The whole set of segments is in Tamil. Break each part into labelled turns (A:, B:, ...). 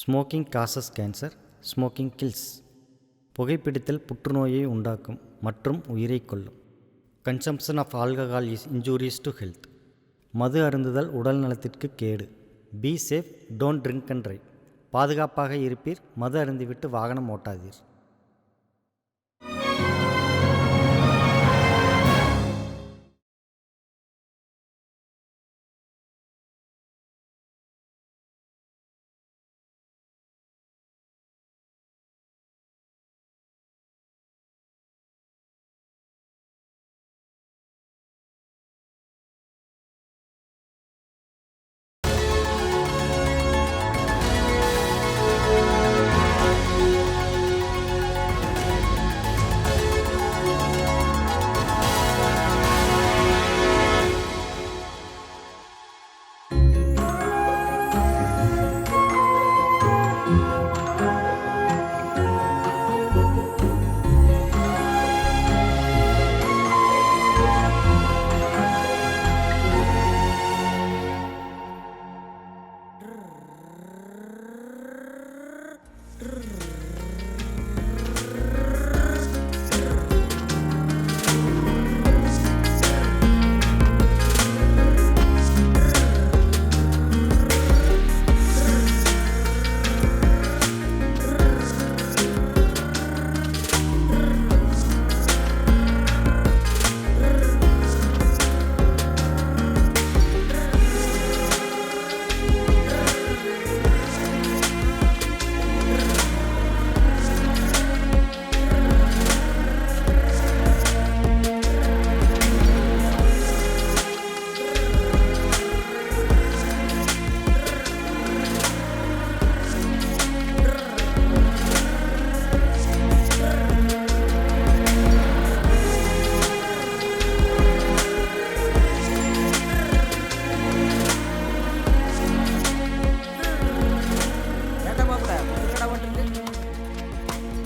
A: Smoking causes cancer, smoking kills. புகைப்பிடித்தல் புற்றுநோயை உண்டாக்கும் மற்றும் உயிரை கொல்லும். Consumption of alcohol is injurious to health. மது அருந்துதல் உடல் நலத்திற்கு கேடு. Be safe, don't drink and drive. பாதுகாப்பாக இருப்பீர், மது அருந்திவிட்டு வாகனம் ஓட்டாதீர்.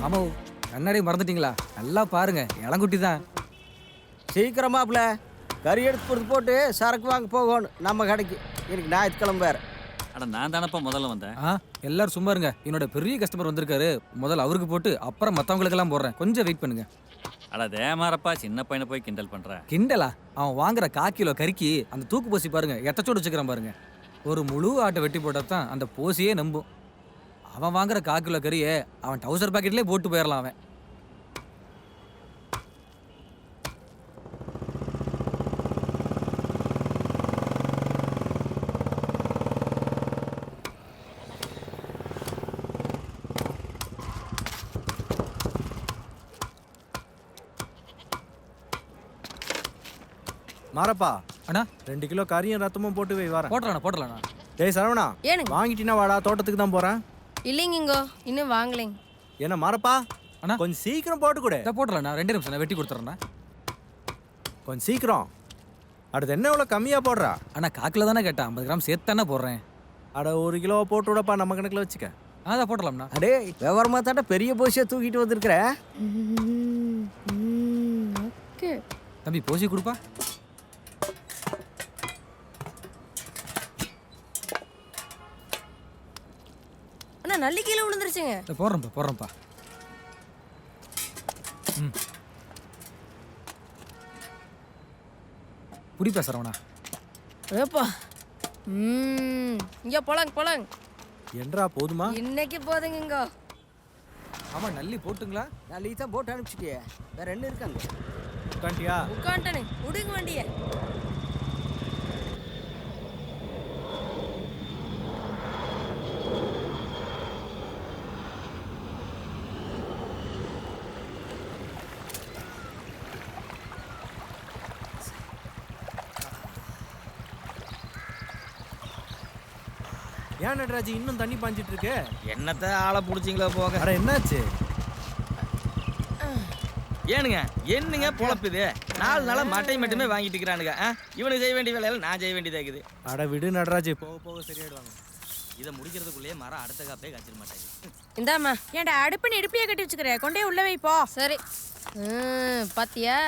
B: ஆமா, கண்ணாடி மறந்துட்டீங்களா? நல்லா பாருங்க, இளங்குட்டி தான்.
C: சீக்கிரமாப்ல கறி எடுத்து போட்டு சரக்கு வாங்க போகணும் நம்ம கடைக்கு. எனக்கு ஞாயிற்றுக்கிழமை வேறு.
D: அட நான் தானப்பா முதல்ல வந்தேன்.
B: எல்லாரும் சும்மா இருங்க. என்னோட பெரிய கஸ்டமர் வந்திருக்காரு. முதல்ல அவருக்கு போட்டு அப்புறம் மற்றவங்களுக்கெல்லாம் போடுறேன். கொஞ்சம் வெயிட் பண்ணுங்க.
D: அட தேமாரப்பா, சின்ன பையனை போய் கிண்டல் பண்ற.
B: கிண்டலா? அவன் வாங்குற 1/4 கிலோ கறிக்கு அந்த தூக்கு போசி பாருங்க, எத்தச்சோடு வச்சுக்கிறான் பாருங்க. ஒரு முழு ஆட்டை வெட்டி போட்டால் தான் அந்த போசியே நம்பும். அவன் வாங்குற 1/4 கிலோ கறியை அவன் டவுசர் பாக்கெட்லேயே போட்டு போயிடலாம் அவன்.
E: மாறப்பா
B: அண்ணா
E: 2 கிலோ கறியும் ரத்தமும் போட்டு வை வரேன்.
B: போட்டலாண்ணா.
E: டேய் சரவணா,
F: ஏனுங்க?
E: வாங்கிட்டினா வாடா, தோட்டத்துக்கு தான் போறேன்.
F: இல்லைங்கோ, இன்னும் வாங்கலைங்க.
E: என்ன மாறப்பா,
B: அண்ணா
E: கொஞ்சம் சீக்கிரம் போட்டு கொடு.
B: போட்டலாண்ணா, 2 நிமிஷம் நான் வெட்டி கொடுத்துட்றேண்ணா.
E: கொஞ்சம் சீக்கிரம். அடுத்து என்ன இவ்வளோ கம்மியாக போடுறா?
B: அண்ணா 1/4 கிலோ தானே கேட்டேன், 50 கிராம் சேர்த்து தானே போடுறேன்.
E: அட 1 கிலோ போட்டு விடப்பா, நம்ம கணக்கில் வச்சுக்க.
B: அதான் போட்டலாம்ண்ணா.
C: அடே விவரமாக தாட்ட பெரிய போசியை தூக்கிட்டு வந்திருக்கிற.
F: ஓகே
B: தம்பி போசி கொடுப்பா.
F: அண்ணா நல்லி கீழே விழுந்துருச்சுங்க.
B: போடுறேன்ப்பா. ம் புடிப்பா சரவணா.
F: ஏப்பா இங்க போலாங்க.
E: என்றா போதுமா?
F: இன்னைக்கு போதுங்க இங்கோ.
B: ஆமா, நல்லி போட்டுங்களா?
C: நல்லி தான் போட்டு அனுப்பிச்சிட்டியே, வேற என்ன இருக்காங்க?
E: உட்காண்டியா?
F: உட்காண்டனே, விடுங்க வண்டிய.
E: ஏன் நடராஜி இன்னும் தண்ணி பாஞ்சிட்டு இருக்கு?
C: என்னத்த ஆளை பிடிச்சிங்களா போக.
E: அட என்னாச்சு?
C: என்னங்க பொழப்புது? 4 நாளா மட்டை மட்டுமே வாங்கிட்டு இருக்கிறானுங்க. இவனுக்கு செய்ய வேண்டிய வேலையில நான் செய்ய வேண்டியதா இருக்குது.
E: அட விடு நடராஜி, போக போக சரியாயிடுவாங்க.
C: இதை முடிக்கிறதுக்குள்ளேயே மரம் அடுத்த காப்பே காய்ச்சிட மாட்டாங்க.
F: இந்தாம்மா.
G: ஏன்டா அடுப்புன்னு இடுப்பிலே கட்டி வச்சுக்கிற, கொண்டே உள்ள வை போ.
F: சரி. பாத்தியா?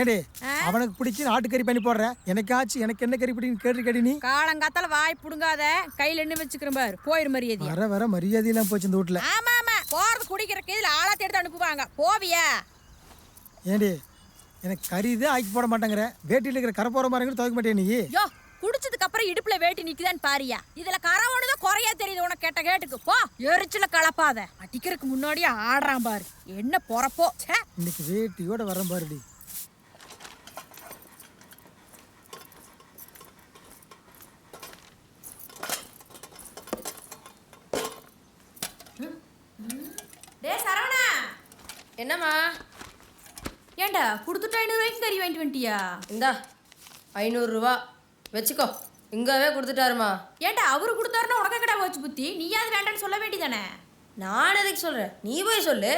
H: ஏடி
G: ஆ?
H: அவனுக்கு பிடிச்சி ஆட்டுக்கறி பண்ணி போடுற எனக்காச்சு எனக்கு என்ன கறி பிடிக்குன்னு கேட்டு நீ
G: காலங்காத்தால வாய் புடுங்காத கையில என்ன வச்சுக்கிறேன் பாரு போயிரு மரியாதையா.
H: வர வர மரியாதையெல்லாம் போச்சு இந்த வீட்டுல.
G: ஆமா ஆமா போறது குடிக்கிறக்கு இதுல ஆளாத்தி எடுத்து அனுப்புவாங்க போவியா?
H: ஏடி எனக்கு கறி தான் ஆக்கி போட மாட்டேங்கிற வேட்டியில் இருக்கிற கரை போற மாதிரி துவைக்க மாட்டே நீ.
G: யோ குடிச்சதுக்கு அப்புறம் இடுப்புல வேட்டி நிக்குதான்னு பாரியா. இதுல கரை ஒண்ணுதான் குறையா தெரியுது உனக்கு கேட்ட கேட்டுக்கு போ. எரிச்சல கலப்பாத அடிக்கிறதுக்கு முன்னாடியே ஆடுறான் பாரு என்ன பொறப்போ. ச்சே.
H: இன்னைக்கு வேட்டியோட வரேன் பாருடி.
G: டே சரவணா
F: என்னம்மா?
G: ஏண்டா கொடுத்துட்டு 500 ரூபாய்க்கு கறி வாங்கிட்டு வந்துட்டியா?
F: இந்தா 500 ரூபா வச்சுக்கோ. இங்கவே கொடுத்துட்டாருமா.
G: ஏண்டா அவரு கொடுத்தாருன்னா உனக்கு கடை வச்சு புத்தி நீயாவது வேண்டான்னு சொல்ல வேண்டியதானே?
F: நான் எதுக்கு சொல்கிறேன், நீ போய் சொல்லு.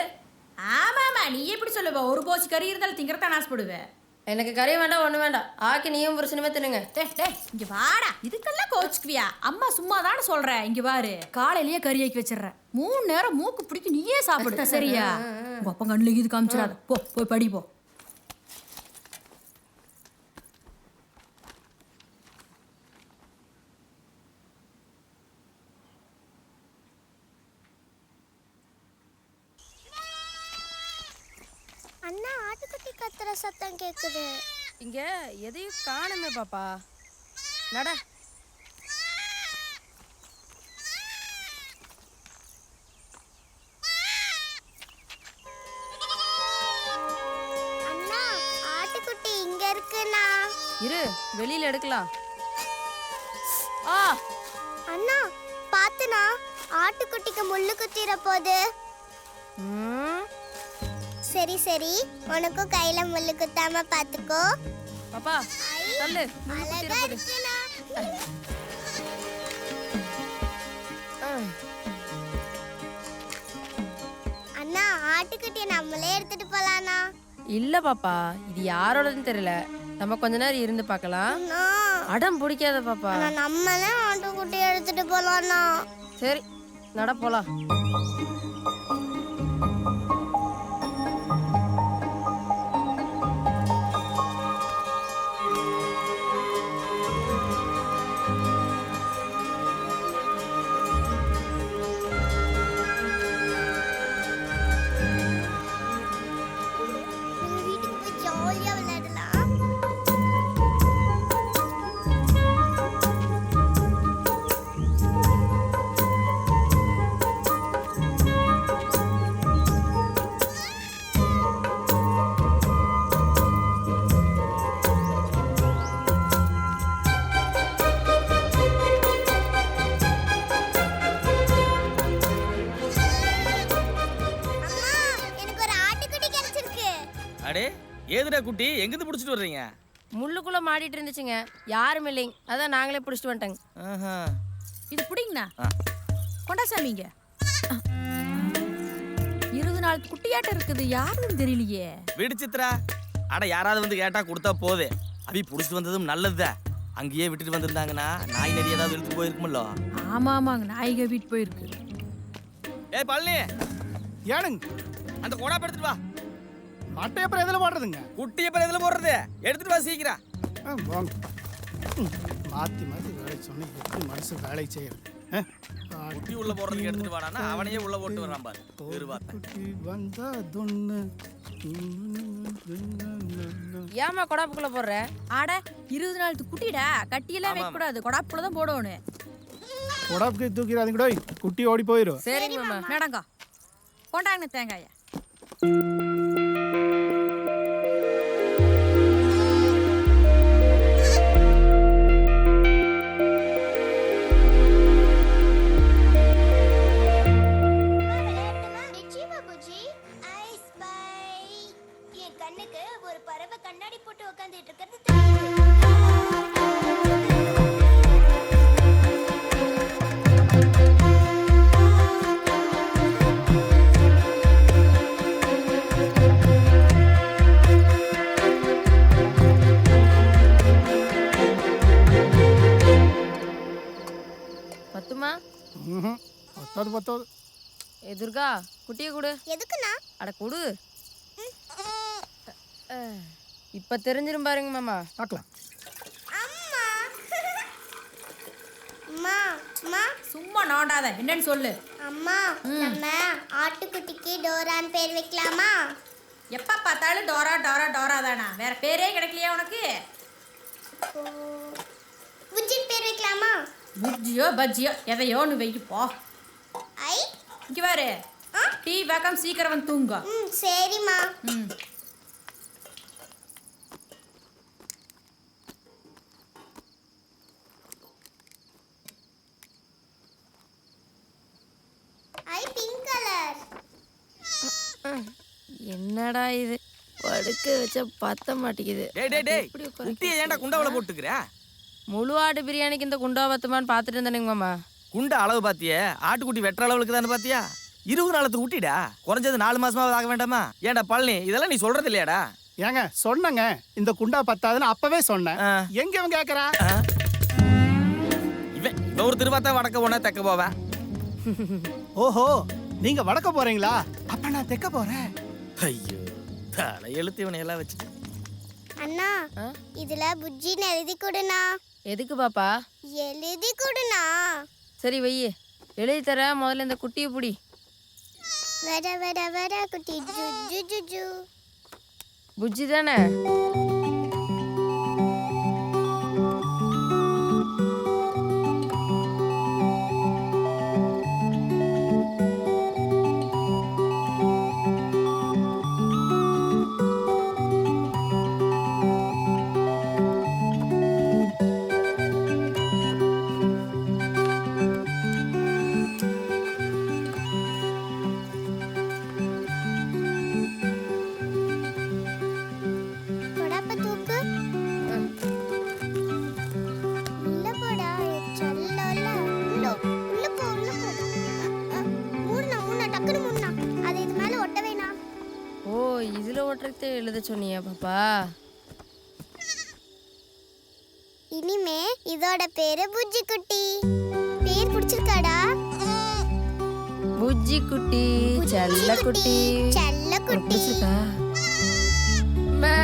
G: ஆமாமா நீ எப்படி சொல்லுவ? ஒரு போசி கறி இருந்தாலும் திங்கறதான் ஆசைப்படுவேன்.
F: எனக்கு கறி வேண்டாம், ஒன்றும் வேண்டாம். ஆக்கி நீயும் புருஷனுமே தின்னுங்க.
G: டேய் இங்க வாடா. இதுக்கெல்லாம் கோச்சுக்குவியா? அம்மா சும்மா தானே சொல்றேன். இங்க பாரு காலையிலேயே கறி ஆக்கி வச்சிடுறேன். 3 நேரம் மூக்கு பிடிக்கும் நீயே சாப்பிடு சரியா? உங்க அப்பா கண்ணுல இது காமிச்சிடாத. போய் படி போ.
I: அண்ணா ஆட்டுக்குட்டி கத்துற சத்தம் கேக்குது.
F: இங்க எதையும் காணுமே பாப்பா. நட.
I: அண்ணா ஆட்டுக்குட்டி இங்க இருக்குண்ணா.
F: இரு, வெளியில எடுக்கலாம். ஆ
I: அண்ணா பாத்துனா ஆட்டுக்குட்டிக்கு முள்ளு குத்திர போகுது.
F: ம்,
I: சரி சரி உனக்கும் கையில முள்ளு குத்தாம பாத்துக்கோ.
F: பாப்பா தள்ளு.
I: அழகா இருக்குண்ணா. அண்ணா ஆட்டுக்குட்டியை நம்மளே எடுத்துட்டு போலாண்ணா.
F: இல்ல பாப்பா, இது யாரோடதுன்னு தெரியல. நம்ம கொஞ்ச நேரம் இருந்து பார்க்கலாம்.
I: அண்ணா
F: அடம் பிடிக்காத பாப்பா.
I: அண்ணா, நம்மளே ஆட்டுக்குட்டியை எடுத்துட்டு போலாண்ணா.
F: சரி நட போலாம்.
I: நம்ம வீட்டுக்கு போய் ஜாலியா விளையாடலாம். அம்மா எனக்கு ஒரு ஆட்டுக்குட்டி கிடைச்சிருக்கு.
C: அடே ஏதுடா குட்டி, எங்கிருந்து பிடிச்சிட்டு வர்றீங்க?
F: முள்ளுக்குள்ள மாடிட்டு இருந்துச்சுங்க, யாரும் இல்லைங்க, அதான் நாங்களே பிடிச்சிட்டு வந்துட்டோங்க.
C: ஆஹா.
G: இது பிடிங்கண்ணா.
C: ஆ.
G: கொண்டா சாமிங்க. 20 நாள் குட்டியாட்டம் இருக்குது யாருன்னு தெரியலையே.
C: விடு சித்ரா. அட யாராவது வந்து கேட்டா கொடுத்தா போதே. அவி பிடிச்சிட்டு வந்ததும் நல்லதுதான். அங்கேயே விட்டுட்டு வந்திருந்தாங்கன்னா நாய் நரி ஏதாவது எடுத்து போயிருக்குமல்ல.
G: ஆமாங்க நாய்க வீட்டு போயிருக்கு.
C: ஏய் பழனி,
E: ஏனுங்க
C: அந்த கொடா எடுத்துட்டு வா.
E: மட்டை அப்புறம் எதில் போடுறதுங்க?
C: குட்டி அப்புறம் எதுல போடுறது? எடுத்துட்டு வா சீக்கிரம்.
E: வாங்க. மாற்றி மாற்றி வேலை சொன்னேன் எப்படி மனசு வேலை செய்யறது?
C: குட்டி உள்ள போடுறதுக்கு எடுத்துட்டு வாடான்னா அவனையே உள்ள போட்டு வர்றான் பாரு. இருவாத்த.
E: வந்தா தொன்னு
F: ஏமா கொடாப்புக்குள்ள போடுற?
G: ஆட 20 நாள் குட்டிடா, கட்டியெல்லாம் வைக்க கூடாது, கொடாப்புக்குள்ள தான் போடணும்.
E: உடம்புக்கு தூக்கிறாதீங்கடோ, குட்டி ஓடி போயிடும்.
F: சரிங்க மாமா.
G: நடங்க கொண்டாங்க தேங்காய.
I: நிச்சயமா புஜி. Ice by. என் கண்ணுக்கு ஒரு பறவை கண்ணாடி போட்டு உட்கார்ந்துட்டு இருக்கிறது தெரியுது.
F: பத்துமா?
E: பத்தாது பத்தாது.
F: ஏ துர்கா, குட்டியை கொடு.
I: எதுக்குண்ணா?
F: அட கொடு. இப்போ தெரிஞ்சிரும் பாருங்க மாமா.
H: பார்க்கலாம்.
I: அம்மா அம்மா
G: சும்மா நோண்டாத, என்னன்னு சொல்லு.
I: அம்மா நம்ம ஆட்டுக்குட்டிக்கு டோரான் பேர் வைக்கலாமா?
G: எப்ப பார்த்தாலும் டோரா டோரா டோரா தானா? வேற பேரே கிடைக்கலையா உனக்கு?
I: புஜ்ஜின் பேர் வைக்கலாமா?
G: புஜ்ஜியோ பஜ்ஜியோ எதையோ ஒன்று வைக்கு போ.
I: ஐ
G: இங்க பாரு, டீ வேக்காம சீக்கிரம் வந்து தூங்க.
I: சரிம்மா. ஐ பிங்க் கலர்.
F: என்னடா இது, படுக்க வச்சா பத்த மாட்டேங்குது.
C: டேய் குட்டியை ஏன்டா குண்டாவல போட்டுக்கிற?
F: முழு ஆடு பிரியாணிக்கு இந்த குண்டா பத்துமான்னு பார்த்துட்டு இருந்தேனுங்க மாமா.
C: குண்டா அளவு பாத்தியே? ஆட்டுக்குட்டி வெட்டுற அளவுக்கு தானே பாத்தியா? 20 நாளத்துக்கு குட்டிடா, குறைஞ்சது 4 மாசமாவது ஆக வேண்டாமா? ஏன்டா பழனி, இதெல்லாம் நீ சொல்றது இல்லையாடா?
J: ஏங்க சொன்னங்க இந்த குண்டா பத்தாதுன்னு அப்பவே சொன்னேன். எங்க இவன் கேக்குறா?
C: இவன் ஒரு திருவாத்தா வடக்க போனா தெக்க போவேன்.
J: ஓஹோ, நீங்க வடக்க போறீங்களா? அப்ப நான் தெக்க போறேன்.
C: ஐயோ, தலை எழுத்து இவனை எல்லாம் வச்சுட்டு.
I: அண்ணா இதுல புஜ்ஜின்னு எழுதி கொடுண்ணா.
F: எதுக்கு பாப்பா?
I: எழுதி கொடுண்ணா.
F: சரி வையே, எழுதி தர. முதல்ல இந்த குட்டியை பிடி.
I: வர வர வர குட்டி ஜு ஜு ஜு ஜு.
F: புஜ்ஜி தானே?
I: கொடாப்ப தூக்கு. உள்ள போடா, செல்லல. உள்ள உள்ள போ உள்ள போ. மூணா டக்குனு மூணா. அது இது மேல ஒட்ட வேணா.
F: ஓ, இதுல ஒட்டுறதே எழுத சொன்னியா பாப்பா?
I: இனிமே இதோட பேரு புஜ்ஜி குட்டி. பேர் பிடிச்சிருக்காடா?
F: புஜ்ஜி குட்டி, செல்ல குட்டி.
I: செல்ல குட்டி.
F: பிடிச்சிருக்கா? மே.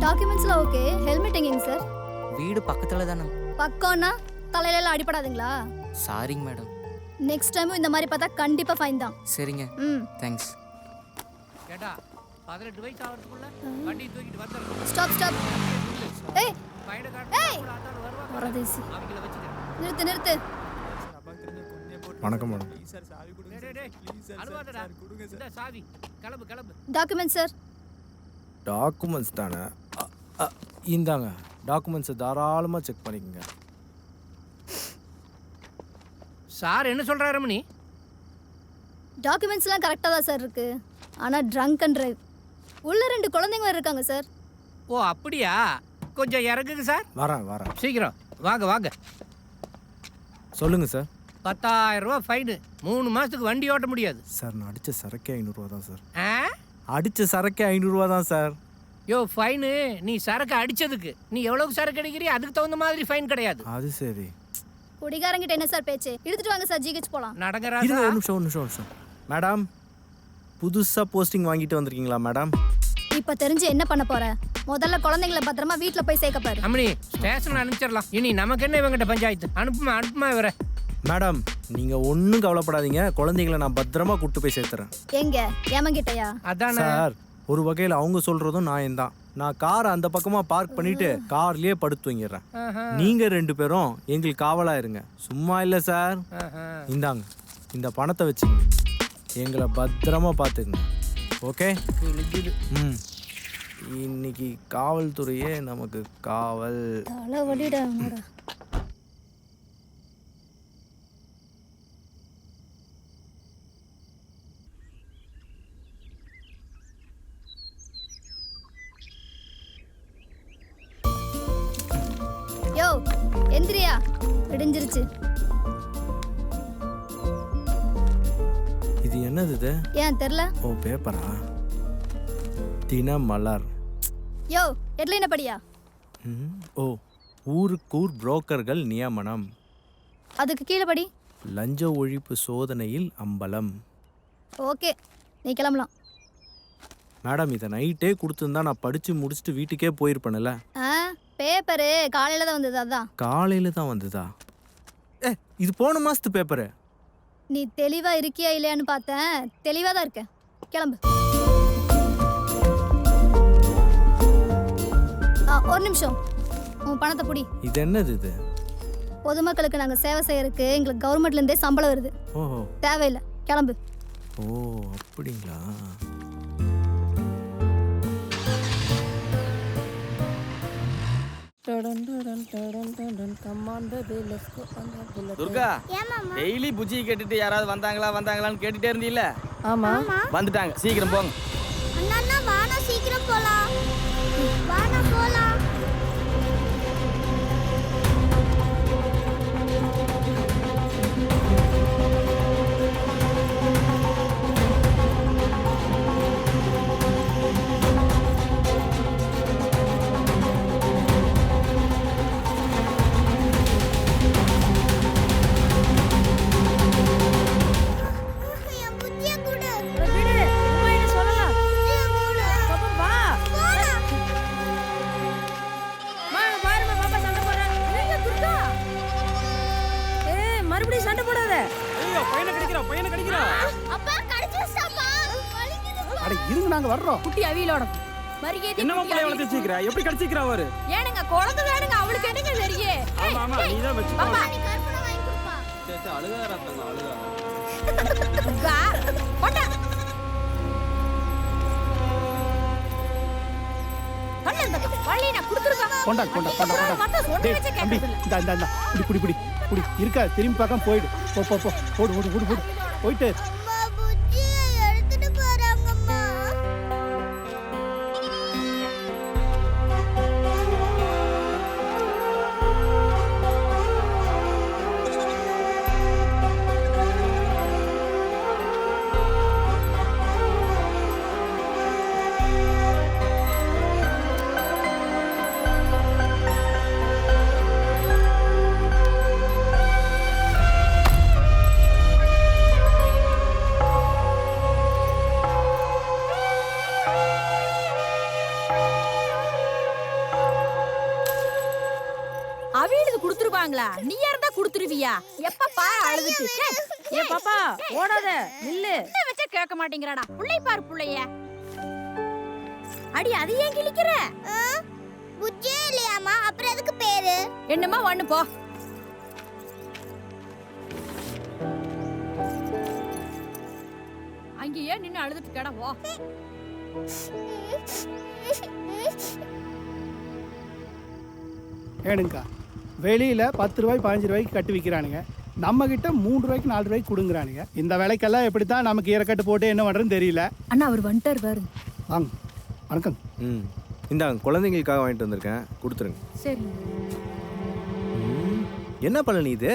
K: டாக்குமெண்ட்ஸ்லாம் ஓகே. ஹெல்மெட் எங்கேங்க சார்?
B: வீடு பக்கத்துல தானே.
K: பக்கம்னா தலையில அடிபடாதுங்களா?
B: சாரிங்க மேடம்.
K: நெக்ஸ்ட் டைமும் இந்த மாதிரி பார்த்தா கண்டிப்பா ஃபைன் தான்.
B: சரிங்க,
K: ம்.
B: தேங்க்ஸ்.
L: கேட்டா 18 வயசு ஆகிறதுக்குள்ள வண்டி தூக்கிட்டு வந்துடணும்.
K: Stop stop. ஏய்
L: பையனை
K: ஏய்
L: காட்டு வருவாங்க,
K: வரதேசி.
L: அவங்கள வச்சுக்க.
K: நிறுத்து நிறுத்து.
E: வணக்கம் மேடம்.
L: அழுவாதடா, இந்த சாவி. கிளம்பு கிளம்பு.
K: Document sir.
E: டாக்குமெண்ட்ஸ் தானே? இந்தாங்க டாக்குமெண்ட்ஸை தாராளமாக செக் பண்ணிக்கோங்க.
L: சார் என்ன சொல்றாரு ரமணி?
K: டாக்குமெண்ட்ஸ்லாம் கரெக்டாக தான் சார் இருக்கு. ஆனால் ட்ரங்க் அண்ட் டிரைவ். உள்ள 2 குழந்தைங்க இருக்காங்க சார்.
L: ஓ அப்படியா? கொஞ்சம் இறங்குங்க சார்.
E: வரேன்.
L: சீக்கிரம் வாங்க வாங்க.
E: சொல்லுங்கள் சார்.
L: 10,000 ரூபா ஃபைனு. 3 மாசத்துக்கு வண்டி ஓட்ட முடியாது.
E: சார் நான் அடித்த சரக்கே 500 ரூபா தான் சார்.
L: ஆ?
E: அடித்த சரக்கே 500 ரூபா தான் சார்.
L: யோ ஃபைனு, நீ சரக்கு அடிச்சதுக்கு. நீ எவ்வளவு சரக்கு அடிக்கிறியோ அதுக்கு தகுந்த மாதிரி ஃபைன் கிடையாது.
E: அது சரி.
K: குடிகாரங்கிட்ட என்ன சார் பேச்சு? எடுத்துட்டு வாங்க சார், ஜிஹெச் போலாம்.
L: நடங்கறா.
E: இருங்க, ஒரு நிமிஷம். மேடம், புதுசாக போஸ்டிங் வாங்கிட்டு வந்திருக்கீங்களா மேடம்?
K: இப்போ தெரிஞ்சு என்ன பண்ண போற? முதல்ல குழந்தைங்களை பத்திரமா வீட்டில் போய் சேர்க்க பாரு.
L: அம்மணி, ஸ்டேஷன் அனுப்பிச்சிடலாம். இனி நமக்கு என்ன இவங்கிட்ட பஞ்சாயத்து? அனுப்புமா இவரை.
E: மேடம், நீங்கள் ஒன்றும் கவலைப்படாதீங்க. குழந்தைங்களை நான் பத்திரமா கூப்பிட்டு போய் சேர்த்துறேன்.
K: எங்க ஏமங்கிட்டயா?
L: அதான்
E: சார், ஒரு வகையில் அவங்க சொல்கிறதும் நியாயம்தான். நான் காரை அந்த பக்கமாக பார்க் பண்ணிட்டு கார்லேயே படுத்து தூங்கிடுறேன். நீங்கள் 2 பேரும் எங்களுக்கு காவலாக இருங்க. சும்மா இல்லை சார். இந்தாங்க, இந்த பணத்தை வச்சுங்க. எங்களை பத்திரமா பார்த்துக்குங்க. ஓகே? ம். இன்னைக்கு காவல்துறையே நமக்கு காவல்.
K: தலை வலிடா. யோ எந்திரியா, விடிஞ்சிருச்சு.
E: இது என்னது இது?
K: ஏன் தெரியல?
E: ஓ பேப்பரா? தினமலர்.
K: யோ ஹெட்லைனை படியா?
E: ஓ ஊருக்கூர் புரோக்கர்கள் நியமனம்.
K: அதுக்கு கீழே படி.
E: லஞ்ச ஒழிப்பு சோதனையில் அம்பலம்.
K: ஓகே நீ கிளம்பலாம்.
E: மேடம் இதை நைட்டே கொடுத்துருந்தா நான் படித்து முடிச்சுட்டு வீட்டுக்கே போயிருப்பேன்ல.
K: பேப்பரு காலையில் தான் வந்தது. அதான்
E: காலையில் தான் வந்ததா? இது போன மாதத்து பேப்பரு.
K: நீ தெளிவா இருக்கியா இல்லையான்னு பார்த்தேன். தெளிவாக தான் இருக்கேன். கிளம்பு. ஒரு நிமிஷம், உன் பணத்தை புடி.
E: இது என்னது இது?
K: பொதுமக்களுக்கு நாங்கள் சேவை செய்யறதுக்கு எங்களுக்கு கவர்மெண்ட்லேருந்தே சம்பளம் வருது.
E: ஓஹோ
K: தேவையில்லை, கிளம்பு.
E: ஓ அப்படிங்களா?
C: துர்கா, டெய்லி புஜ்ஜி கேட்டுட்டு யாராவது வந்தாங்களான்னு கேட்டுட்டே இருந்தீல்ல?
F: ஆமா
C: வந்துட்டாங்க, சீக்கிரம் போங்க.
I: அண்ணா வாடா சீக்கிரம் போலாம். வாடா போலாம்.
F: மறுபடியும் சண்டை போடாத.
J: ஐயோ பையனை கடிக்கிறா.
I: அப்பா கடிச்சிட்டாமா.
J: அட இருங்க நாங்க வர்றோம்.
G: குட்டி அவியலோட மரியாதை.
J: என்னமா பிள்ளை வளர்த்து வச்சிருக்கா? எப்படி கடிச்சிக்கிறா அவரு?
G: ஏனுங்க குழந்தை வேணுங்க, அவளுக்கு என்னங்க தெரியே?
J: ஆமா நீ தான் வெச்சு.
G: பாப்பா
I: நீ கற்பனை வாங்கி கொடுப்பா.
J: சே அழுகாராத்தங்க அழுகா.
G: துர்கா போடா. கண்ணு இந்த வள்ளி நான் குடுத்துறேன்.
J: கொண்டா.
G: மத்த சொன்ன வச்ச
J: தம்பி
G: கேக்குறதுல.
J: இந்த புடி இருக்கா திரும்பி பார்க்காம போயிடு. ஓடு போயிட்டு.
I: அம்மா புஜ்ஜியை எடுத்துட்டு போறாங்கம்மா.
G: அவியலுக்கு குடுத்துருவாங்களா? நீ யாரதா குடுத்துருவியா? எப்ப பாரு அழுதுட்டு.
F: ஏ பாப்பா ஓடாத நில்லு.
G: என்ன வச்ச கேட்க மாட்டேங்கறாடா. புள்ளை பாரு புள்ளைய. அடி அது ஏன் கிழிக்கிற?
I: புஜ்ஜியே இல்லையாமா, அப்புறம் எதுக்கு பேரு?
G: என்னம்மா ஒண்ணு போ. அங்கேயே நின்னு அழுதுட்டு கேடா வா.
J: ஏனுங்கா வெளியில 10 ரூபாய் 15 ரூபாய்க்கு கட்டி விற்கிறானுங்க. நம்ம கிட்ட 3 ரூபாய்க்கு 4 ரூபாய்க்கு கொடுங்குறானுங்க. இந்த விலைக்கெல்லாம் எப்படித்தான் நமக்கு ஈரக்கட்டு போட்டு என்ன பண்றதுன்னு தெரியல.
G: அண்ணா அவர் வந்துட்டார் பாரு.
J: வாங்க. வணக்கம்.
E: இந்தாங்க குழந்தைங்களுக்காக வாங்கிட்டு வந்திருக்கேன், கொடுத்துருங்க.
G: சரி.
E: என்ன பழனி இது?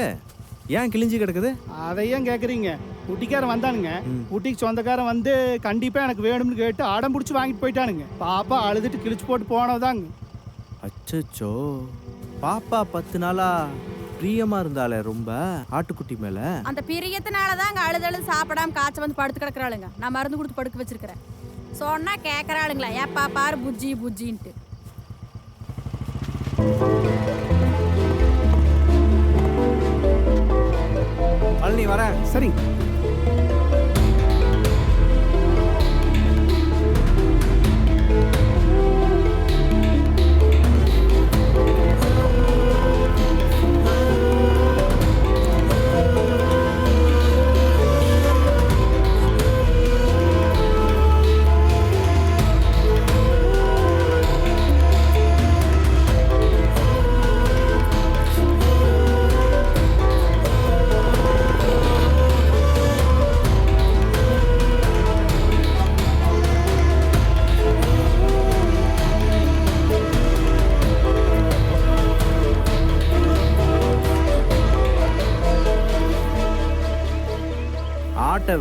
E: ஏன் கிழிஞ்சு கிடக்குது?
J: அதையும் கேட்குறீங்க? ஊட்டிக்காரன் வந்தானுங்க. ஊட்டிக்கு சொந்தக்காரன் வந்து கண்டிப்பாக எனக்கு வேணும்னு கேட்டு அடம் பிடிச்சி வாங்கிட்டு போயிட்டானுங்க. பாப்பா அழுதுட்டு கிழிச்சு போட்டு போனதாங்க.
E: அச்சோ, பாப்பா 10 நாளா பிரியமா இருந்தாலே ரொம்ப ஆட்டுக்குட்டி மேல.
G: அந்த பிரியத்தினாலதான் அங்க அழுது சாப்பிடாம காய்ச்ச வந்து படுத்து கிடக்குறாளுங்க. நான் மருந்து கொடுத்து படுக்க வச்சிருக்கிறேன். சொன்னா கேட்கறாளுங்களா? ஏப்பா பாரு புஜ்ஜின்ட்டு.
E: பழனி வரேன்.
J: சரிங்க.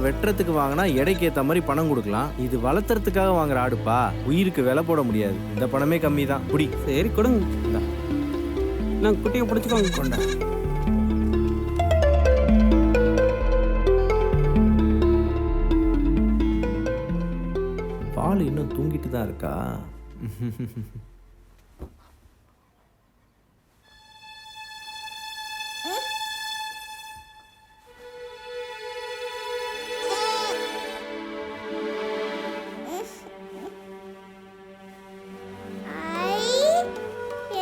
E: வெட்டுறதுக்கு வாங்கினா எடைக்கு ஏற்ற மாதிரி பணம் கொடுக்கலாம். இது வளர்த்துறதுக்காக வாங்குற ஆடுப்பா, உயிருக்கு விலை போட முடியாது. இந்த பணமே கம்மி தான். புடி.
M: சரி கொடுங்க. நான் குட்டியை பிடிச்சிக்கோங்க. கொண்டா.
E: பால் இன்னும் தூங்கிட்டு தான் இருக்கா?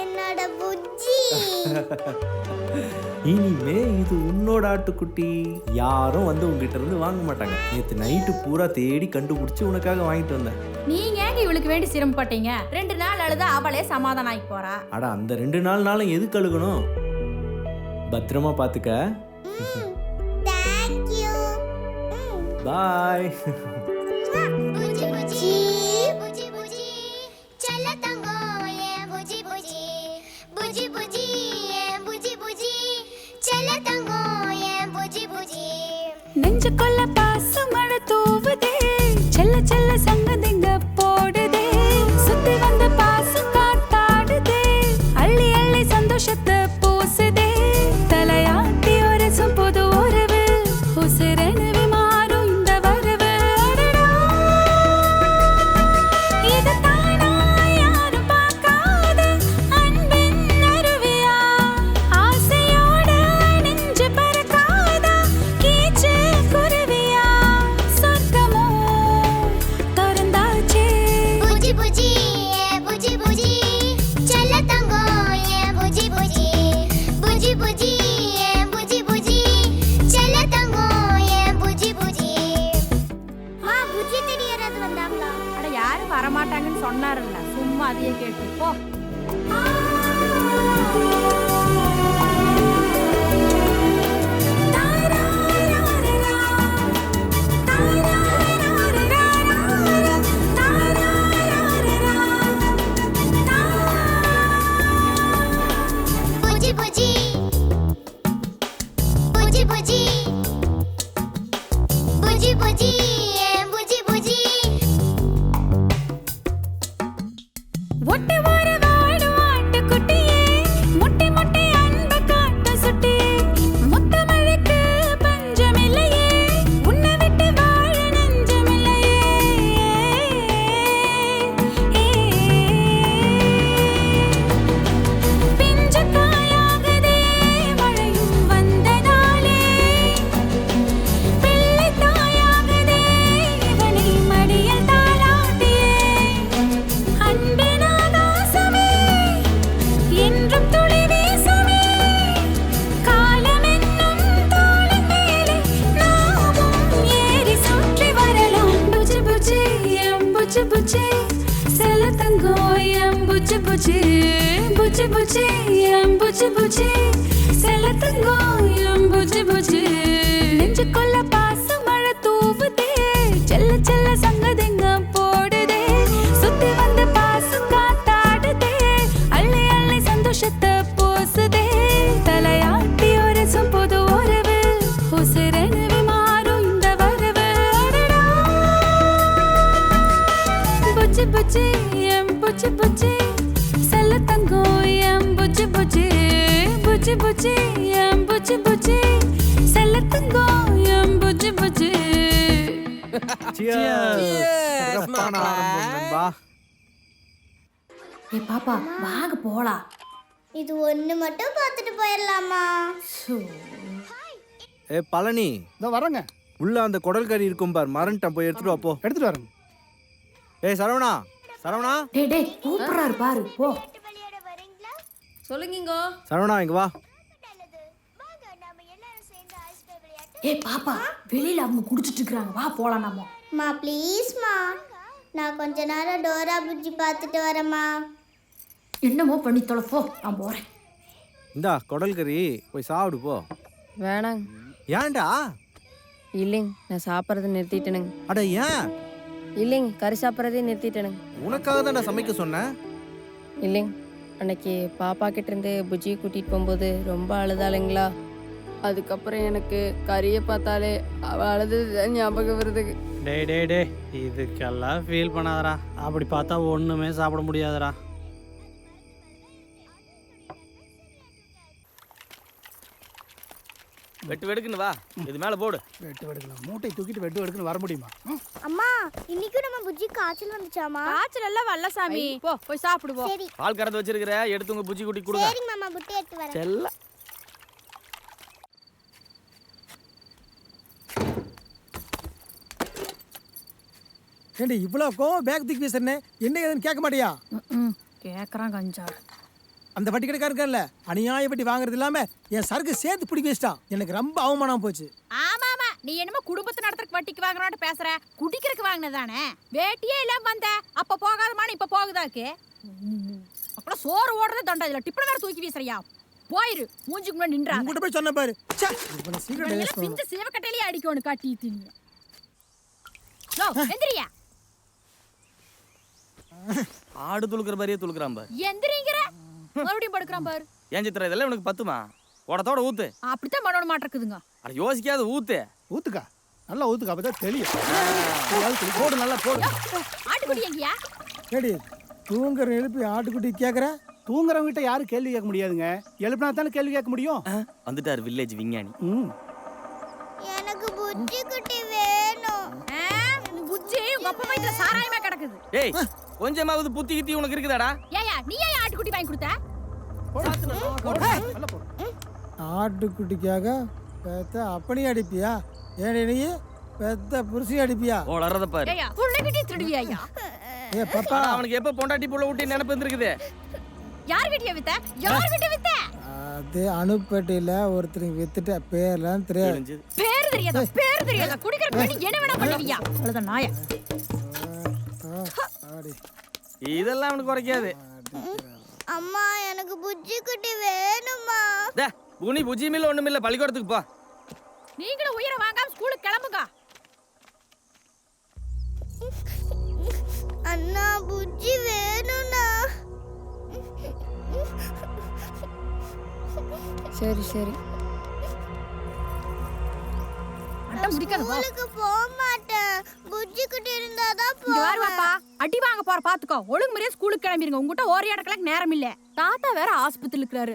I: என்னோட புஜ்ஜி.
E: இனிமே இது உன்னோட ஆட்டுக்குட்டி. யாரும் வந்து உங்ககிட்ட இருந்து வாங்க மாட்டாங்க. நேற்று நைட்டு பூரா தேடி கண்டுபிடிச்சி உனக்காக வாங்கிட்டு வந்தேன்.
G: நீங்க ஏங்க இவளுக்கு வேண்டி சிரமப்பட்டீங்க? 2 நாள் அழுதா அவளே சமாதானம் ஆகி போறா.
E: அட அந்த 2 நாள்னாலும் எதுக்கு அழுகணும்? பத்திரமா பாத்துக்க.
I: Thank you.
E: பாய்.
I: புஜ்ஜி புஜ்ஜி புஜ்ஜி புஜ்ஜி செல்ல தங்கம் ஏன் புஜ்ஜி புஜ்ஜி புஜ்ஜி புஜ்ஜி ஏன் புஜ்ஜி புஜ்ஜி செல்ல தங்கம் ஏன் புஜ்ஜி புஜ்ஜி
K: நெஞ்சுக்குள்ள பாசம் மழை தூவுதே, செல்ல செல்ல சங்கதிங்க போடுதே, சுத்தி வந்து பாசம் காத்தாடுதே, அள்ளி அள்ளி சந்தோஷத்தை பூசுதே, தலையாட்டி ஒரு புது உறவு, உசிரெனவே மாறும் இந்த வரவு. அடடா, இது தானா யாரும் பார்க்காத அன்பின் அருவியா, ஆசையோட நெஞ்சு பறக்காதா கீச்சு குருவியா, சொர்க்கமோ திறந்தாச்சே.
I: புஜ்ஜி புஜ்ஜி புஜ்ஜி புஜ்ஜி செல்ல தங்கம் ஏன் புஜ்ஜி புஜ்ஜி புஜ்ஜி புஜ்ஜி புஜ்ஜி புஜ்ஜி செல்ல தங்கம் ஏன் புஜ்ஜி புஜ்ஜி. மா புஜ்ஜி தேடி யாராவது வந்தாங்களா?
G: அட யாரும் வரமாட்டாங்கன்னு சொன்னாருல்ல, சும்மா அதையே கேட்டு போ.
I: புஜ்ஜி புஜ்ஜி புஜ்ஜி புஜ்ஜி புஜ்ஜி புஜ்ஜி புஜ்ஜி புஜ்ஜி
K: ஒட்டி ஒரு வாடு ஆட்டுக்குட்டியே, முட்டி முட்டி அன்பை காட்ட சுட்டியே, முத்தமழைக்கு பஞ்சமில்லையே, உன்னை விட்டு வாழ நெஞ்சமில்லையே. பிஞ்சு காயாகுதே மழையும் வந்த நாளே, பிள்ளை தாயாகுதே இவனை மடியில் தாளாட்டியே, அன்பின் ஆகாசமே என்றும் துளி வீசுமே, காலம் என்னும் தோளின் மேலே நாமும் ஏறி சுற்றி வரலாம். புஜ்ஜி புஜ்ஜி புஜ்ஜி புஜ்ஜி செல்ல தங்கம் என் புஜ்ஜி புஜ்ஜி புஜ்ஜி புஜ்ஜி புஜ்ஜி புஜ்ஜி செல்ல தங்கம் என் புஜ்ஜி புஜ்ஜி. நெஞ்சுக்குள்ள பாசம் மழை தூவுதே, செல்ல செல்ல சங்கதிங்க போடுதே, சுத்தி வந்து பாசம் காத்தாடுதே, அள்ளி அள்ளி சந்தோஷத்தை பூசுதே, தலையாட்டி ஒரு புது உறவு, உசிரெனவே மாறும் இந்த வரவு. அடடா, புஜ்ஜி புஜ்ஜி புஜ்ஜி புஜ்ஜி செல்ல தங்கம் என் புஜ்ஜி புஜ்ஜி புஜ்ஜி புஜ்ஜி புஜ்ஜி புஜ்ஜி செல்ல தங்கம் என் புஜ்ஜி புஜ்ஜி.
G: ஏ பாப்பா வாங்க போலாம்.
I: இது ஒண்ணு மட்டும் பார்த்துட்டு போயிடலாமா?
E: ஏ பழனி,
J: இதோ வரேங்க.
E: உள்ள அந்த குடல் கறி இருக்கும் பார், மறந்துட்டேன், போய் எடுத்துட்டு வா போ.
J: எடுத்துட்டு வரேங்க.
E: ஏய் சரவணா, சரவணா,
G: டேய் டேய் கூப்பிடுறாரு பாரு போ.
F: சொல்லுங்கோ.
E: சரவணா இங்க வா.
G: ஏ பாப்பா வெளியில அவங்க குடிச்சிட்டு இருக்காங்க, வா போலாம் நாம.
I: மா ப்ளீஸ்மா, நான் கொஞ்ச நேரம் டோரா புஜ்ஜி பார்த்துட்டு வரேம்மா.
G: என்னமோ பண்ணி தொலை போ, நான் போறேன்.
E: இந்தா குடல் கறி, போய் சாப்பிடு போ.
F: வேணாங்க.
E: ஏன்டா?
F: இல்லைங்க, நான் சாப்பிட்றத நிறுத்திட்டேனுங்க.
E: அட ஏன்?
F: இல்லைங்க, கறி சாப்பிட்றதே நிறுத்திட்டேனுங்க.
E: உனக்காக தான் நான் சமைக்க சொன்னேன்.
F: இல்லைங்க, அன்னைக்கு பாப்பா கிட்ட இருந்து புஜ்ஜி கூட்டிட்டு போகும்போது ரொம்ப அழுதாளுங்களா,
K: அதுக்கப்புறம் எனக்கு கறியை பார்த்தாலே அவள் அழுது ஞாபகம் வருது.
M: டேய் டேய் டேய் இதுக்கெல்லாம் ஃபீல் பண்ணாதடா. அப்படி பார்த்தா ஒன்றுமே சாப்பிட முடியாதுடா.
C: வெட்டு வெடுக்குன்னு வா, இது மேலே போடு.
J: வெட்டு வெடுக்கணும், மூட்டை தூக்கிட்டு வெட்டு வெடுக்குன்னு வர முடியுமா?
I: அம்மா இன்னைக்கு நம்ம புஜ்ஜி காய்ச்சல் வந்துச்சாமா?
G: காய்ச்சல் எல்லாம் வரல சாமி. போ போய் சாப்பிடுவோம்.
I: சரி
C: பால் கறந்து வச்சிருக்கிற, எடுத்து உங்க புஜ்ஜி குட்டி கொடுங்க.
I: சரிங்க மாமா, புட்டி எடுத்து வரேன்.
C: செல்ல
H: ஏண்டி இவ்வளோ கோவம் பேக் தூக்கி பேசுறேன்னு என்ன ஏதுன்னு கேட்க மாட்டியா?
G: கேட்குறான் கஞ்சா.
H: அந்த வட்டி கடைக்காரர் இருக்கார்ல, அநியாய வட்டி வாங்குறது இல்லாம என் சரக்கு சேர்த்து பிடிக்க வச்சிட்டான். எனக்கு ரொம்ப அவமானம் போச்சு.
G: ஆமா ஆமா, நீ என்னமோ குடும்பத்தை நடத்துறதுக்கு வட்டிக்கு வாங்குறான்னு பேசுற, குடிக்கிறதுக்கு வாங்கினதானே. வேட்டியே இல்லாம வந்த, அப்ப போகாதமான இப்ப போகுதாக்கு. அப்புறம் சோறு ஓடுறது தண்டா, இதுல டிப்பன் வேற தூக்கி வீசுறியா? போயிரு, மூஞ்சுக்கு முன்னாடி நின்றா.
H: உங்ககிட்ட போய் சொன்ன பாரு. ச்சே, இவனை சீக்கிரம் டைவர்ஸ் பண்ணணும்.
G: பிஞ்ச சிவக்கட்டையிலே அடிக்கணும் காட்டி தீங்க. யோ எந்திரியா.
C: ஆடு துளுக்குற மாதிரியே துளுக்குறான் பாரு.
G: எந்திரிங்கற மறுபடியும் படுக்கறான் பாரு.
C: ஏன் சித்திரா இதெல்லாம் உனக்கு பத்துமா? உடத்தோட ஊத்து.
G: அப்படித்தான் மனோட மாட்டக்குதுங்க.
C: அட யோசிக்காத ஊத்து.
J: ஊத்துக்கா, நல்லா ஊத்துக்கா, அப்பதான் தெரியும்.
C: போடு, நல்லா போடு.
G: ஆட்டுக்குடி எங்கயா?
H: ஏடி தூங்குற எழுப்பி ஆட்டுக்குட்டி கேட்குற?
J: தூங்குறவங்க கிட்ட யாரும் கேள்வி கேட்க முடியாதுங்க. எழுப்பினா தானே கேள்வி கேட்க முடியும்.
C: வந்துட்டாரு வில்லேஜ் விஞ்ஞானி.
I: எனக்கு புஜ்ஜி குட்டி வேணும்.
G: புஜ்ஜி உங்க அப்பா வயித்துல சாராயமா கிடக்குது.
C: ஏய் கொஞ்சமாவது புத்தி கித்தி உனக்கு இருக்குதாடா?
G: ஏயா நீ ஏன் ஆட்டுக்குட்டி வாங்கி கொடுத்த?
H: ஆட்டுக்குட்டிக்காக பெத்த அப்பனி அடிப்பியா? ஏன் நீ பெத்த புருஷி அடிப்பியா?
C: ஓளறத பாரு.
G: ஏயா புள்ளகிட்டி திருடியாயா?
H: ஏ பாப்பா,
C: அவனுக்கு எப்ப பொண்டாட்டி புள்ள ஊட்டி நினைப்பு வந்திருக்குது?
G: யார் கிட்ட வித்த? யார் கிட்ட வித்த?
H: அது அனுப்பட்டில ஒருத்தருக்கு வித்துட்ட, பேர்லாம் தெரியாது.
G: பேர் தெரியாதா? பேர் தெரியாதா? குடிக்கிற பெண்ணு என்ன வேணா பண்ணுவியா? அவ்வளவுதான் நாய.
C: இதெல்லாம் அவனுக்கு குறைக்காது.
I: அம்மா எனக்கு புஜ்ஜி குட்டி வேணுமா?
C: டே புனி புஜ்ஜி மில்ல ஒண்ணும் இல்ல, பள்ளிக்கூடத்துக்கு போ.
G: நீங்களும் உயிரை வாங்காம ஸ்கூலுக்கு கிளம்புங்க.
I: அண்ணா புஜ்ஜி வேணும்னா.
K: சரி சரி
G: அடம் முடிக்காத வா.
I: ஸ்கூலுக்கு போக மாட்டேன். புஜ்ஜி குட்டி இருந்தாதான்
G: இங்க வாரு
I: போவேன்.
G: வாப்பா. அடி வாங்க போற பாத்துக்கோ. ஒழுங்கு முறையா ஸ்கூலுக்கு கிளம்பிருங்க. உங்ககிட்ட ஒரு இடத்துக்கு நேரம் இல்ல. தாத்தா வேற ஆஸ்பத்திரியில இருக்காரு.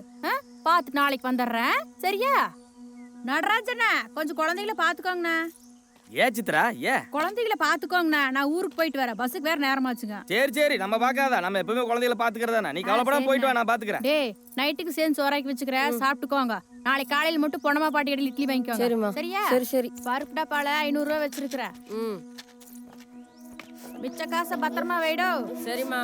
G: பாத்து நாளைக்கு வந்துடுறேன். சரியா? நடராஜண்ணா கொஞ்சம் குழந்தைகளை பாத்துக்கோங்கண்ணா.
C: ஏ சித்ரா ஏ
G: குழந்தைகளை பாத்துக்கோங்கண்ணா. நான் ஊருக்கு போயிட்டு வரேன். பஸ்ஸுக்கு வேற நேரமாச்சுங்க.
C: சரி நம்ம பார்க்காத, நம்ம எப்பவுமே குழந்தைகளை பாத்துக்கிறதானே. நீ கவலைப்படாம போயிட்டு வா, நான் பாத்துக்கிறேன்.
G: டேய் நைட்டுக்கு சேர்ந்து சோறாக்கி வச்சுக்கிறேன், சாப்பிட்டுக்கோங்க. நாளைக்கு காலையில மட்டும் பொன்னமா பாட்டி கடையில் இட்லி வாங்கிக்கோங்க.
K: சரிம்மா.
G: சரியா?
K: சரி சரி.
G: பருப்புடா பால 500 ரூபா வச்சிருக்கிறேன். மிச்ச காசை பத்திரமா வைடோ.
K: சரிம்மா.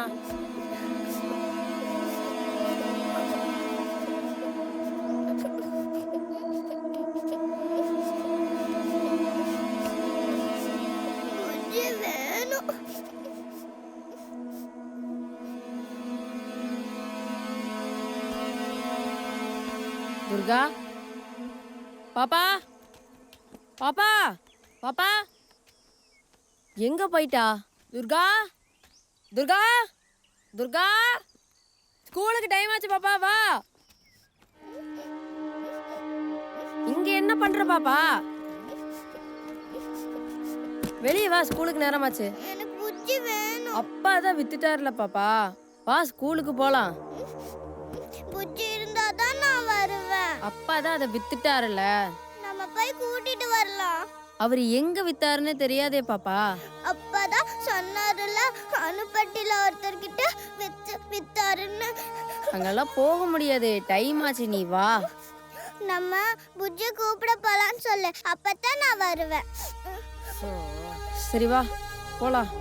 I: புஜ்ஜி வேணும்.
K: துர்கா பாப்பா பாப்பா பாப்பா எங்க போயிட்டா? துர்கா துர்கா துர்கா ஸ்கூலுக்கு டைம் ஆச்சு பாப்பா, வா. இங்க என்ன பண்ற பாப்பா? வெளியே வா, ஸ்கூலுக்கு நேரமாச்சு.
I: எனக்கு புஜ்ஜி வேணும்.
K: அப்பா தான் வித்துட்டார்ல பாப்பா, வா ஸ்கூலுக்கு போலாம்.
I: புஜ்ஜி இருந்தாதான் நான் வருவேன்.
K: அப்பா தான் அதை வித்துட்டாருல,
I: நம்ம போய் கூட்டிட்டு வரலாம்.
K: அவர் எங்க வித்தாருன்னு தெரியாதே பாப்பா.
I: அப்பதான் சொன்னாருல, அனுப்பட்டில ஒருத்தர்கிட்ட வித்தாருன்னு.
K: அங்கெல்லாம் போக முடியாது, டைம் ஆச்சு, நீ வா.
I: நம்ம புஜ்ஜி கூப்பிட போலான்னு சொல்லு, அப்பதான் நான் வருவேன்.
K: சரி வா போலாம்.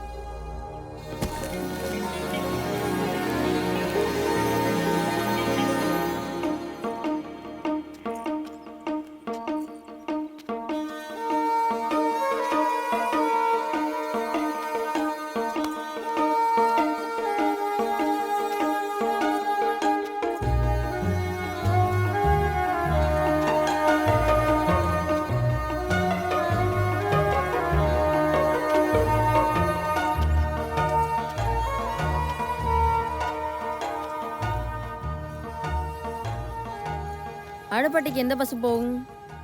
K: அனுப்பட்டிக்கு எந்த பஸ் போகும்?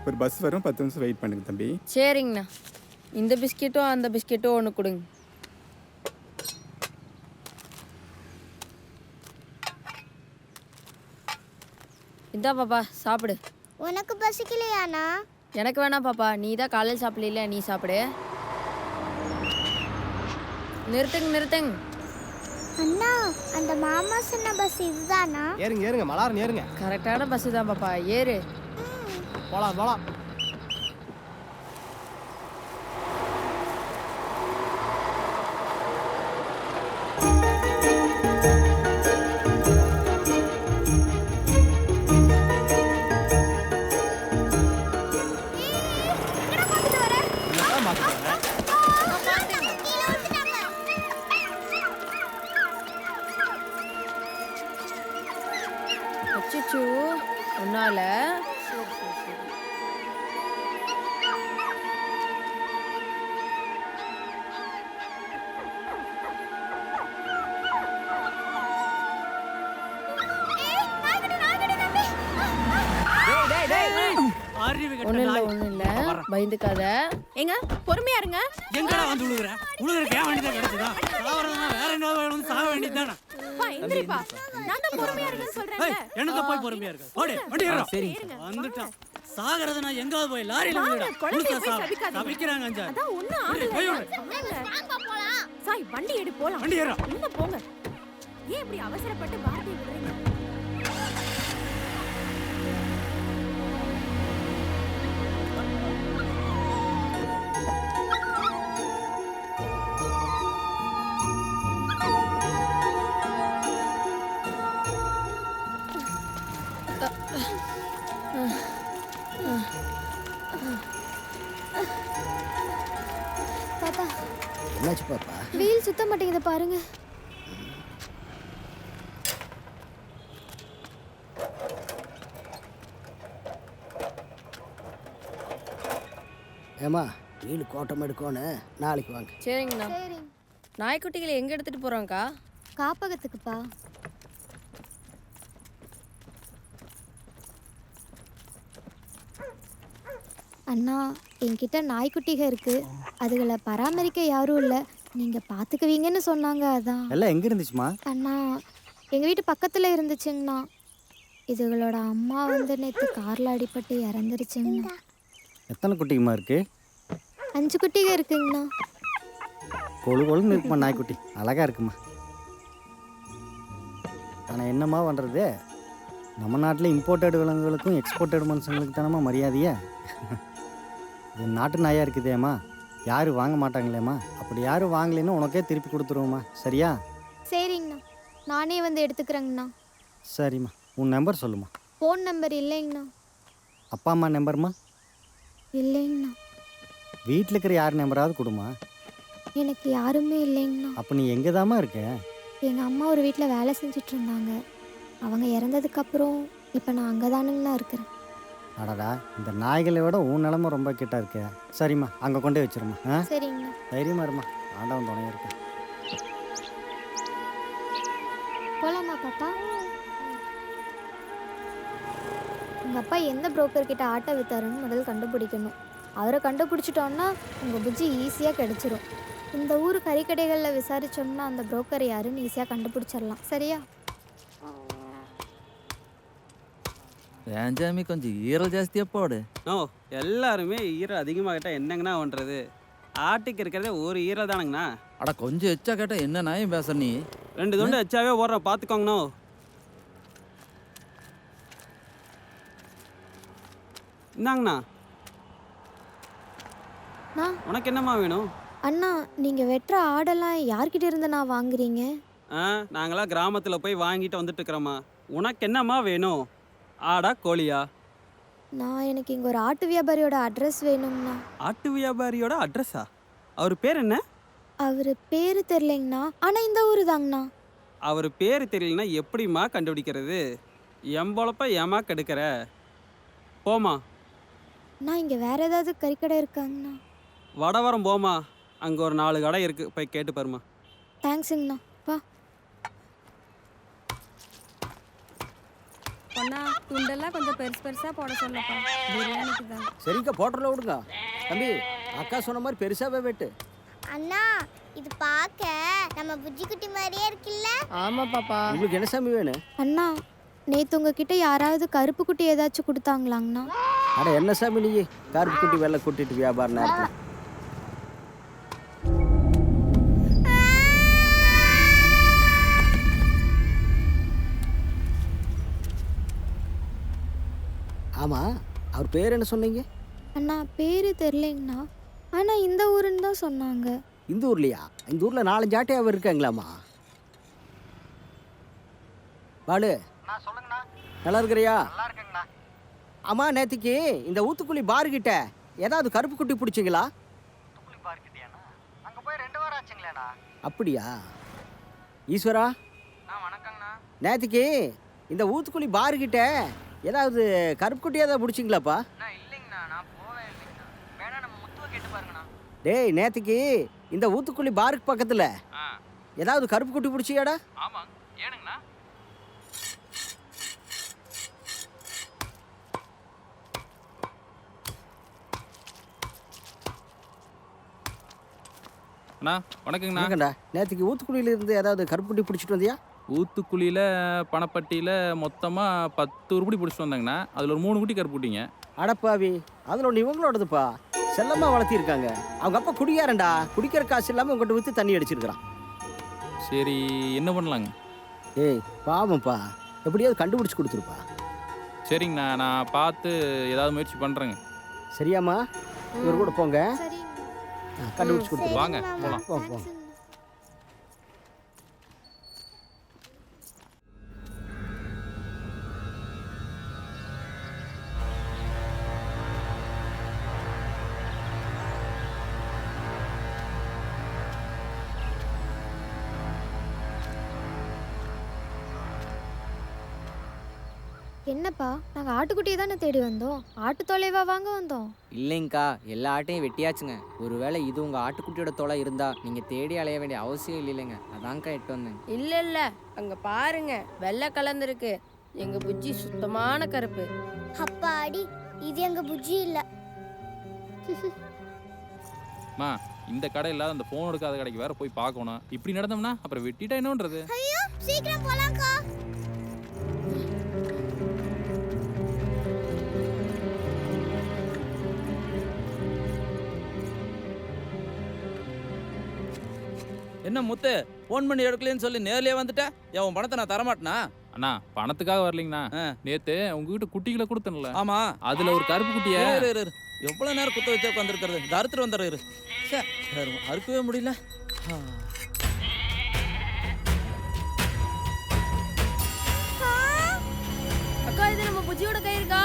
N: ஒரு பஸ் வரும், 10 நிமிஷம் வெயிட் பண்ணுங்க தம்பி.
F: சரிங்கண்ணா. இந்த பிஸ்கெட்டும் அந்த பிஸ்கெட்டும் ஒன்று கொடுங்க. இந்தா பாப்பா சாப்பிடு.
I: உனக்கு பசிக்கலையாண்ணா?
F: எனக்கு வேணாம் பாப்பா, நீ தான் காலையில் சாப்பிடல, நீ சாப்பிடு. நிறுத்துங்க.
I: அண்ணா, அந்த மாமா சொன்ன பஸ் இதுதானா?
H: ஏறுங்க மலாரன் ஏறுங்க.
F: கரெக்டான பஸ்ஸு தான் பாப்பா, ஏறு.
H: போலாம்.
F: அச்சோ உன்னால. ஒன்றும் இல்லை பயந்துக்காத.
G: ஏங்க பொறுமையா இருங்க.
M: எங்கடா வந்து உழுகுறக்கு ஏன் வேண்டியதான் கிடைச்சதா? சாவறதுனா வேற எங்கேயாவது வேணும், சாக வேண்டியதுதானே.
G: எந்திரிப்பா, நான் தான் பொறுமையா இருங்கன்னு சொல்றேன்.
M: எனக்கு போய் பொறுமையா இருக்கு. ஓடு வண்டி ஏறு. சரி வந்துட்டான். சாகறதுனா எங்காவது போய் லாரியில விழுடா. தவிக்கிறாங்க அஞ்சா.
G: அதான் ஒண்ணும் ஆகல. சாய் வண்டி எடு போலாம்.
M: வண்டி ஏறு.
G: உள்ள போங்க. ஏன் இப்படி அவசரப்பட்டு வார்த்தை விடுறீங்க?
I: பாப்பா,
O: என்னாச்சு பாப்பா?
I: வீல் சுத்த மாட்டேங்குது பாருங்க.
O: ஏமா வீடு கோட்டம் எடுக்கணும், நாளைக்கு வாங்க.
F: சரிங்கண்ணா. நாய்க்குட்டிகளை எங்கே எடுத்துகிட்டு போகிறோங்க்கா?
I: காப்பகத்துக்குப்பா. அண்ணா, என்கிட்ட நாய்க்குட்டிக இருக்கு. அதுகளை பராமரிக்க யாரும் இல்லை, நீங்க பாத்துக்குவீங்கன்னு சொன்னாங்க, அதான்.
A: எல்லாம் எங்கே இருந்துச்சுமா?
I: அண்ணா, எங்க வீட்டு பக்கத்துல இருந்துச்சுங்கண்ணா. இதுகளோட அம்மா வந்து நேற்று கார்ல அடிபட்டு இறந்துருச்சுங்கண்ணா.
A: எத்தனை குட்டிக்குமா இருக்கு?
I: 5 குட்டிக இருக்குங்கண்ணா.
A: கொழுன்னு இருக்குமா நாய்க்குட்டி, அழகா இருக்குமா. ஆனால் என்னம்மா பண்ணுறது, நம்ம நாட்டில் இம்போர்ட்டட் விலங்குகளுக்கும் எக்ஸ்போர்ட்டட் மனுஷங்களுக்கு தானம்மா மரியாதையே. இது நாட்டு நாயாக இருக்குதேம்மா, யாரும் வாங்க மாட்டாங்களேம்மா. அப்படி யாரும் வாங்கலைன்னு உனக்கே திருப்பி கொடுத்துருவோம்மா, சரியா?
I: சரிங்கண்ணா, நானே வந்து எடுத்துக்கிறேங்கண்ணா.
A: சரிம்மா, உன் நம்பர் சொல்லுமா.
I: ஃபோன் நம்பர் இல்லைங்கண்ணா.
A: அப்பா அம்மா நம்பருமா?
I: இல்லைங்கண்ணா.
A: வீட்டில் இருக்கிற யார் நம்பராவது கொடுமா.
I: எனக்கு யாருமே இல்லைங்கண்ணா.
A: அப்போ நீ எங்கே தாம்மா இருக்க?
I: எங்கள் அம்மா ஒரு வீட்டில் வேலை செஞ்சுட்டு இருந்தாங்க. அவங்க இறந்ததுக்கப்புறம் இப்போ நான் அங்கே தானுங்கண்ணா இருக்கிறேன்.
A: அடடா, இந்த நாய்களை விட உன் நிலமை ரொம்ப கிட்ட இருக்க. சரிம்மா, அங்கே கொண்டே வச்சிருமா.
I: சரிங்கண்ணா.
A: தைரியமா இருமா, ஆண்டவன் துணையா இருக்க.
I: போலாமா பாப்பா? உங்கள் அப்பா எந்த புரோக்கர் கிட்ட ஆட்டை வித்தாருன்னு முதல்ல கண்டுபிடிக்கணும். அவரை கண்டுபிடிச்சிட்டோன்னா உங்கள் புஜ்ஜி ஈஸியாக கிடச்சிரும். இந்த ஊர் கறிக்கடைகளில் விசாரிச்சோம்னா அந்த புரோக்கர் யாருன்னு ஈஸியாக கண்டுபிடிச்சிடலாம், சரியா?
P: ஏஞ்சாமி கொஞ்சம் ஈரல் ஜாஸ்தியாக போடு.
M: நோ, எல்லாருமே ஈரல் அதிகமாகிட்டா என்னங்கண்ணா பண்ணுறது? ஆட்டுக்கு இருக்கிறதே ஒரு ஈரல் தானுங்கண்ணா.
P: அட கொஞ்சம் எச்சா கேட்டால் என்ன நாயும் பேச நீ?
M: 2 துண்டு எச்சாவே ஓடுறேன், பார்த்துக்கோங்கண்ணோ. இந்தாங்கண்ணா. உனக்கு என்னம்மா வேணும்?
I: அண்ணா, நீங்கள் வெட்டுற ஆடெல்லாம் யார்கிட்ட இருந்து நான் வாங்குறீங்க?
M: நாங்களாம் கிராமத்தில் போய் வாங்கிட்டு வந்துட்டு இருக்கிறோம்மா. உனக்கு என்னம்மா வேணும்? ஆடா கோழியா?
I: எனக்கு இங்கே ஒரு ஆட்டு வியாபாரியோட அட்ரஸ் வேணுங்கண்ணா.
M: ஆட்டு வியாபாரியோட அட்ரஸா? அவர் பேர் என்ன?
I: அவர் பேர் தெரிலைங்கண்ணா, ஆனால் இந்த ஊர் தாங்கண்ணா.
M: அவர் பேர் தெரியலனா எப்படிம்மா கண்டுபிடிக்கிறது? எம்பொழப்ப ஏமா கெடுக்கிற? போமா.
I: நான் இங்கே வேற ஏதாவது கறிக்கடை இருக்காங்கண்ணா?
M: வடவரம் போமா, அங்கே ஒரு 4 கடை இருக்குது, போய் கேட்டு பாருமா.
I: தேங்க்ஸுங்கண்ணா. வா.
K: பொண்ணா துண்டெல்லாம் கொஞ்சம் பெருசு பெருசா போட சொல்லப்பா பிரியாணிக்கு தான்.
O: சரிக்கா போட்டரில் விடுங்க. தம்பி அக்கா சொன்ன மாதிரி பெருசாவே வெட்டு.
I: அண்ணா இது பார்க்க நம்ம புஜ்ஜி குட்டி மாதிரியே இருக்குல்ல?
F: ஆமா பாப்பா.
O: உங்களுக்கு என்ன சாமி வேணும்?
I: அண்ணா நேத்து உங்ககிட்ட யாராவது கருப்பு குட்டி ஏதாச்சும் கொடுத்தாங்களாங்கண்ணா?
O: அட என்ன சாமி நீ கருப்பு குட்டி வெள்ளை கூட்டிட்டு வியாபார நேரத்தில். ஆமா அவர் பேர் என்ன சொன்னீங்க?
I: அண்ணா பேரு தெரியலைங்கண்ணா, ஆனா இந்த ஊருன்னு தான் சொன்னாங்க.
O: இந்த ஊர்லையா? இந்த ஊர்ல 4 ஆட்டையாவும் இருக்காங்களாமா? பாலு
J: சொல்லுங்கண்ணா.
O: நல்லா இருக்கிறியா?
J: நல்லா இருக்குங்கண்ணா.
O: ஆமா நேத்திக்கு இந்த ஊத்துக்குழி பார்கிட்ட ஏதாவது கருப்பு குட்டி பிடிச்சிங்களா?
J: ஊத்துக்குழி பார்க்கிட்டியாண்ணா? அங்க போய் 2 வாரம் ஆச்சுங்களேண்ணா.
O: அப்படியா? ஈஸ்வரா
J: வணக்கங்கண்ணா.
O: நேத்திக்கு இந்த ஊத்துக்குழி பார்கிட்ட ஏதாவது கருப்பு குட்டி ஏதாவது பிடிச்சிங்களாப்பா?
J: இல்லைங்கண்ணா, நான் போவே இல்லைங்கண்ணா. வேணா நம்ம முத்துவை கேட்டு பாருங்கண்ணா.
O: டேய் நேத்திக்கு இந்த ஊத்துக்குழி பார்க் பக்கத்துல ஏதாவது கருப்பு குட்டி பிடிச்சியாடா?
J: ஆமா, ஏனுங்கண்ணா?
Q: அண்ணா வணக்கங்கண்ணா.
O: வணக்கம்டா. நேத்திக்கு ஊத்துக்குழியில இருந்து ஏதாவது கருப்பு குட்டி பிடிச்சிட்டு வந்தியா?
Q: ஊத்துக்குழியில் பணப்பட்டியில் மொத்தமாக 10 உருப்படி பிடிச்சிட்டு வந்தாங்கண்ணா. அதில் ஒரு 3 குட்டி கருப்பு குட்டிங்க.
O: அடப்பாவி, அதில் ஒன்று இவங்களோடதுப்பா. செல்லமாக வளர்த்திருக்காங்க. அவங்க அப்பா குடிக்காரன்டா. குடிக்கிற காசு இல்லாமல் உங்கள்கிட்ட விற்று தண்ணி அடிச்சிருக்கிறான்.
Q: சரி என்ன பண்ணலாங்க?
O: ஏய் பாவம்ப்பா, எப்படியாவது கண்டுபிடிச்சி கொடுத்துருப்பா.
Q: சரிங்கண்ணா, நான் பார்த்து ஏதாவது முயற்சி பண்ணுறேங்க.
O: சரியாம்மா? இவர் கூட போங்க, கண்டுபிடிச்சி கொடுத்து
Q: வாங்க போகலாம்.
O: போங்க.
I: என்னப்பா நாங்க ஆட்டுக்குட்டியை தானே தேடி வந்தோம், ஆட்டு தொலைவா வாங்க வந்தோம்?
R: இல்லைங்கக்கா, எல்லா ஆட்டையும் வெட்டியாச்சுங்க. ஒருவேளை இது உங்கள் ஆட்டுக்குட்டியோட தொலை இருந்தால் நீங்கள் தேடி அலைய வேண்டிய அவசியம் இல்லைங்க. அதான்க்கா எட்டு வந்தேங்க.
F: இல்ல இல்ல, அங்க பாருங்க வெள்ளை கலந்துருக்கு. எங்க புஜ்ஜி சுத்தமான கருப்பு.
I: அப்பாடி, இது எங்க புஜ்ஜி இல்ல.
Q: மா இந்த கடை இல்லாத அந்த ஃபோன் எடுக்காத கடைக்கு வேற போய் பார்க்கணும். இப்படி நடந்தோம்னா அப்புறம் வெட்டிட்டா என்னன்றது?
I: ஐயோ சீக்கிரம் போலாம்க்கா.
P: என்ன முத்து ஃபோன் பண்ணி எடுக்கலன்னு சொல்லி நேர்லயே வந்துட்ட? என் பணத்தை நான் தரமாட்டேனா?
Q: அண்ணா பணத்துக்காக வரலீங்கண்ணா. நேத்து உங்ககிட்ட குட்டிகளை கொடுத்தேன்ல,
P: ஆமா
Q: அதுல ஒரு கருப்பு குட்டிய
P: எவ்வளவு நேரம் குத்த வச்சு உட்காந்துருக்கிறது? இந்த அறுத்துட்டு வந்துடுறாரு. அறுக்கவே முடியல.
F: அக்கா இது நம்ம புஜ்ஜியோட கை இருக்கா?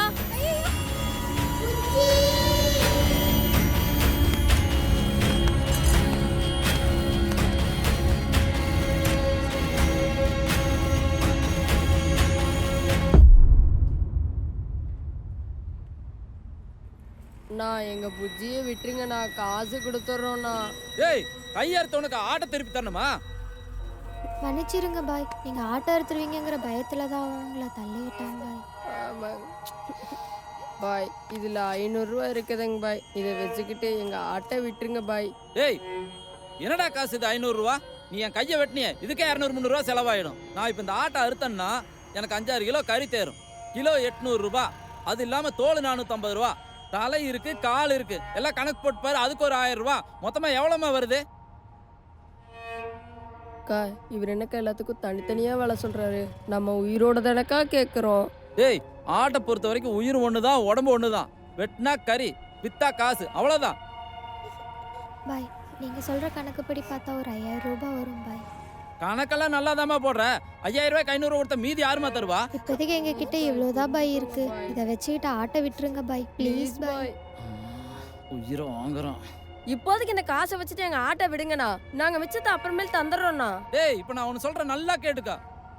F: நான் எங்க புஜ்ஜியை விட்டுருங்க, நான் காசு கொடுத்துட்றோண்ணா.
P: ஏய் கையறுத்தவனுக்கு ஆட்டை திருப்பி தரணுமா?
I: மன்னிச்சிருங்க பாய், நீங்க ஆட்டோ எடுத்துருவீங்கிற பயத்துல தான் உங்களை தள்ளி விட்டாங்க
F: பாய். இதுல 500 ரூபா இருக்குதுங்க பாய், இதை வச்சுக்கிட்டு எங்க ஆட்டை விட்டுருங்க பாய்.
P: ஏய் என்னடா காசு இது? 500 ரூபா. நீ என் கையை வெட்டினிய இதுக்கே 200-300 ரூபா செலவாயிடும். நான் இப்போ இந்த ஆட்டை அறுத்தேன்னா எனக்கு 5-6 கிலோ கறி தேரும். கிலோ 800 ரூபா. அது இல்லாம தோல் 450 ரூபா. தலை இருக்கு, கால் இருக்கு, எல்லாம் கணக்கு போட்டு பாரு. அதுக்கு ஒரு 1000 ரூபா. மொத்தமா எவ்வளோமா வருது?
F: அக்கா இவர் என்னக்கா எல்லாத்துக்கும் தனித்தனியா வேலை சொல்றாரு? நம்ம உயிரோட தானக்கா கேட்குறோம்.
P: டேய் ஆட்டை பொறுத்த வரைக்கும் உயிர் ஒண்ணுதான், உடம்பு ஒண்ணுதான். வெட்டினா கறி, வித்தா காசு, அவ்வளோதான்.
I: பாய் நீங்க சொல்ற கணக்குப்படி பார்த்தா ஒரு 5000 ரூபாய் வரும் பாய்.
P: கணக்கெல்லாம் நல்லா தாமா போடுற. 5000 ரூபாய்க்கு 500 கொடுத்த மீதி யாருமா தருவா?
I: இப்போதைக்கு எங்க கிட்ட இவ்வளவுதான் பாய் இருக்கு. இதை வச்சுக்கிட்டு ஆட்டை விட்டுருங்க பாய், ப்ளீஸ் பாய்.
P: உயிரை வாங்குறோம்.
F: இப்போதைக்கு இந்த காசை வச்சுட்டு எங்க ஆட்டை விடுங்கண்ணா, நாங்க மிச்சத்தை அப்புறமேல் தந்துடுறோம்ண்ணா.
P: டேய் இப்போ நான் ஒன்று சொல்றேன், நல்லா கேட்டுக்கா.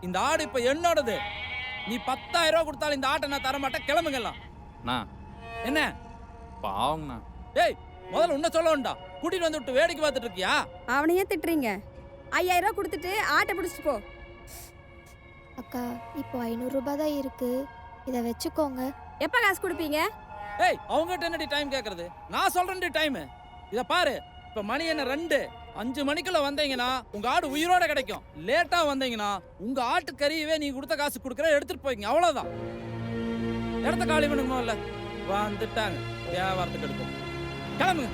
P: இந்த ஆடு இப்போ என்னோடது. நீ 10000 ரூபா கொடுத்தாலும் இந்த ஆட்டை நான் தரமாட்டேன். கிளம்புங்கலாம். என்ன
Q: பாவங்கண்ணா.
P: டேய் முதல்ல உன்ன சொல்ல வேண்டாம். கூட்டிட்டு வந்து விட்டு வேடிக்கை பார்த்துட்டு இருக்கியா?
K: அவனையே திட்டுறீங்க. 5000 ரூபா கொடுத்துட்டு ஆட்டை பிடிச்சிட்டு போ.
I: அக்கா இப்போ 500 ரூபாய் தான் இருக்கு, இதை வச்சுக்கோங்க.
G: எப்ப காசு கொடுப்பீங்க?
P: ஏய் அவங்ககிட்ட என்னடி டைம் கேட்கறது? நான் சொல்றேன்டி டைம். இத பாரு, இப்ப மணி என்ன 2. 5 மணிக்குள்ள வந்தீங்கன்னா உங்க ஆடு உயிரோட கிடைக்கும். லேட்டா வந்தீங்கன்னா உங்க ஆட்டு கறியவே நீ கொடுத்த காசு கொடுக்குற, எடுத்துட்டு போய்ங்க. அவ்வளவுதான். இடத்த காலி பண்ணுங்க. இல்ல வந்துட்டாங்க வியாபாரத்துக்கு எடுக்கும். கிளம்புங்க.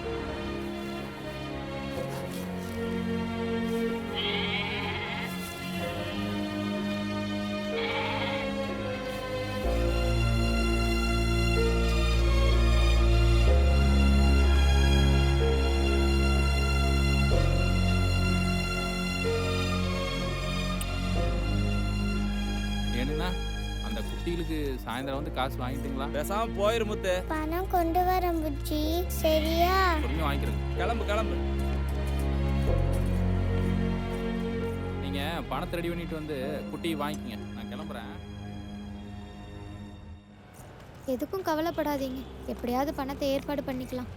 Q: ஏன்னா அந்த குட்டிகளுக்கு சாயந்தரம் வந்து காசு வாங்கிட்டீங்களா?
P: பேசாம போயிரு முத்து.
I: பணம் கொண்டு வரேன் புஜ்ஜி. சரியா?
Q: பொறுமையாக வாங்கிக்கிறேங்க.
P: கிளம்பு கிளம்பு.
Q: நீங்க பணத்தை ரெடி பண்ணிட்டு வந்து குட்டி வாங்கிக்கங்க. நான் கிளம்புறேன்.
I: எதுக்கும் கவலைப்படாதீங்க. எப்படியாவது பணத்தை ஏற்பாடு பண்ணிக்கலாம்.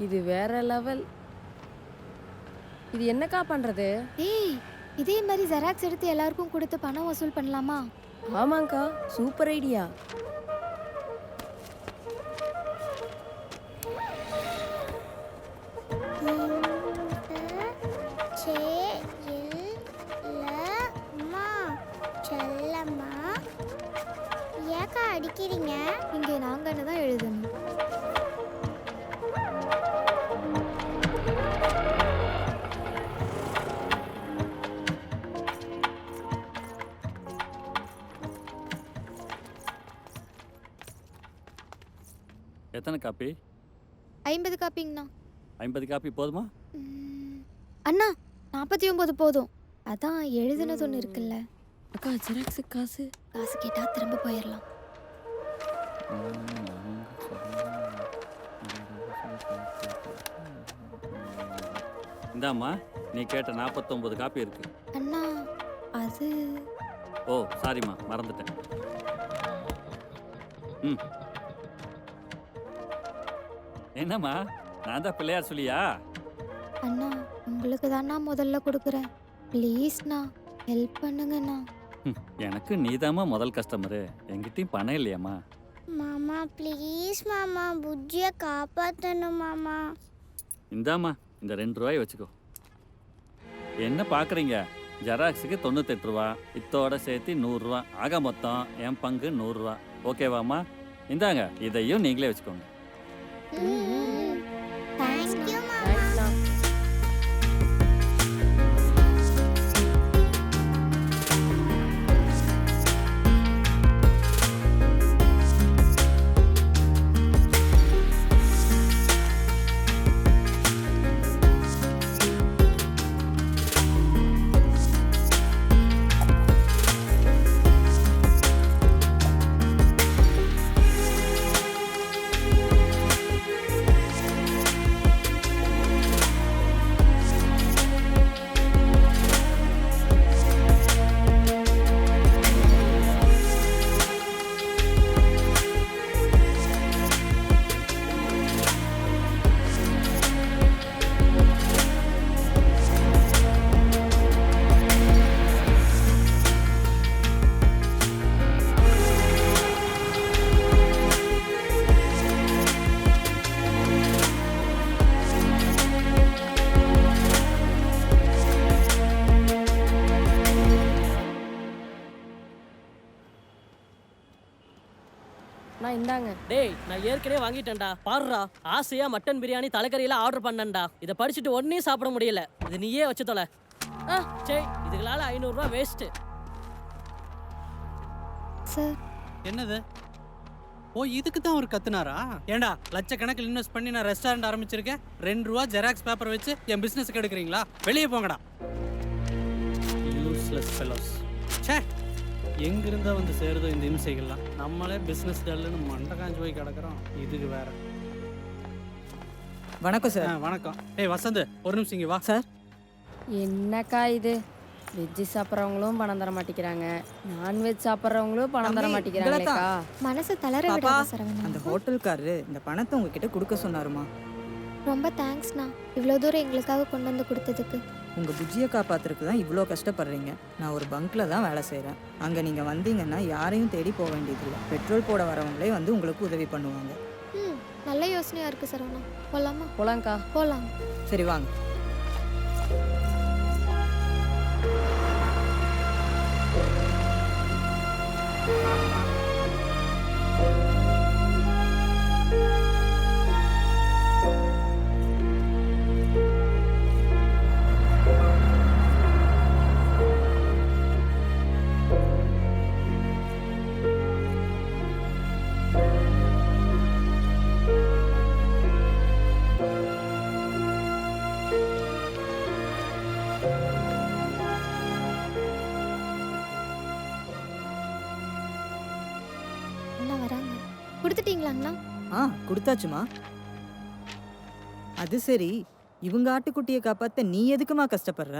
F: இது வேற லெவல். இது என்னக்கா பண்றது?
I: ஏய், இதே மாதிரி ஜெராக்ஸ் எடுத்து எல்லாருக்கும் கொடுத்து பணம் வசூல் பண்ணலாமா?
F: ஆமாங்கக்கா, சூப்பர் ஐடியா.
I: செல்லம்மா ஏக்கா அடிக்கிறீங்க? இங்கே நாங்கன்னு தான் எழுதணும்.
D: எத்தனை காப்பி?
I: 50 காப்பிங்கண்ணா.
D: 50 காப்பி போதுமா?
I: அண்ணா 49 போதும். அதான் எழுதுனது ஒன்று இருக்குல்ல.
F: அக்கா ஜெராக்ஸு காசு
I: காசு கேட்டா திரும்ப போயிடலாம்.
D: இந்தாம்மா, நீ கேட்ட 49 காப்பி இருக்கு.
I: அண்ணா அது
D: ஓ சாரிம்மா, மறந்துட்டேன். ம், என்னம்மா, நான் தான் பிள்ளையார் சொல்லியா?
I: அண்ணா உங்களுக்கு தானா முதல்ல கொடுக்குறேன். ப்ளீஸ்ண்ணா ஹெல்ப் பண்ணுங்கண்ணா.
D: எனக்கு நீதாம்மா முதல் கஸ்டமரு. என்கிட்டயும் பணம் இல்லையாம்மா?
I: மாமா ப்ளீஸ் மாமா, புஜ்ஜியை காப்பாற்றணும் மாமா.
D: இந்தாம்மா, இந்த 2 ரூபாய் வச்சுக்கோ. என்ன பார்க்குறீங்க? ஜெராக்ஸுக்கு 98 ரூபா, இத்தோட சேர்த்து 100 ரூபா, ஆக மொத்தம் என் பங்கு 100 ரூபா. ஓகேவாம்மா? இந்தாங்க, இதையும் நீங்களே வச்சுக்கோங்க.
I: தேங்க்யூ மாமா.
F: இந்தாங்க.
S: டேய், நான் ஏற்கனவே வாங்கிட்டேன்டா. பாருடா, ஆசையா மட்டன் பிரியாணி தலைக்கறியெல்லாம் ஆர்டர் பண்ணேன்டா. இதை படிச்சுட்டு ஒன்னையும் சாப்பிட முடியல. இது நீயே வச்சு தொலை. சே, இதுகளால 500 ரூபா வேஸ்ட்.
I: சார்
M: என்னது? ஓ, இதுக்கு தான் அவர் கத்துனாரா? ஏண்டா, லட்சக்கணக்கில் இன்வெஸ்ட் பண்ணி நான் ரெஸ்டாரண்ட் ஆரம்பிச்சிருக்கேன். 2 ரூபா ஜெராக்ஸ் பேப்பர் வச்சு என் பிசினஸ் கெடுக்குறீங்களா? வெளியே போங்கடா. Useless fellows. ச்சே, எங்கிருந்தா வந்து சேருதோ இந்த இம்சைகள்லாம். நம்மளே பிஸ்னஸ் டல்லுன்னு மண்டை காஞ்சி போய் கிடக்குறோம். இதுக்கு வேற.
T: வணக்கம் சார்.
M: வணக்கம். ஏய் வசந்த், ஒரு நிமிஷம் இங்கே வா.
T: சார்,
F: என்னக்கா இது? வெஜ்ஜு சாப்பிட்றவங்களும் பணம் தர மாட்டேங்கிறாங்க, நான்வெஜ் சாப்பிட்றவங்களும் பணம் தர மாட்டேங்கிறாங்களேக்கா.
I: மனசு தளர விடாத சரவணா.
T: அந்த ஹோட்டல்காரரு இந்த பணத்தை உங்ககிட்ட கொடுக்க சொன்னாருமா.
I: ரொம்ப தேங்க்ஸ்ண்ணா இவ்வளோ தூரம் எங்களுக்காக கொண்டு வந்து கொடுத்ததுக்கு.
T: உங்கள் புஜ்ஜியை காப்பாற்றுறதுக்கு தான் இவ்வளோ கஷ்டப்படுறீங்க. நான் ஒரு பங்க்கில் தான் வேலை செய்கிறேன். அங்கே நீங்கள் வந்தீங்கன்னா யாரையும் தேடி போக வேண்டியதில்லை. பெட்ரோல் போட வரவங்களே வந்து உங்களுக்கு உதவி பண்ணுவாங்க.
I: நல்ல யோசனையாக இருக்குது சரவணா. போகலாமா?
F: போலாங்க்கா.
I: போகலாம்.
T: சரி வாங்க.
I: என்ன வராங்க? கொடுத்துட்டீங்களாங்கண்ணா?
T: கொடுத்தாச்சுமா. அது சரி, இவங்க ஆட்டுக்குட்டியை காப்பாற்ற நீ எதுக்குமா கஷ்டப்படுற?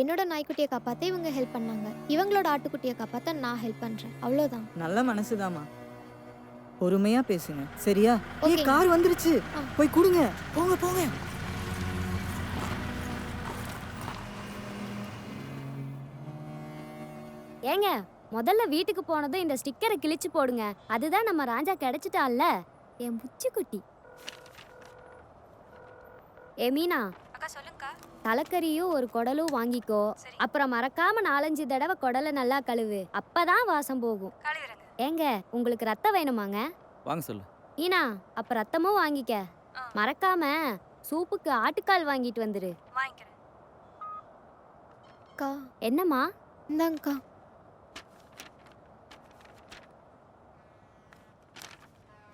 I: என்னோட நாய்க்குட்டியை காப்பாற்ற இவங்க ஹெல்ப் பண்ணாங்க. இவங்களோட ஆட்டுக்குட்டியை காப்பாற்ற நான் ஹெல்ப் பண்ணுறேன். அவ்வளோதான்.
T: நல்ல மனசுதாம்மா. பொறுமையா பேசுங்க சரியா? கார் வந்துருச்சு, போய் கொடுங்க. போங்க போங்க.
U: ஏங்க முதல்ல வீட்டுக்கு போனதும் இந்த ஸ்டிக்கரை கிழிச்சு போடுங்க. அதுதான் நம்ம ராஜா கிடைச்சிட்டான்ல. என் புச்சி குட்டி. ஏ மீனா, தலைக்கறியும் ஒரு குடலும் வாங்கிக்கோ. அப்புறம் மறக்காம 4-5 தடவை குடலை நல்லா கழுவு. அப்பதான் வாசம் போகும். ஏங்க உங்களுக்கு ரத்தம் வேணுமாங்க?
P: வாங்க சொல்லு.
U: மீனா, அப்ப ரத்தமும் வாங்கிக்க. மறக்காம சூப்புக்கு ஆட்டுக்கால் வாங்கிட்டு வந்துரு.
I: அக்கா.
U: என்னம்மா?
I: இந்தாங்கக்கா.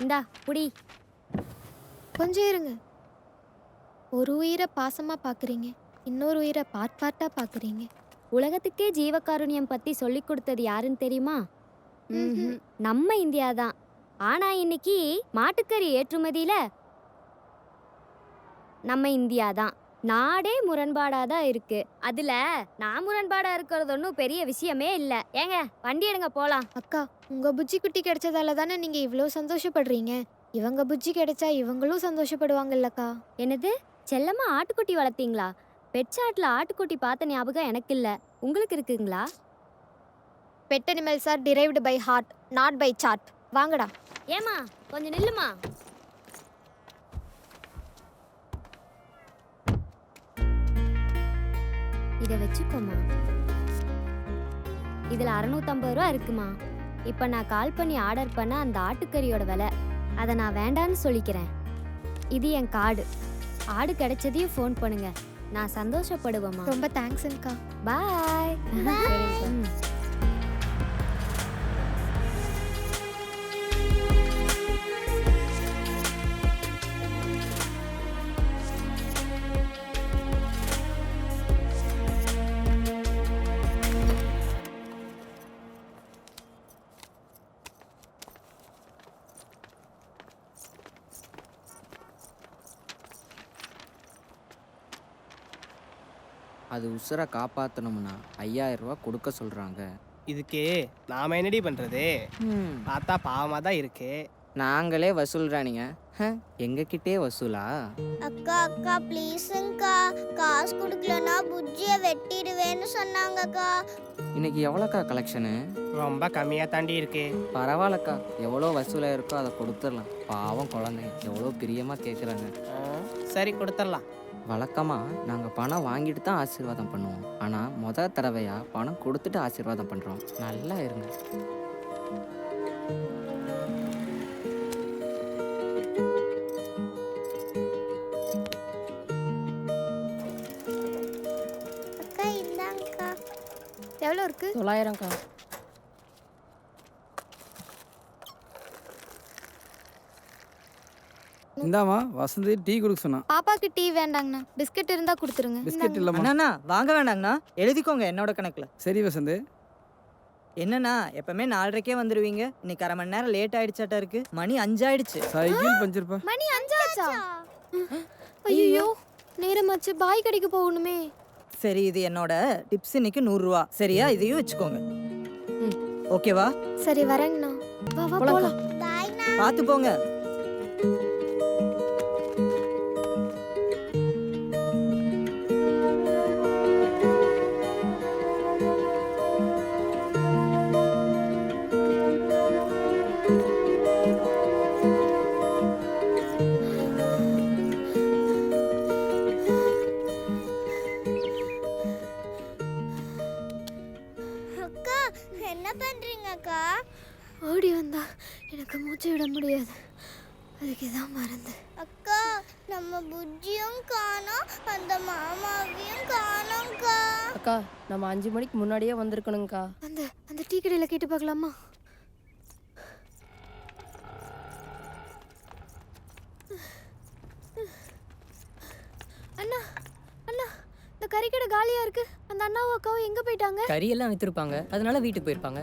U: இந்தா புடி.
I: கொஞ்சம் இருங்க. ஒரு உயிரை பாசமா பார்க்குறீங்க, இன்னொரு உயிரை பார்ட்டா பார்க்குறீங்க.
U: உலகத்துக்கே ஜீவகாருண்யம் பத்தி சொல்லி கொடுத்தது யாருன்னு தெரியுமா? நம்ம இந்தியா தான். ஆனா இன்னைக்கு மாட்டுக்கறி ஏற்றுமதியில நம்ம இந்தியா தான். நாடே முரண்பாடாக தான் இருக்கு. அதுல நான் முரண்பாடாக இருக்கிறது ஒன்றும் பெரிய விஷயமே இல்லை. ஏங்க வண்டி எடுங்க போகலாம்.
I: அக்கா, உங்கள் புஜ்ஜி குட்டி கிடைச்சதால தானே நீங்கள் இவ்வளோ சந்தோஷப்படுறீங்க. இவங்க புஜ்ஜி கிடைச்சா இவங்களும் சந்தோஷப்படுவாங்கல்லக்கா.
U: என்னது, செல்லம்மா ஆட்டுக்குட்டி வளர்த்தீங்களா? பெட்சாட்டில் ஆட்டுக்குட்டி பார்த்த ஞாபகம் எனக்கு இல்லை. உங்களுக்கு இருக்குங்களா?
I: Pet animals are derived by heart, not by chart. வாங்கடா.
U: ஏமா கொஞ்சம் நில்லுமா. இதை வச்சுக்கோமா. இதில் 650 ரூபா இருக்குமா. இப்போ நான் கால் பண்ணி ஆர்டர் பண்ண அந்த ஆட்டுக்கறியோட விலை. அதை நான் வேண்டான்னு சொல்லிக்கிறேன். இது என் கார்டு. ஆடு கிடைச்சதையும் ஃபோன் பண்ணுங்க. நான் சந்தோஷப்படுவேம்மா.
I: ரொம்ப தேங்க்ஸ்க்கா.
U: பாய்.
R: அது உசுரை காப்பாற்றணும்னா 5000 ரூபா கொடுக்க சொல்கிறாங்க.
V: இதுக்கு நாம என்னடி பண்ணுறது? பார்த்தா பாவமாக தான் இருக்கு.
R: நாங்களே வசூல்றானிங்க, எங்ககிட்டே வசூலா?
I: அக்கா அக்கா ப்ளீஸுங்கக்கா, காசு கொடுக்கலன்னா புஜ்ஜியை வெட்டிடுவேன்னு சொன்னாங்கக்கா.
R: இன்னைக்கு எவ்வளோக்கா கலெக்ஷனு?
V: ரொம்ப கம்மியாக தாண்டி இருக்கு.
R: பரவாயில்லக்கா, எவ்வளோ வசூலாக இருக்கோ அதை கொடுத்துடலாம். பாவம் குழந்தைங்க எவ்வளோ பிரியமாக கேட்குறாங்க.
V: சரி கொடுத்துடலாம்.
R: வழக்கமாக நாங்கள் பணம் வாங்கிட்டு தான் ஆசீர்வாதம் பண்ணுவோம். ஆனால் முதல் தடவையாக பணம் கொடுத்துட்டு ஆசீர்வாதம் பண்ணுறோம். நல்லா இருங்க.
I: அக்கா இந்தாங்கக்கா. எவ்வளோ இருக்கு?
F: 900க்கா.
W: இந்தாமா வசந்தி டீ கொடுக்க சொன்னா.
I: பாப்பாக்கு டீ வேண்டாங்கண்ணா, பிஸ்கட் இருந்தா கொடுத்துருங்க.
W: பிஸ்கட் இல்லம்மா.
T: அண்ணா வாங்க வேண்டாங்கண்ணா, எழுதிக்கோங்க என்னோட கணக்கில்.
W: சரி வசந்தி.
T: என்னண்ணா எப்பவுமே 4:30க்கே வந்துடுவீங்க. இன்னைக்கு அரை மணி நேரம் லேட் ஆயிடுச்சாட்டா இருக்கு. மணி 5 ஆயிடுச்சு.
W: சைக்கிள் பஞ்சர்ப்பா.
I: மணி 5 ஆச்சா? ஐயோ நேரமாச்சு, பாய் கடைக்கு போகணுமே.
T: சரி இது என்னோட டிப்ஸ், இன்னைக்கு 100 ரூபா. சரியா, இதையும் வச்சுக்கோங்க. ஓகேவா?
I: சரி வரேங்கண்ணா. வா வா போலாம்.
T: பார்த்து போங்க.
U: ஓடி வந்தா எனக்கு மூச்சு விட முடியாது. அதுக்கு தான் மறந்து.
I: அக்கா நம்ம புஜ்ஜியும் காணோம், அந்த மாமாவையும் காணோம்க்கா.
F: அக்கா நம்ம 5 மணிக்கு முன்னாடியே வந்திருக்கணுங்கக்கா.
U: அந்த டீ கடையில் கேட்டு பார்க்கலாமா? அண்ணா அண்ணா இந்த கறிக்கடை காலியா இருக்கு. அந்த அண்ணாவும் அக்காவும் எங்க போயிட்டாங்க?
S: கறியெல்லாம் வித்துருப்பாங்க, அதனால வீட்டுக்கு போயிருப்பாங்க.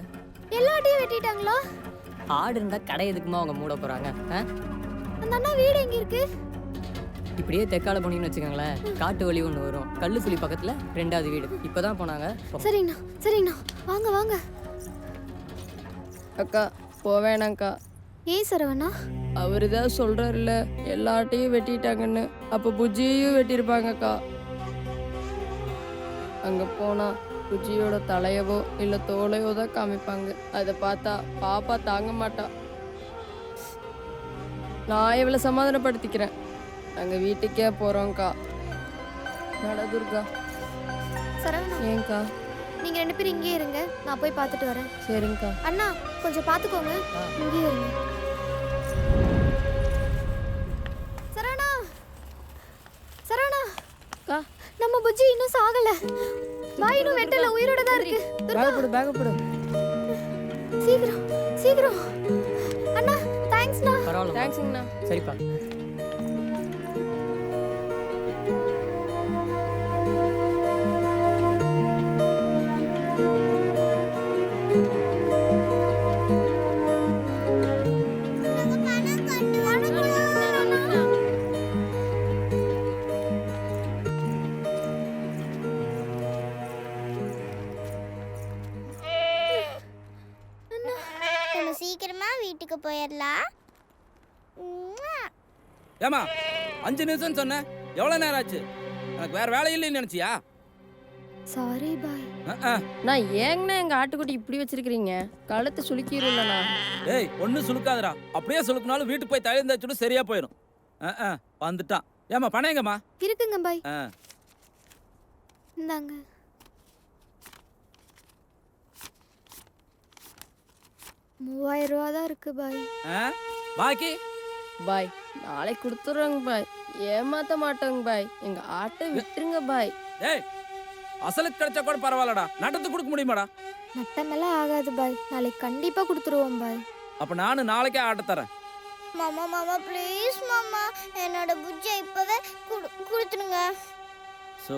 U: எல்லாத்தையும் வெட்டிட்டாங்களா?
S: ஆடு இருந்தா கடை எதுக்குமா அவங்க மூட போறாங்க?
U: அந்த அண்ணா வீடு எங்க இருக்கு?
S: இப்படியே தெற்கால போனீங்கன்னு வச்சுக்கோங்களேன், காட்டு வழி ஒன்று வரும். கல்லுக்குழி பக்கத்துல 2வது வீடு. இப்பதான் போனாங்க.
U: சரிங்கண்ணா சரிங்கண்ணா, வாங்க வாங்க.
F: அக்கா போவேணாங்க்கா.
U: ஏன் சரவணா?
F: அவரு தான் சொல்றாருல்ல எல்லாட்டையும் வெட்டிட்டாங்கன்னு. அப்போ புஜ்ஜியையும் வெட்டியிருப்பாங்கக்கா. அங்க போனா புஜ்ஜியோட தலையவோ இல்ல தோலையோ தான் காமிப்பாங்க. அதை பார்த்தா பாப்பா தாங்க மாட்டா. நான் இவளை சமாதானப்படுத்திக்கிறேன். நாங்க வீட்டுக்கே போறோம்க்கா. நட துர்கா.
U: சரவணா
F: ஏங்கா?
U: நீங்க 2 பேரும் இங்கே இருங்க, நான் போய் பார்த்துட்டு வரேன்.
F: சரிங்கக்கா.
U: அண்ணா கொஞ்சம் பார்த்துக்கோங்க, இங்கே இருங்க. சரவணா சரவணா
F: அக்கா
U: நம்ம புஜ்ஜி இன்னும் சாகல. பாய் இன்னும் வெட்டல, உயிரோட தான் இருக்கு.
F: பேக போடு.
U: சீக்கிரம் சீக்கிரம். அண்ணா தேங்க்ஸ்ண்ணா.
S: பரவாயில்ல.
F: தேங்க்ஸ்ங்கண்ணா.
S: சரிப்பா.
I: நம்ம சீக்கிரமா வீட்டுக்கு போயிடலாம்.
P: ஏமா 5 நிமிஷம் சொன்னேன், எவ்வளவு நேரம் ஆச்சு? எனக்கு வேற வேலை இல்லைன்னு நினைச்சியா?
U: சாரி பாய்.
F: நான் ஏங்கண்ணா எங்க ஆட்டுக்குட்டி இப்படி வச்சிருக்கீங்க? கழுத்தை சுளுக்கிடும்லண்ணா.
P: ஏய் ஒன்னும் சுளுக்காதடா. அப்படியே சுளுக்குனாலும் வீட்டுக்கு போய் தலையில வச்சுட்டு சரியா போயிடும். வந்துட்டான். ஏமா பணம் எங்கம்மா?
U: இருக்குங்க பாய். இந்தாங்க. $3000 தான் இருக்கு பாய்.
P: பாக்கி
F: பாய் நாளைக்கு கொடுத்துறோங்க பாய். ஏமாத்த மாட்டோங்க பாய். எங்க ஆட்டை விட்டுருங்க பாய்.
P: ஏய் அசலுக்கு கிடைச்சா கூட பரவாயில்லடா, நட்டத்துக்கு கொடுக்க முடியுமாடா?
U: நட்டமெல்லாம் ஆகாது பாய், நாளைக்கு கண்டிப்பா கொடுத்துருவோம் பாய்.
P: அப்ப நானும் நாளைக்கே ஆட்ட தரேன்.
I: மாமா மாமா ப்ளீஸ் மாமா, என்னோட புஜ்ஜை இப்பவே கொடுத்துருங்க.
P: ஸோ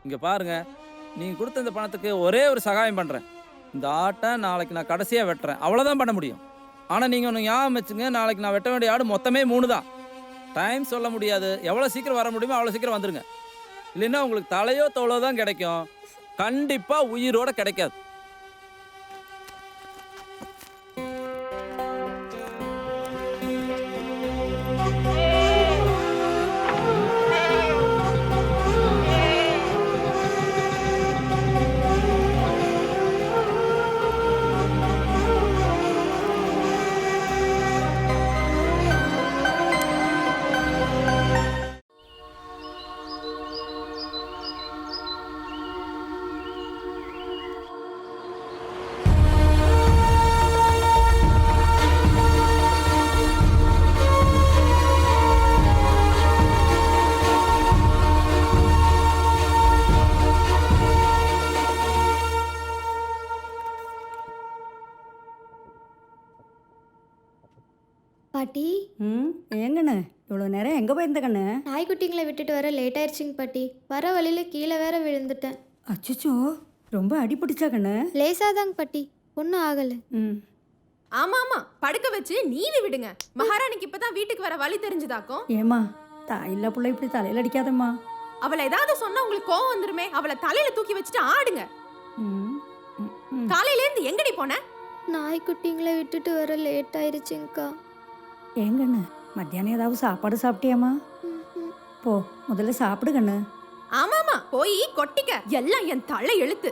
P: இங்கே பாருங்க, நீங்கள் கொடுத்த இந்த பணத்துக்கு ஒரே ஒரு சகாயம் பண்ணுறேன். இந்த ஆட்டை நாளைக்கு நான் கடைசியாக வெட்டுறேன், அவ்வளோதான் பண்ண முடியும். ஆனால் நீங்கள் ஒன்று ஞாபகம் வச்சுங்க, நாளைக்கு நான் வெட்ட வேண்டிய ஆடு மொத்தமே 3 தான். டைம் சொல்ல முடியாது, எவ்வளோ சீக்கிரம் வர முடியுமோ அவ்வளோ சீக்கிரம் வந்துடுங்க. இல்லைன்னா உங்களுக்கு தலையோ தோலோ தான் கிடைக்கும், கண்டிப்பாக உயிரோடு கிடைக்காது.
U: பாட்டி.
B: ஏங்கண்ணு இவ்வளோ நேரம் எங்கே போயிருந்த கண்ணு?
U: நாய்க்குட்டிங்களை விட்டுட்டு வர லேட் ஆயிடுச்சுங்க பாட்டி. வர வழியில் கீழே வேற விழுந்துட்டேன்.
B: அச்சோ ரொம்ப அடிபிடிச்சா கண்ணு?
U: லேசாதாங்க பாட்டி, ஒன்றும் ஆகலை.
E: ஆமா ஆமா, படுக்க வச்சு நீவி விடுங்க. மகாராணிக்கு இப்பதான் வீட்டுக்கு வர வழி தெரிஞ்சுதாக்கும்.
B: ஏமா தாயில்லா புள்ள இப்படி தலையில் அடிக்காதம்மா.
E: அவளை ஏதாவது சொன்னா உங்களுக்கு கோவம் வந்துருமே. அவளை தலையில தூக்கி வச்சுட்டு ஆடுங்க. காலையில இருந்து எங்கடி போன?
U: நாய்க்குட்டிங்களை விட்டுட்டு வர லேட் ஆயிடுச்சுங்கக்கா.
B: ஏங்கண்ணு மத்தியானம் ஏதாவது சாப்பாடு சாப்பிட்டியாம்மா? போ முதல்ல சாப்பிடு கண்ணு.
E: ஆமாமா, போய் கொட்டிக்க. எல்லாம் என் தலை எழுத்து.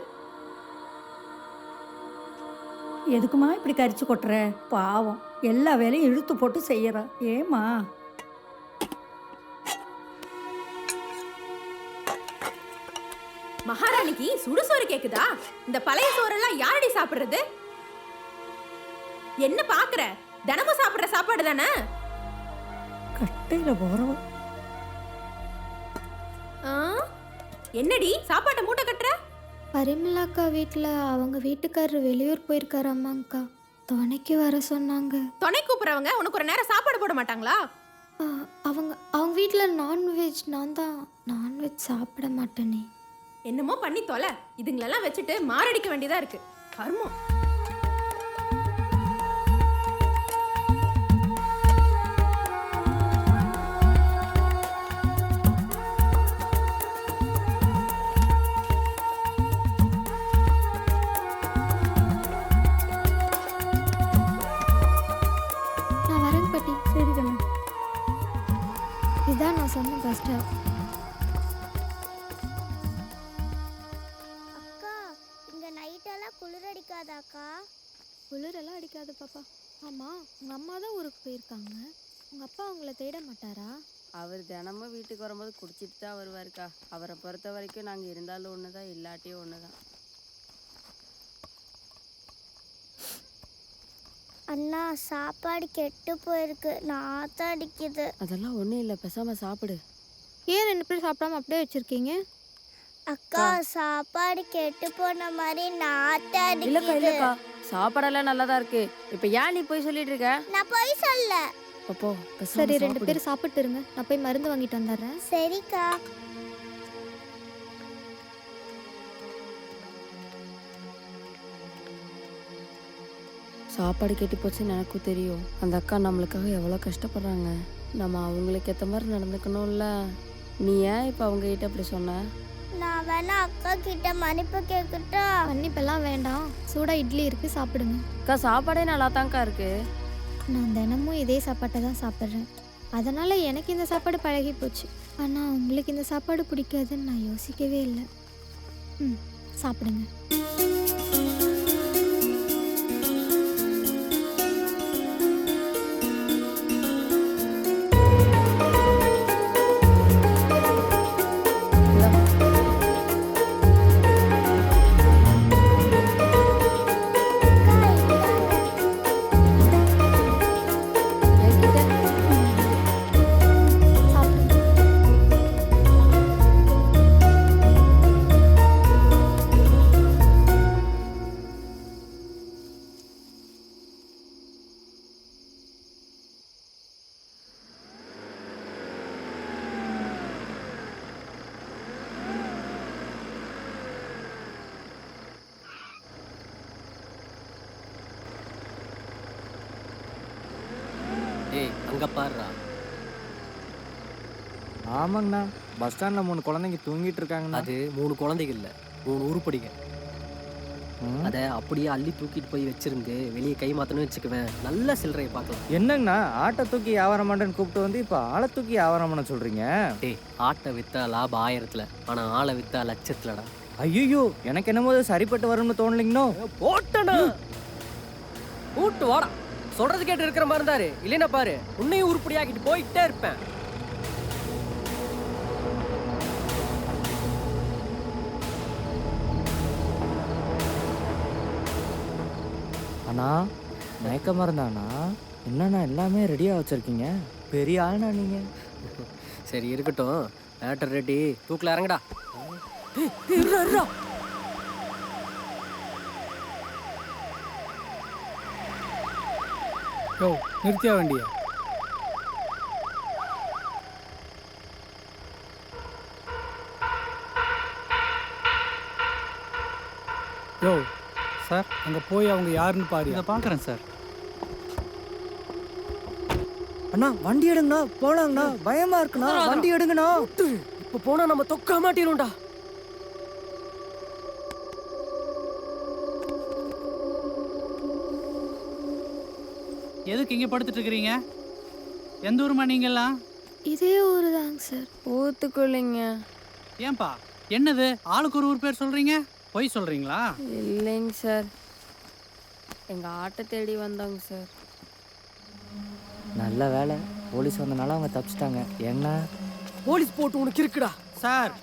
B: எதுக்குமா இப்படி கரிச்சு கொட்டுற? பாவம் எல்லா வேலையும் இழுத்து போட்டு செய்யறா. ஏமா
E: மகாராணிக்கு சுடுசோறு கேக்குதா? இந்த பழைய சோறெல்லாம் யாரடி சாப்பிடுறது? என்ன பாக்குற? தினமும் சாப்பிடுற சாப்பாடு தானே.
B: கட்டையில போறவன்
E: என்னடி சாப்பாட்டை மூட்டை கட்டுற?
U: பரிமளாக்கா வீட்டில் அவங்க வீட்டுக்காரர் வெளியூர் போயிருக்காரு அம்மாங்க்கா. துணைக்கு வர சொன்னாங்க.
E: துணை கூப்பிட்றவங்க உனக்கு ஒரு நேரம் சாப்பாடு போட மாட்டாங்களா?
U: அவங்க வீட்டில் நான்வெஜ். நான் தான் நான்வெஜ் சாப்பிட மாட்டேனே.
E: என்னமோ பண்ணி தொலை. இதுங்களெல்லாம் வச்சுட்டு மாரடிக்க வேண்டியதா இருக்கு. கர்மம்.
U: நான் வரேன் பாட்டி.
B: சரி கண்ணு.
U: இதான் நான் சொன்ன பஸ் ஸ்டாப்.
I: அக்கா இங்க நைட்டெல்லாம் குளிர் அடிக்காதாக்கா?
U: குளிரெல்லாம் அடிக்காது பாப்பா. ஆமாம், உங்கள் அம்மா தான் ஊருக்கு போயிருக்காங்க. உங்கள் அப்பா அவங்கள தேட மாட்டாரா?
F: அவர் தினமும் வீட்டுக்கு வரும்போது குடிச்சிட்டு தான் வருவாருக்கா. அவரை பொறுத்த வரைக்கும் நாங்கள் இருந்தாலும் ஒன்று தான், இல்லாட்டியும் ஒன்று தான்.
I: அண்ணா சாப்பாடு கெட்டு போயிருக்கு, நாத்தம் அடிக்குது.
F: அதெல்லாம் ஒன்றும் இல்லை, பேசாமல் சாப்பிடு.
U: ஏன் 2 பேரும் சாப்பிடாம அப்படியே வச்சிருக்கீங்க?
I: அக்கா சாப்பாடு கெட்டு போன மாதிரி நாத்தம்
F: இல்லைக்கா
I: அடிக்குது.
F: இல்லைக்கா, சாப்பாடெல்லாம் நல்லா தான் இருக்கு. இப்போ ஏன் நீ போய் சொல்லிட்டு இருக்க?
I: நான் போய் சொல்ல.
F: அப்போ
U: சரி, 2 பேரும் சாப்பிட்டு இருங்க. நான் போய் மருந்து வாங்கிட்டு வந்துடுறேன்.
I: சரிக்கா.
F: சாப்பாடு கெட்டு போச்சுன்னு எனக்கும் தெரியும். அந்த அக்கா நம்மளுக்காக எவ்வளோ கஷ்டப்படுறாங்க. நம்ம அவங்களுக்கு ஏற்ற மாதிரி நடந்துக்கணும்ல. நீ ஏன் இப்போ அவங்க கிட்ட அப்படி சொன்ன?
I: நான் வேணா அக்கா கிட்ட மன்னிப்பு கேட்கட்டா?
U: மன்னிப்பெல்லாம் வேண்டாம். சூடாக இட்லி இருக்குது, சாப்பிடுங்க.
F: அக்கா சாப்பாடே நல்லா தான்க்கா இருக்கு.
U: நான் தினமும் இதே சாப்பாட்டை தான் சாப்பிட்றேன். அதனால் எனக்கு இந்த சாப்பாடு பழகி போச்சு. ஆனால் உங்களுக்கு இந்த சாப்பாடு பிடிக்காதுன்னு நான் யோசிக்கவே இல்லை. சாப்பிடுங்க.
C: ஏய் அங்க பாருடா.
R: ஆமாங்கண்ணா, பஸ் ஸ்டாண்டில் 3 குழந்தைங்க தூங்கிட்டு இருக்காங்கண்ணா.
C: அது 3 குழந்தைங்க இல்லை, 3 உருப்படிங்க. அதை அப்படியே அள்ளி தூக்கிட்டு போய் வச்சிருந்து வெளியே கை மாத்தணும்னு வச்சுக்குவேன், நல்ல சில்லறையை பார்க்கலாம்.
R: என்னங்கண்ணா, ஆட்டை தூக்கி வியாபாரம் பண்ணுறேன்னு கூப்பிட்டு வந்து இப்போ ஆளை தூக்கி வியாபாரம் பண்ண சொல்கிறீங்க?
C: டேய், ஆட்டை வித்தா லாபம் 1000ல், ஆனால் ஆளை வித்தா லட்சத்துலடா.
R: ஐயோ, எனக்கு என்னமோ சரிப்பட்டு வரும்னு தோணலைங்கண்ணோ.
C: போட்டனா கூட்டு வாடா. சொல்றது கேட்டு இருக்கிற மாதிரி இருந்தாரு, இல்லைன்னா பாரு உன்னையும் உருப்படியாக்கிட்டு போயிட்டே இருப்பேன்.
R: அண்ணா, மயக்கமாக இருந்தாண்ணா. என்னண்ணா எல்லாமே ரெடியாக வச்சுருக்கீங்க, பெரிய ஆள்ண்ணா நீங்கள்.
C: சரி இருக்கட்டும், மேட்டர் ரெடி, தூக்கில் இறங்கடா.
W: யோ, நிறுத்தியா வண்டிய? யோ சார், அங்கே போய் அவங்க யாருன்னு பாரு.
Q: இதை பார்க்குறேன் சார்.
R: அண்ணா வண்டி எடுங்கண்ணா, போலாங்கண்ணா. பயமா இருக்குண்ணா, வண்டி எடுங்கண்ணா.
C: இப்போ போனால் நம்ம தொக்க மாட்டிடும்டா.
M: எதுக்கு இங்கே படுத்துட்டு இருக்கிறீங்க? எந்த ஊருமா நீங்கெல்லாம்?
U: இதே ஊர் தாங்க சார்.
F: ஊத்துக்குள்ளைங்க.
M: ஏன்பா என்னது ஆளுக்கு ஒரு ஊர் பேர் சொல்கிறீங்க? பொய் சொல்கிறீங்களா?
F: இல்லைங்க சார், எங்கள் ஆட்டை தேடி வந்தாங்க சார்.
R: நல்ல வேலை, போலீஸ் வந்தனால அவங்க தப்பிச்சிட்டாங்க. என்ன
C: போலீஸ் போட்டு உனக்கு இருக்குடா
M: சார்.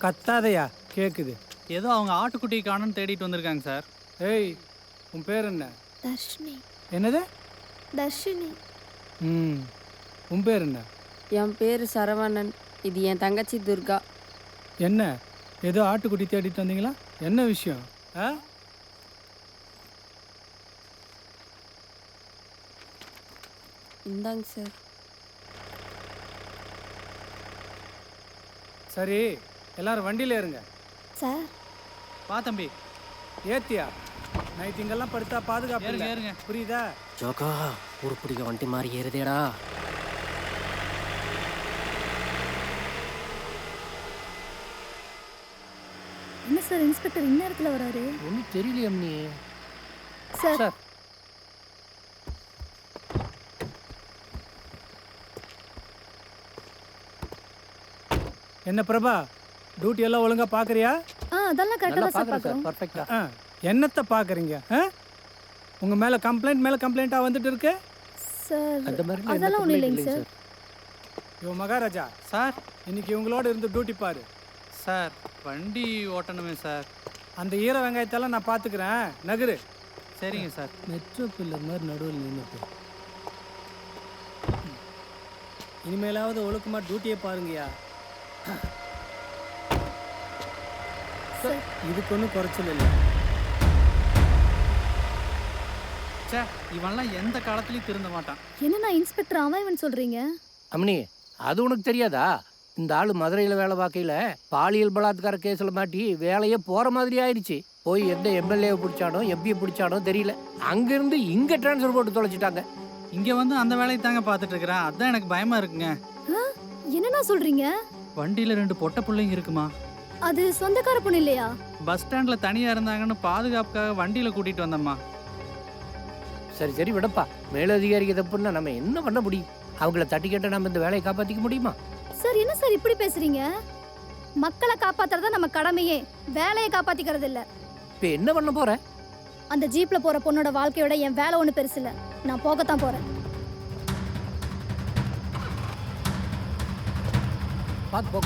W: கத்தாதையா, கேட்குது.
M: ஏதோ அவங்க ஆட்டுக்குட்டி காணுன்னு தேடிட்டு வந்திருக்காங்க சார்.
W: ஏய், உன் பேர் என்ன?
U: தர்ஷினி.
W: என்னது?
U: தர்ஷினி.
W: ம், உன் பேர் என்ன?
F: என் பேர் சரவணன். இது என் தங்கச்சி துர்கா.
W: என்ன ஏதோ ஆட்டுக்குட்டி தேடிட்டு வந்தீங்களா? என்ன விஷயம்? ஆ?
F: இந்தாங்க சார்.
W: சரி, எல்லாரும் வண்டியில் ஏறுங்க.
U: சார்.
W: வா தம்பி, ஏத்தியா? நைட் இங்கெல்லாம் படுத்தா பாதுகாப்பு
M: ஏறுங்க,
W: இல்லை.
M: ஏறுங்க.
W: புரியுதா?
C: ஜோக்கா உருப்பிடிக்க வண்டி மாதிரி ஏறுதேடா.
B: என்ன சார் இன்ஸ்பெக்டர் இந்நேரத்தில் வராரு?
O: ஒன்றும் தெரியலையே அம்மனி.
B: சார்.
W: என்ன பிரபா, டியூட்டி எல்லாம் ஒழுங்கா பார்க்குறியா?
B: அதெல்லாம் கரெக்டாக தான் சார் பார்க்குறோம்.
W: பர்ஃபெக்டா. என்னத்தை பார்க்குறீங்க? உங்கள் மேலே கம்ப்ளைண்ட்டாக வந்துட்டு இருக்கு.
B: சார் அதெல்லாம் ஒன்றும் இல்லைங்க சார்.
W: யோ மகாராஜா
M: சார்,
W: இன்னைக்கு இவங்களோட இருந்து டியூட்டி பாரு.
M: சார் வண்டி ஓட்டணுமே சார்.
W: அந்த ஈர வெங்காயத்தெல்லாம் நான் பார்த்துக்கிறேன். நகரு.
M: சரிங்க சார்.
W: மெட்ரோ பில்லர் மாதிரி நடுவில் நின்றுட்டு இனிமேலாவது ஒழுக்கமாக டியூட்டியை பாருங்கய்யா. இதுக்கு ஒன்றும் குறைச்சல் இல்லை.
M: சே, இவன்லாம் எந்த காலத்துலயும் திருந்த மாட்டான்.
B: என்னண்ணா இன்ஸ்பெக்டர் அவன் சொல்றீங்க?
O: அம்மனி, அது உனக்கு தெரியாதா? இந்த ஆள் மதுரையில் வேலை பார்க்கையில் பாலியல் பலாத்கார கேஸில் மாட்டி வேலையே போகிற மாதிரி ஆயிடுச்சு. போய் எந்த எம்எல்ஏவை பிடிச்சானோ எம்பியை பிடிச்சானோ தெரியல, அங்கேருந்து இங்கே ட்ரான்ஸ்ஃபர் போட்டு தொலைச்சிட்டாங்க.
M: இங்க வந்து அந்த வேலையை தாங்க பார்த்துட்டு இருக்கிறேன். அதான் எனக்கு பயமா இருக்குங்க.
B: என்னண்ணா சொல்றீங்க?
M: வண்டியில 2 பொட்டை பிள்ளைங்க இருக்குமா?
B: அது சொந்தக்கார பொண்ணு இல்லையா?
M: பஸ் ஸ்டாண்ட்ல தனியா இருந்தாங்கன்னு பாதுகாப்புக்காக வண்டியில கூட்டிட்டு வந்தம்மா.
O: சரி சரி விடப்பா, மேலதிகாரிக்கு தப்புன்னா நம்ம என்ன பண்ண முடியும்? அவங்கள தட்டி கேட்ட நம்ம இந்த வேலையை காப்பாற்றிக்க முடியுமா?
B: சார் என்ன சார் இப்படி பேசுறீங்க? மக்களை காப்பாத்துறதா நம்ம கடமையே, வேலையை காப்பாத்திக்கிறது இல்ல.
O: இப்போ என்ன பண்ண போற?
B: அந்த ஜீப்ல போற பொண்ணோட வாழ்க்கையோட என் வேலை ஒன்றும் பெருசு இல்லை. நான் போகத்தான் போறேன்.
O: பார்த்து போக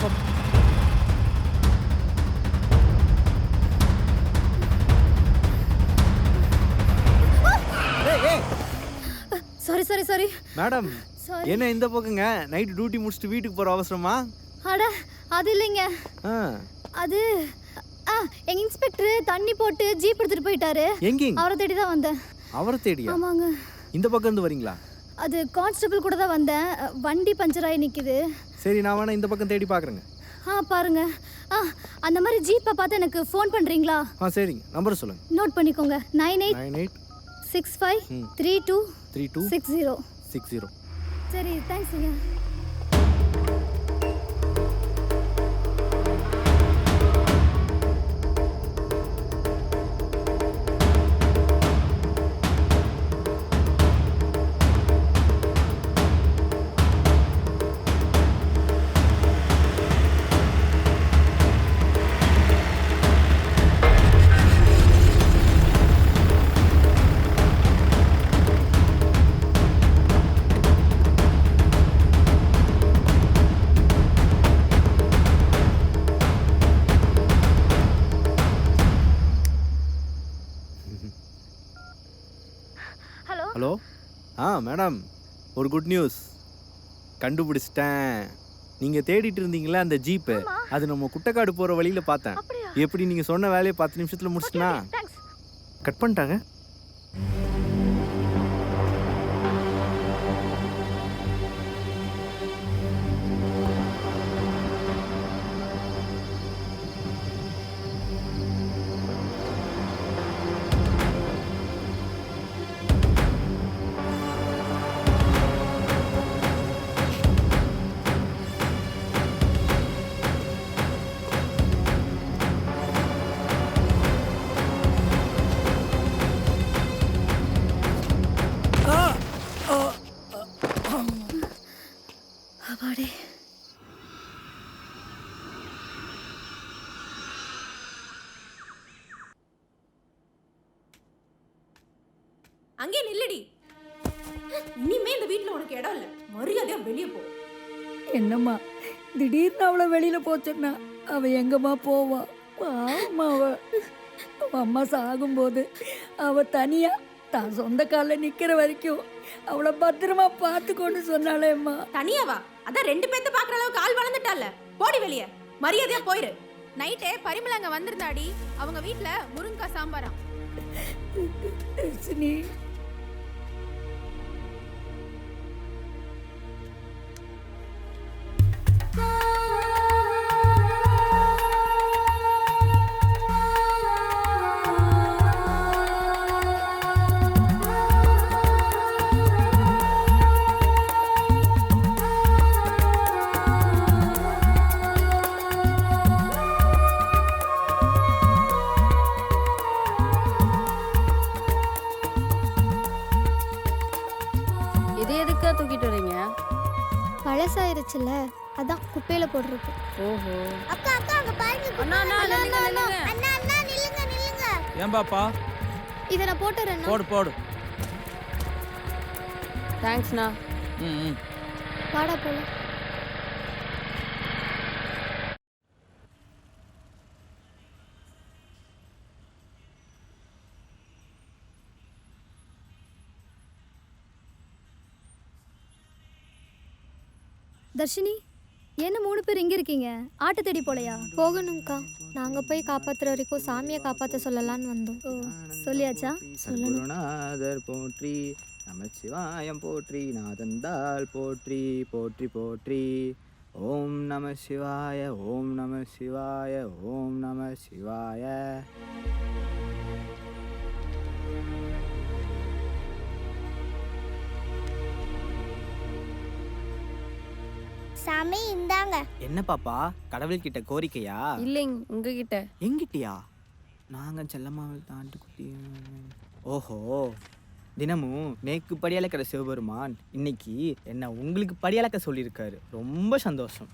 O: போ.
B: Sorry sorry sorry
H: madam.
B: Sorry.
H: என்ன இந்த பக்கங்க நைட் டியூட்டி முடிச்சுட்டு வீட்டுக்கு போற அவசரமா?
B: அட அது இல்லைங்க. அது எங்க இன்ஸ்பெக்டர் தண்ணி போட்டு ஜீப் எடுத்துட்டு போயிட்டாரு.
H: எங்கேங்க?
B: அவரை தேடி தான் வந்தேன்.
H: அவரை தேடியா?
B: ஆமாங்க.
H: இந்த பக்கம் இருந்து வரீங்களா?
B: அது கான்ஸ்டபிள் கூட தான் வந்தேன். வண்டி பஞ்சர் ஆகி நிக்குது.
H: சரி, நான் வேணா இந்த பக்கம் தேடி பார்க்குறேங்க.
B: பாருங்க. அந்த மாதிரி ஜீப்பை பார்த்து எனக்கு ஃபோன் பண்றீங்களா?
H: சரிங்க, நம்பர் சொல்லுங்க.
B: நோட் பண்ணிக்கோங்க. 98 65 32 60
H: 60.
B: சரி, தேங்க்ஸுங்க.
H: ஹலோ. மேடம், ஒரு குட் நியூஸ். கண்டுபிடிச்சிட்டேன். நீங்கள் தேடிட்டு இருந்தீங்களா அந்த ஜீப்பு, அது நம்ம குட்டைக்காடு போகிற வழியில் பார்த்தேன். எப்படி நீங்கள் சொன்ன வேலையை 10 நிமிஷத்தில் முடிச்சுட்டா கட் பண்ணிட்டாங்க.
B: அப்பாடி.
E: அங்கே நில்லடி. இனிமே இந்த வீட்ல உனக்கு இடம் இல்ல. மரியாதையா வெளியே போ.
B: என்னம்மா திடீர்னு அவளை வெளியில போச்சுன்னா அவ எங்கம்மா போவா? பாவமா அவ.
A: அவன் அம்மா சாகும்போது அவ தனியா தான் சொந்த காலில் நிக்கிற வரைக்கும் அவளை பத்திரமா பார்த்துக்கொண்டு சொன்னாலேம்மா.
E: தனியாவா? அதான் 2 பேர்த்த பாக்குற அளவுக்கு ஆள் வளர்ந்துட்டால. போடி வெளிய, மரியாதையா போயிரு.
B: நைட்டே பரிமள அங்க வந்திருந்தாடி. அவங்க வீட்ல முருங்கக்காய் சாம்பாராம்.
A: தர்ஷினி,
F: இது எதுக்கா தூக்கிட்டு வரீங்க?
B: பழசாயிருச்சுல, அதான் குப்பையில போடுறது.
F: ஓஹோ.
I: அக்கா அக்கா அங்க பாருங்க.
F: அண்ணா அண்ணா நில்லுங்க நில்லுங்க.
I: அண்ணா அண்ணா நில்லுங்க நில்லுங்க.
P: ஏன் பாப்பா?
B: இத நான் போட்டுறேன்.
P: போடு போடு.
F: தேங்க்ஸ்ண்ணா.
P: ம்.
B: வாடா போலாம். தர்ஷினி, என்ன 3 பேர் இங்க இருக்கீங்க? ஆட்டை தேடி போலையா? போகணும்க்கா. நாங்க போய் காப்பாத்துற வரைக்கும் சாமியை காப்பாத்த சொல்லலாம்னு வந்தோம். ஓ, சொல்லியாச்சா? சொல்லணும்.
R: குருநாதர் போற்றி, நமசிவாயம் போற்றி, நாதந்தாள் போற்றி போற்றி போற்றி. ஓம் நம சிவாய, ஓம் நம சிவாய, ஓம் நம சிவாய.
I: சாமி இந்தாங்க.
R: என்ன பாப்பா, கடவுள்கிட்ட கோரிக்கையா?
F: இல்லைங்க, உங்ககிட்ட.
R: எங்கிட்டயா? நாங்கள் செல்லம்மாவில் தாண்டு குட்டி. ஓஹோ, தினமும் நேக்கு படியளக்கிற சிவபெருமான் இன்னைக்கு என்ன உங்களுக்கு படியளக்க சொல்லியிருக்காரு. ரொம்ப சந்தோஷம்.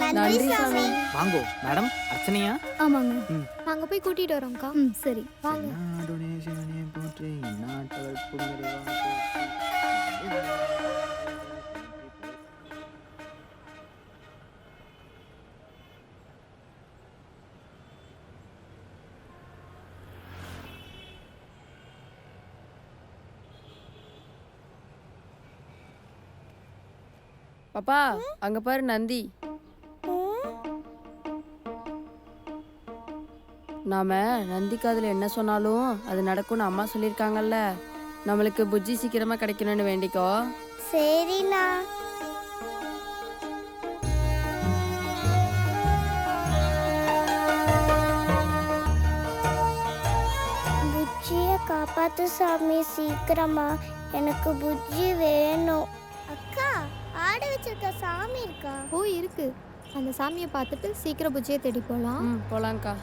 I: நன்றி சாமி.
R: வாங்கோ மேடம், அர்ச்சனையா?
B: ஆமாங்க. நாங்க போய் கூட்டிட்டு வரோம்க்கா. சரி வாங்க.
R: போற்றி நாட்டவர் புண்ணியவா.
F: பாப்பா, அங்க பாரு நந்தி. நாம நந்தி காதுல என்ன சொன்னாலும் அது நடக்கும்னு அம்மா சொல்லியிருக்காங்கல்ல. நம்மளுக்கு புஜ்ஜி சீக்கிரமா கிடைக்கணும்னு வேண்டிக்கோ.
I: சரிண்ணா. புஜ்ஜியை காப்பாத்து சாமி சீக்கிரமா. எனக்கு புஜ்ஜி வேணும். அக்கா, ஆடு வச்சிருக்க சாமி இருக்கா?
B: ஓ, இருக்கு. அந்த சாமியை பார்த்துட்டு சீக்கிரம் புஜ்ஜியை தேடி போலாம்.
F: போலாம்க்கா.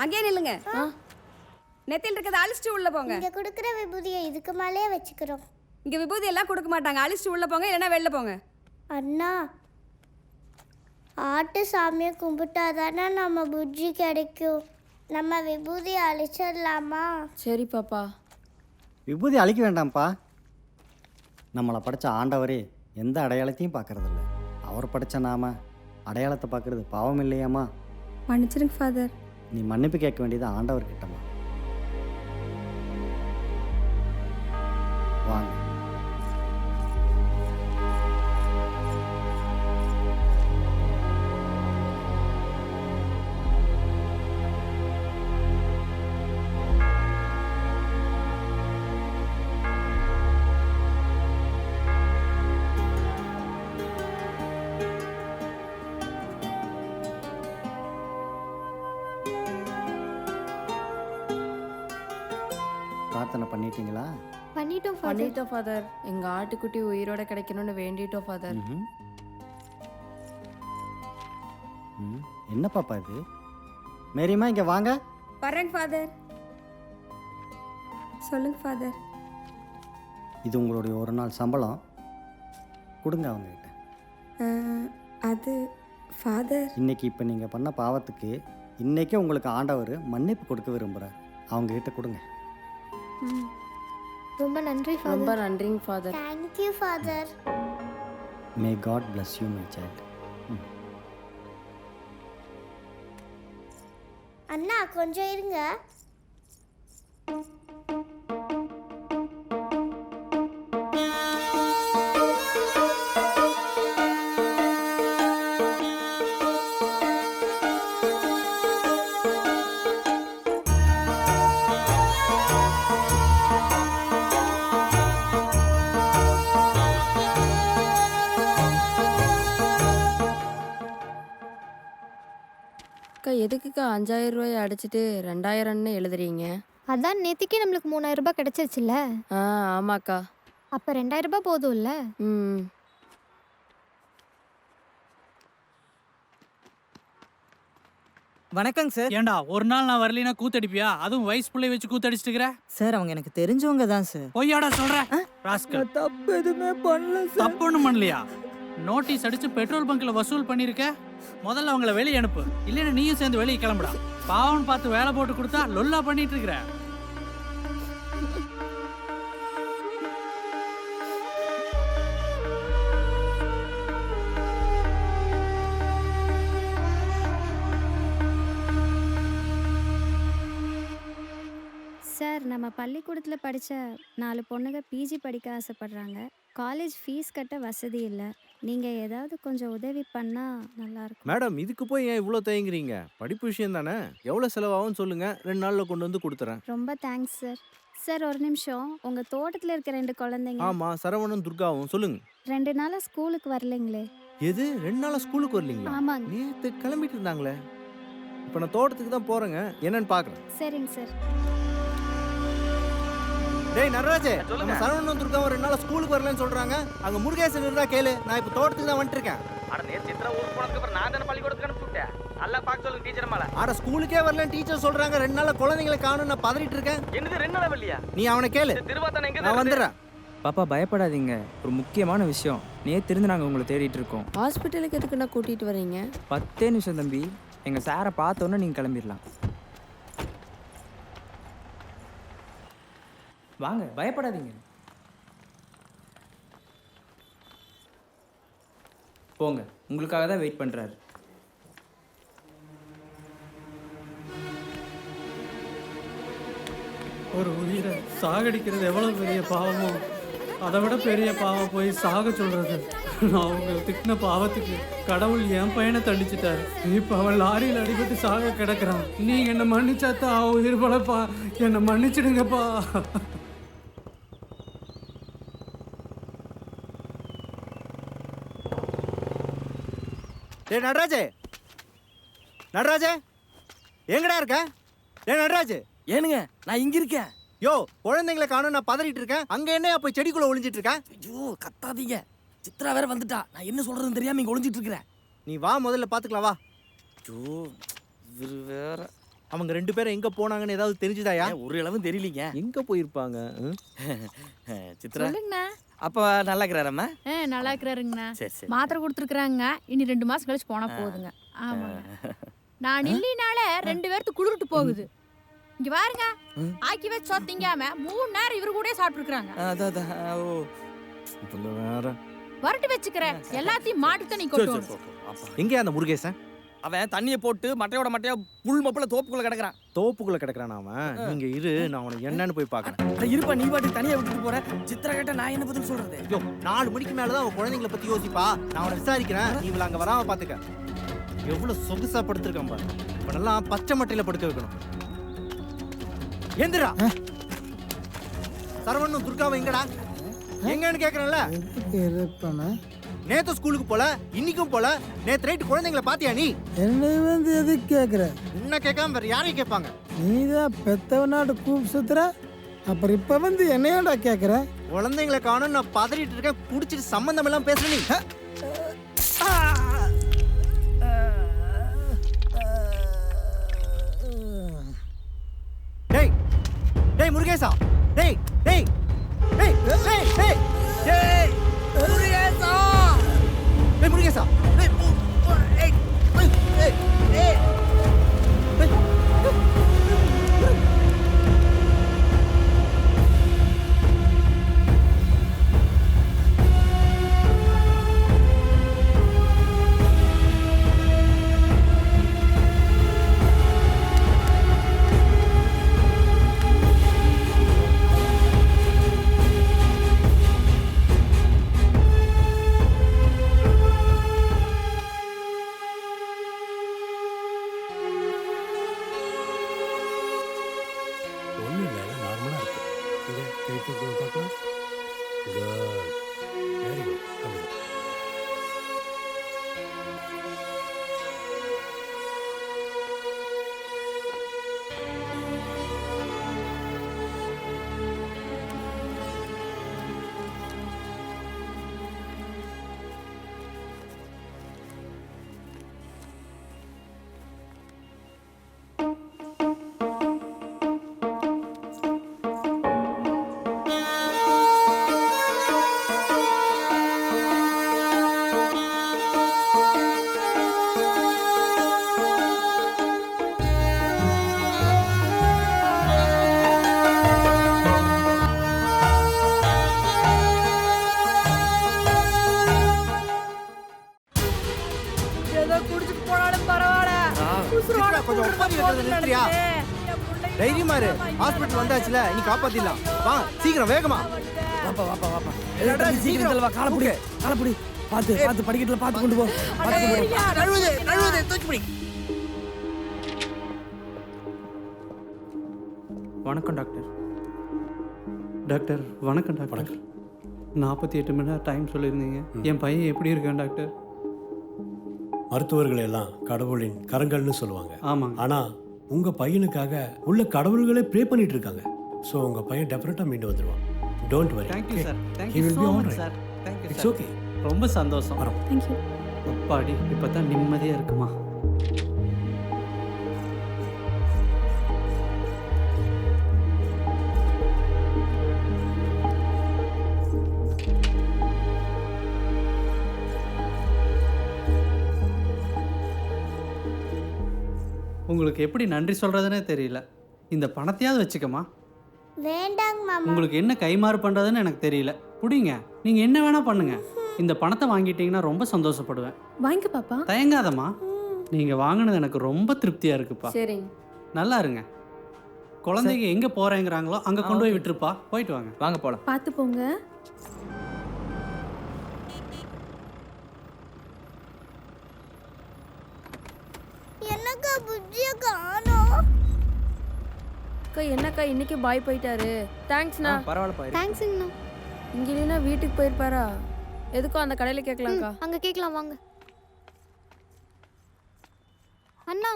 L: அங்கே நில்லுங்க. நெத்தியில் இருக்கிறத அழிச்சிட்டு உள்ள போங்க.
I: இங்க கொடுக்குற விபூதியை இதுக்கு மேலே வச்சுக்கிறோம்.
L: இங்க விபூதி எல்லாம் கொடுக்க மாட்டாங்க. அழிச்சிட்டு உள்ள போங்க, இல்லைன்னா வெளில போங்க.
I: அண்ணா, ஆட்டு சாமியை கும்பிட்டாதானே நம்ம புஜ்ஜி கிடைக்கும். நம்ம விபூதியை அழிச்சிடலாமா?
F: சரி பாப்பா.
N: விபூதி அழிக்க வேண்டாம்ப்பா. நம்மளை படைச்ச ஆண்டவரே எந்த அடையாளத்தையும் பார்க்கறதில்ல. அவர் படைச்ச நாம அடையாளத்தை பார்க்கறது பாவம் இல்லையாம்மா?
L: மன்னிச்சிருங்க ஃபாதர்.
N: நீ மன்னிப்பு கேட்க வேண்டியது ஆண்டவர் கிட்டம்மா. வாங்க. பிரார்த்தனை பண்ணிட்டீங்களா?
F: பண்ணிட்டோம் ஃபாதர். எங்க ஆட்டுக்குட்டி உயிரோட கிடைக்கணும்னு வேண்டிட்டோம் ஃபாதர்.
N: என்ன பாப்பா இது? மேரிமா இங்க வாங்க.
L: வரேங்க ஃபாதர். சொல்லுங்க ஃபாதர்.
N: இது உங்களுடைய ஒரு நாள் சம்பளம். கொடுங்க அவங்க கிட்ட.
L: அது ஃபாதர்,
N: இன்னைக்கு இப்போ நீங்கள் பண்ண பாவத்துக்கு இன்னைக்கே உங்களுக்கு ஆண்டவர் மன்னிப்பு கொடுக்க விரும்புகிறார். அவங்க கிட்ட கொடுங்க.
B: ரொம்ப நன்றி ஃபாதர்.
F: ரொம்ப நன்றிங்க father.
I: Thank you father.
N: May god bless you my child.
I: அண்ணா கொஞ்சம் இருங்க.
F: அக்கா எதுக்குக்கா 5000 ரூபாய் அடிச்சிட்டு 2000ன்னு எழுதுறீங்க?
B: அதான் நேத்திக்கே நம்மளுக்கு 3000 ரூபாய் கிடைச்சிருச்சுல்ல.
F: ஆமாக்கா.
B: அப்ப 2000 ரூபாய் போதும்ல.
F: ம்.
R: வணக்கங்க சார்.
M: ஏண்டா ஒரு நாள் நான் வரலைன்னா கூத்தடிப்பியா? அதுவும் வயசு பிள்ளை வச்சு கூத்தடிச்சிட்டுக்கிற?
R: சார் அவங்க எனக்கு தெரிஞ்சவங்க தான் சார்.
M: பொய்யாடா சொல்ற? ராஸ்கல்.
R: தப்பு எதுவுமே பண்ணல சார்.
M: தப்பு ஒண்ணும் பண்ணலையா? நோட்டீஸ் அடிச்சு பெட்ரோல் பங்க்ல வசூல் பண்ணிருக்க. முதல்ல அவங்கள வெளியே அனுப்பு, இல்லைன்னா நீயும் சேர்ந்து வெளியே கிளம்புடா. பாவம் பார்த்து வேலை போட்டு கொடுத்தா லொல்லா பண்ணிட்டு இருக்கிற.
U: சார், நம்ம பள்ளிக்கூடத்தில் படித்த 4 பொண்ணுங்க பிஜி படிக்க ஆசைப்படுறாங்க. காலேஜ் ஃபீஸ் கட்ட வசதி இல்லை. நீங்கள் ஏதாவது கொஞ்சம் உதவி பண்ணால் நல்லாயிருக்கும்.
H: மேடம், இதுக்கு போய் ஏன் இவ்வளோ தயங்குறீங்க? படிப்பு விஷயம் தானே. எவ்வளோ செலவாகும்னு சொல்லுங்கள், 2 நாளில் கொண்டு வந்து கொடுத்துறேன்.
U: ரொம்ப தேங்க்ஸ் சார். சார், ஒரு நிமிஷம். உங்கள் தோட்டத்தில் இருக்க 2 குழந்தைங்க
H: ஆமாம், சரவணன் துர்காவும். சொல்லுங்க.
U: 2 நாளாக ஸ்கூலுக்கு வரலைங்களே.
H: எது 2 நாளாக ஸ்கூலுக்கு வரலீங்களா?
U: ஆமாங்க.
H: நேற்று கிளம்பிட்டு இருந்தாங்களே. இப்போ நான் தோட்டத்துக்கு தான் போகிறேங்க, என்னன்னு பார்க்குறேன்.
U: சரிங்க சார்.
H: டேய் நடராஜே, நம்ம சரவணன் துர்காவும் 2 நாளா ஸ்கூலுக்கு வரலன்னு சொல்றாங்க. அங்க முருகேசன் இருந்தா கேளு, நான் இப்போ தோட்டத்துக்கு தான் வந்துட்டு இருக்கேன்.
G: அட நேத்து சித்ரா ஊருக்கு போனதுக்கு அப்புறம் நான் தான பள்ளிக்கூடத்துக்கு அனுப்பிட்டேன். நல்லா பார்க்க சொல்லுங்க டீச்சர் மேல.
H: அட ஸ்கூலுக்கே வரலன்னு டீச்சர் சொல்றாங்க. 2 நாளா குழந்தைகளை காணோம், நான் பதறிட்டு இருக்கேன்.
G: என்னது 2 நாளா வரலையா?
H: நீ அவனை கேளு.
G: திருவாத்தான எங்க
R: நான் வந்துடுறேன். பாப்பா பயப்படாதீங்க, ஒரு முக்கியமான விஷயம். நேத்து இருந்து நாங்கள் உங்களை தேடிட்டு இருக்கோம்.
F: ஹாஸ்பிட்டலுக்கு எதுக்குண்ணா கூட்டிகிட்டு வரீங்க?
R: 10 நிமிஷம் தம்பி. எங்கள் சாரை பார்த்தோன்னே நீங்கள் கிளம்பிடலாம். வாங்க, பயப்படாதீங்க. போங்க, உங்களுக்காக தான் வெயிட் பண்ணுறாரு.
M: ஒரு உயிரை சாகடிக்கிறது எவ்வளவு பெரிய பாவமோ, அதை விட பெரிய பாவம் போய் சாக சொல்றது. நான் உங்களை திட்டின பாவத்துக்கு கடவுள் என் பையனை தண்டிச்சிட்டாரு. இப்போ அவன் லாரியில் அடிபட்டு சாக கிடக்குறான். நீங்க என்ன மன்னிச்சாத்தான் அவன் உயிர் பழப்பா. என்னை மன்னிச்சிடுங்கப்பா.
H: டேய் நடராஜே, நடராஜே எங்கடா இருக்க? டேய் நடராஜே.
G: ஏனுங்க, நான் இங்க இருக்கேன்.
H: யோ, குழந்தைங்களை காணோம், நான் பதறிட்டு இருக்கேன். அங்க என்னையா போய் செடிக்குள்ள ஒளிஞ்சிட்டு இருக்க?
G: ஐயோ கத்தாதீங்க, சித்ரா வேற வந்துட்டா. நான் என்ன சொல்றதுன்னு தெரியாம இங்க ஒளிஞ்சிட்டு இருக்கிறேன்.
H: நீ வா, முதல்ல பாத்துக்கலாம் வா.
G: ஐயோ இவரு வேற.
H: அவங்க 2 பேரும் எங்க போனாங்கன்னு ஏதாவது தெரிஞ்சுதாயா?
G: ஒரு அளவும் தெரியலீங்க.
H: எங்க போயிருப்பாங்க?
G: சித்ரா
J: சொல்லுங்கண்ணா.
G: அப்பா நல்லா இருக்கிறாரம்மா?
J: நல்லா இருக்கிறாருங்கண்ணா.
G: சரி சரி.
J: மாத்திரை கொடுத்துருக்குறாங்க. இனி 2 மாசம் கழிச்சு போனா போகுதுங்க. ஆமாங்க. நான் இல்லைனால 2 பேர்த்து குளிர்ட்டு போகுது. இங்க பாருங்க, ஆக்கி வச்சு சொத்திங்காம 3 நேரம் இவரு கூட சாப்பிட்டுருக்காங்க.
G: அதான் ஓ
H: இவங்க வேற.
J: வரட்டு வச்சுக்கிறேன், எல்லாத்தையும் மாட்டுக்கு நீ கொட்டு.
H: எங்க அந்த முருகேசன்?
G: அவன் தண்ணியை போட்டு மட்டையோட மட்டையா புல் மப்பல தோப்புக்குள்ள கிடக்குறான்.
H: தோப்புக்குள்ள கிடக்குறான் அவன். நீங்க இரு, நான் அவனை என்னன்னு போய் பார்க்கறேன்.
G: இருப்பா, நீ பாட்டு தனியா விட்டுட்டு போற. சித்ரா கிட்ட நான் என்ன பதில் சொல்றது?
H: ஐயோ, 4 மணிக்கு மேலதான் அவன் குழந்தைங்களை பத்தி யோசிப்பா. நான் அவனை விசாரிக்கிறேன், நீ இவள அங்க வராம பாத்துக்க. எவ்வளவு சொகுசா படுத்திருக்கான் பாரு. இப்ப நல்லா பச்சை மட்டையில படுக்க வைக்கணும். எந்திரா. சரவணன் துர்காவை எங்கடா? எங்கன்னு கேக்குறேன்ல. நேத்து ஸ்கூலுக்கு போல, இன்னைக்கும் போல. நேத்து ரைட் குழந்தைங்களை பாத்தியா நீ?
K: என்னை வந்து எதுக்கு கேட்குற?
H: என்ன கேட்காம வேற யாரையும் கேட்பாங்க?
K: நீதான் பெத்தவனாட்டு கூப் சுத்துற, அப்புறம் இப்ப வந்து என்னையோட கேட்குற?
H: குழந்தைங்களை காணும், நான் பதறிட்டு இருக்கேன். குடிச்சிட்டு சம்பந்தம் எல்லாம் பேசுற நீ. டேய் டேய் முருகேசா, டேய் டேய் டேய் டேய் டேய் டேய் முருகேசா, டேய் முருகேசா, டேய் ஏய் ஏய் ஏய்
D: கை தூக்குங்க பார்க்கலாம். Good, very good. அப்படி
A: ஏதோ குடிச்சிட்டு போனாலும் பரவாயில்ல. உசுரோட
R: கொஞ்சம் ஒப்பாரி வைக்கிறது நிறுத்துறியா? தைரியமா இரு, ஹாஸ்பிட்டல் வந்தாச்சுல, இனி காப்பாத்திடலாம். வா சீக்கிரம் வேகமா.
G: வாப்பா வாப்பா வாப்பா. சீக்கிரம் தள்ளவா, காலை பிடி, காலை பிடி. பார்த்து பார்த்து படிக்கட்டுல பார்த்து கொண்டு போ. நழுவுது நழுவுது, தூக்கி பிடி.
M: வணக்கம் டாக்டர். டாக்டர் வணக்கம் டாக்டர். 48 மணி நேரம் டைம் சொல்லியிருந்தீங்க. என் பையன் எப்படி இருக்கான் டாக்டர்?
D: மருத்துவர்கள் எல்லாம் கடவுளின் கரங்கள்னு சொல்லுவாங்க.
M: ஆமாங்க.
D: ஆனா உங்க பையனுக்காக உள்ள கடவுள்களே ப்ரே பண்ணிட்டு இருக்காங்க. ஸோ உங்க பையன் டெஃபினட்டா மீண்டு வந்துடுவான். Don't worry.
M: Thank you sir.
D: He
M: thank you
D: will
M: so
D: be all
M: much
D: right.
M: Sir. Thank you
D: It's
M: sir.
D: okay.
M: ரொம்ப சந்தோஷம்.
B: தேங்க்யூ.
M: அப்பாடி இப்போ தான் நிம்மதியாக இருக்குமா? உங்களுக்கு எப்படி நன்றி சொல்கிறதுனே தெரியல. இந்த பணத்தையாவது வச்சுக்கமா.
I: வேண்டாங்க மாமா.
M: உங்களுக்கு என்ன கைமாறு பண்ணுறதுன்னு எனக்கு தெரியல. புடிங்க, நீங்கள் என்ன வேணால் பண்ணுங்க. இந்த பணத்தை வாங்கிட்டீங்கன்னா ரொம்ப சந்தோஷப்படுவேன்.
E: வாங்க பாப்பா.
M: தயங்காதம்மா. நீங்கள் வாங்கினது எனக்கு ரொம்ப திருப்தியாக இருக்குப்பா.
F: சரிங்க.
M: நல்லா இருங்க. குழந்தைங்க எங்கே போகிறேங்கிறாங்களோ அங்கே கொண்டு போய் விட்டுருப்பா. போயிட்டு வாங்க.
R: வாங்க போகலாம்.
E: பார்த்து போங்க.
I: என்னக்கா புஜ்ஜிய காணோம்?
F: அக்கா என்னக்கா இன்னைக்கு பாய் போயிட்டாரு? தேங்க்ஸ்ண்ணா.
R: பரவாயில்லப்பா.
B: தேங்க்ஸுங்கண்ணா.
F: இங்க இல்லைன்னா வீட்டுக்கு போயிருப்பாரா? எதுக்கும் அந்த கடையில் கேட்கலாம்க்கா.
B: அங்கே கேட்கலாம் வாங்க. அண்ணா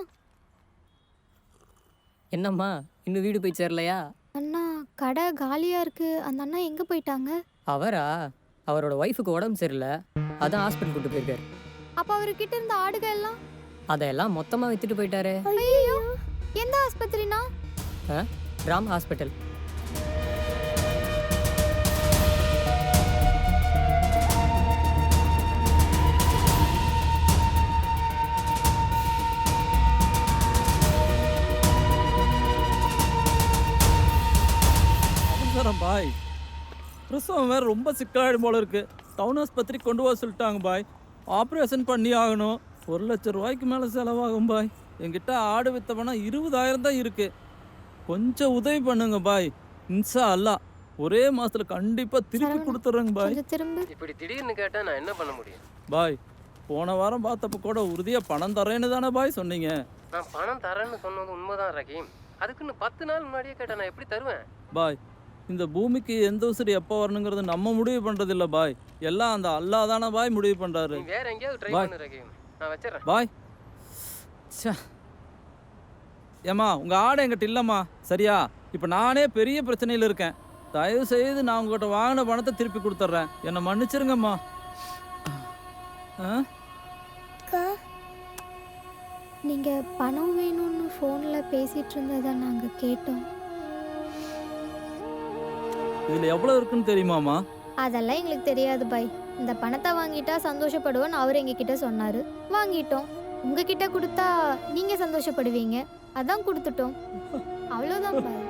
C: என்னம்மா இன்னும் வீடு போய் சேரலையா?
B: அண்ணா கடை காலியாக இருக்குது. அந்த அண்ணா எங்கே போயிட்டாங்க?
C: அவரா? அவரோட ஒய்ஃபுக்கு உடம்பு சரியில்லை, அதான் ஹாஸ்பிட்டல் கூட்டு போயிருக்காரு.
B: அப்போ அவர்கிட்ட இருந்த ஆடுகள் எல்லாம்
C: அதெல்லாம் மொத்தமாக வித்துட்டு போயிட்டாரு.
B: ஐயோ, எந்த ஆஸ்பத்திரினா?
C: ராம் ஹாஸ்பிட்டல்.
P: அவசரம் பாய், பிரசவம் வேறு ரொம்ப சிக்கலாயிடும் போல இருக்கு. டவுன் ஆஸ்பத்திரிக்கு கொண்டு போக சொல்லிட்டாங்க பாய். ஆப்ரேஷன் பண்ணி ஆகணும். 1 லட்சம் ரூபாய்க்கு மேலே செலவாகும் பாய். என்கிட்ட ஆடு வித்த பணம் 20,000 தான் இருக்கு. கொஞ்சம் உதவி பண்ணுங்க பாய். இன்ஷா அல்லா ஒரே மாசத்துல கண்டிப்பா திருப்பி கொடுத்துட்றேங்க பாய்.
C: இப்படி திடீர்னு கேட்டால் நான் என்ன பண்ண முடியும்?
P: பாய், போன வாரம் பார்த்தப்ப கூட உறுதியாக பணம் தரேன்னு தானே பாய் சொன்னீங்க?
C: நான் பணம் தரேன்னு சொன்னது உண்மைதான் ரஹீம். அதுக்குன்னு 10 நாள் முன்னாடியே கேட்டா நான் எப்படி தருவேன்?
P: பாய், இந்த பூமிக்கு எந்த உசுறு எப்போ வரணுங்கிறது நம்ம முடிவு பண்றது இல்ல பாய். எல்லாம் அந்த அல்லாஹ் தானே பாய் முடிவு பண்றாரு.
C: நீ வேற எங்கேயாவது ட்ரை
P: பாய்.
C: பண்ணு ரஹீம், நான் வச்சிடறேன்.
P: பாய். ஏம்மா, உங்க ஆடு என்கிட்ட இல்லம்மா, சரியா? இப்போ நானே பெரிய பிரச்சனையில் இருக்கேன். தயவு செய்து நான் உங்ககிட்ட வாங்கின பணத்தை திருப்பி கொடுத்துட்றேன். என்னை மன்னிச்சிருங்கம்மா.
B: நீங்கள் பணம் வேணும்னு ஃபோனில் பேசிகிட்டு இருந்ததை நாங்கள் கேட்டோம்.
P: இதுல எவ்வளவு இருக்குன்னு தெரியுமாமா?
B: அதெல்லாம் எங்களுக்கு தெரியாது பாய். இந்த பணத்தை வாங்கிட்டா சந்தோஷப்படுவோன்னு அவர் எங்ககிட்ட சொன்னார். வாங்கிட்டோம். உங்ககிட்ட கொடுத்தா நீங்கள் சந்தோஷப்படுவீங்க, அதான் கொடுத்துட்டோம். அவ்வளோதான் பாய்.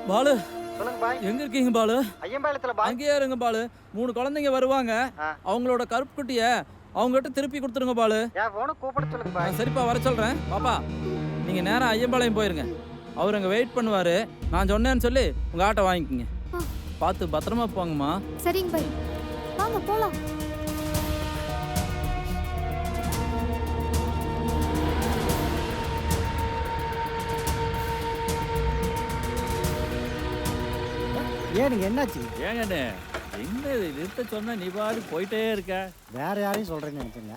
P: பாலு,
N: சொல்லுங்க பாய்.
P: எங்க இருக்கீங்க பாலு?
N: ஐயம்பாளையத்துல பாய்.
P: அங்கேயே இருங்க பாலு. 3 குழந்தைங்க வருவாங்க. அவங்களோட கருப்பு குட்டிய அவங்ககிட்ட திருப்பி கொடுத்துருங்க பாலு.
N: என் போன கூப்பிட சொல்லுங்க பாய்.
P: சரிப்பா, வர சொல்றேன். பாப்பா, நீங்க நேரா ஐயம்பாளையம் போயிருங்க. அவர் அங்க வெயிட் பண்ணுவாரு. நான் சொன்னேன்னு சொல்லி உங்க ஆட்டை வாங்கிக்கோங்க. பார்த்து பத்திரமா போங்கம்மா.
B: சரிங்க பாய், வாங்க போகலாம்.
N: ஏனுங்க என்னாச்சு?
S: ஏங்கண்ணே என்ன இது நிறுத்த சொன்னா நீ பாட்டு போயிட்டே இருக்க.
N: வேற யாரையும் சொல்றேன்னு நினைச்சீங்க.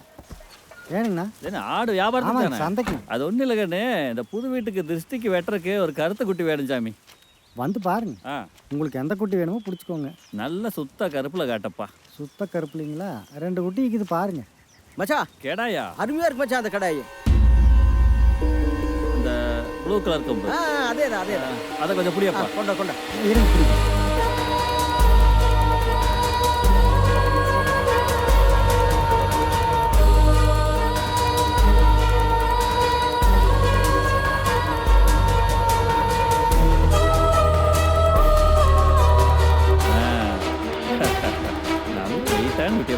N: ஏனுங்கண்ணா?
S: என்ன ஆடு வியாபாரத்துக்கு தானே?
N: சந்தைக்கு.
S: அது ஒன்றும் இல்லை கண்ணு, இந்த புது வீட்டுக்கு திருஷ்டிக்கு வெட்டுறக்கு ஒரு கருத்து குட்டி வேணும் சாமி.
N: வந்து பாருங்க. உங்களுக்கு எந்த குட்டி வேணுமோ பிடிச்சிக்கோங்க.
S: நல்ல சுத்த கருப்புல காட்டப்பா.
N: சுத்த கருப்புலிங்களா? 2 குட்டி இருக்குது பாருங்க.
G: மச்சா
S: கேடாயா?
G: அருமையா இருக்கு மச்சா அந்த கடாய்.
S: இந்த ப்ளூ கலர் கம்பு.
G: அதேதான் அதே.
S: அதை கொஞ்சம் புடியப்பா.
G: கொண்டா கொண்டா.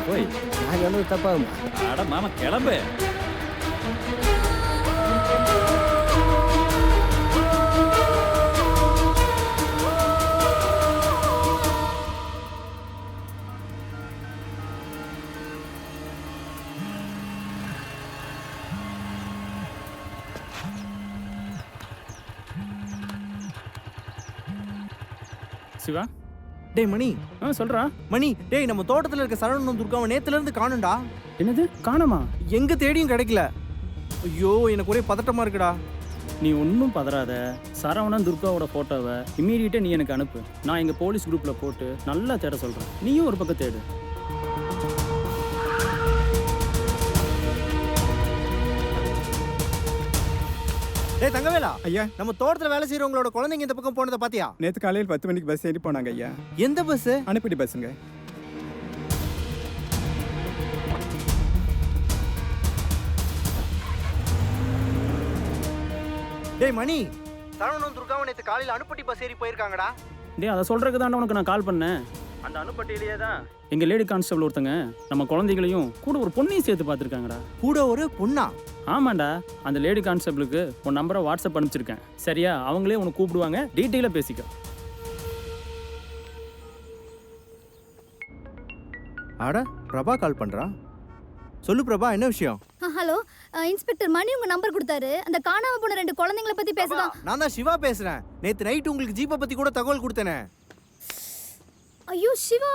S: போய்
G: நான் சொன்னது தப்பாகுமா?
S: அட மாமா கிளம்பு.
Q: சிவா
R: டேய் மணி.
Q: சொல்றா
R: மணி, டேய் நம்ம தோட்டத்துல இருக்க சரவணன் துர்காவை நேத்துல இருந்து காணும்டா.
Q: என்னது காணோமா?
R: எங்க தேடியும் கிடைக்கல. ஐயோ எனக்கு ஒரே பதட்டமா இருக்குடா.
Q: நீ ஒன்றும் பதறாத. சரவணன் துர்காவோட ஃபோட்டோவை இம்மீடியட்டாக நீ எனக்கு அனுப்பு. நான் எங்கள் போலீஸ் குரூப்பில் போட்டு நல்லா தேட சொல்கிறேன். நீயும் ஒரு பக்கம் தேடு.
R: டேய் தங்கவேலா ஐயா, நம்ம தோட்டத்துல வேலை செய்யறவங்களோட குழந்தைங்க இந்த பக்கம் போனதை பாத்தியா?
T: நேற்று காலையில் 10 மணிக்கு பஸ் ஏறி போனாங்க ஐயா.
R: எந்த பஸ்?
T: அனுப்பிட்டு பஸ்ஸுங்க.
R: டேய் மணி, சரவணன் துர்காவை நேற்று காலையில் அனுப்பட்டி பஸ் ஏறி போயிருக்காங்கடா.
Q: டே அதை சொல்கிறதுக்கு தான் உனக்கு நான் கால் பண்ணேன். அந்த அனுப்பட்டியிலேயே தான் எங்கள் லேடி கான்ஸ்டபிள் ஒருத்தங்க நம்ம குழந்தைகளையும் கூட ஒரு பொண்ணையும் சேர்த்து பார்த்துருக்காங்கடா.
R: கூட ஒரு பொண்ணா?
Q: ஆமாண்டா. அந்த லேடி கான்ஸ்டபிளுக்கு உன் நம்பரை வாட்ஸ்அப் அனுப்பிச்சிருக்கேன். சரியா? அவங்களே உனக்கு கூப்பிடுவாங்க, டீட்டெயிலாக பேசிக்க.
R: அட பிரபா கால் பண்றா. சொல்லு பிரபா, என்ன விஷயம்?
B: ஹலோ இன்ஸ்பெக்டர் மணி உங்க நம்பர் கொடுத்தாரு. அந்த காணாம போன 2 குழந்தைகளை பத்தி பேசலாம்.
R: நான் தான் சிவா பேசுறேன். நேத்து நைட் உங்களுக்கு ஜீப்பை பத்தி கூட தகவல் கொடுத்தேனே.
B: ஐயோ சிவா,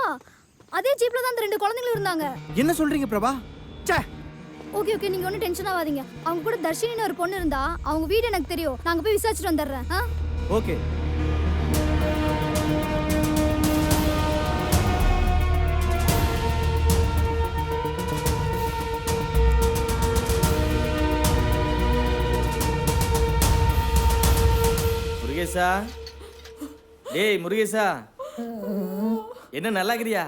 B: அதே ஜீப்ல தான் அந்த 2 குழந்தைகளும் இருந்தாங்க.
R: என்ன சொல்றீங்க பிரபா? ச்சே.
B: ஓகே ஓகே, நீங்க ஒன்றும் டென்ஷன் ஆகாதீங்க. அவங்க கூட தர்ஷினின்னு ஒரு பொண்ணு இருந்தா, அவங்க வீடு எனக்கு தெரியும். நாங்க போய் விசாரிச்சுட்டு வந்துடுறேன்.
R: ஓகே.
V: முருகேசா, டேய் முருகேசா, என்ன நல்லா இருக்கிறியா?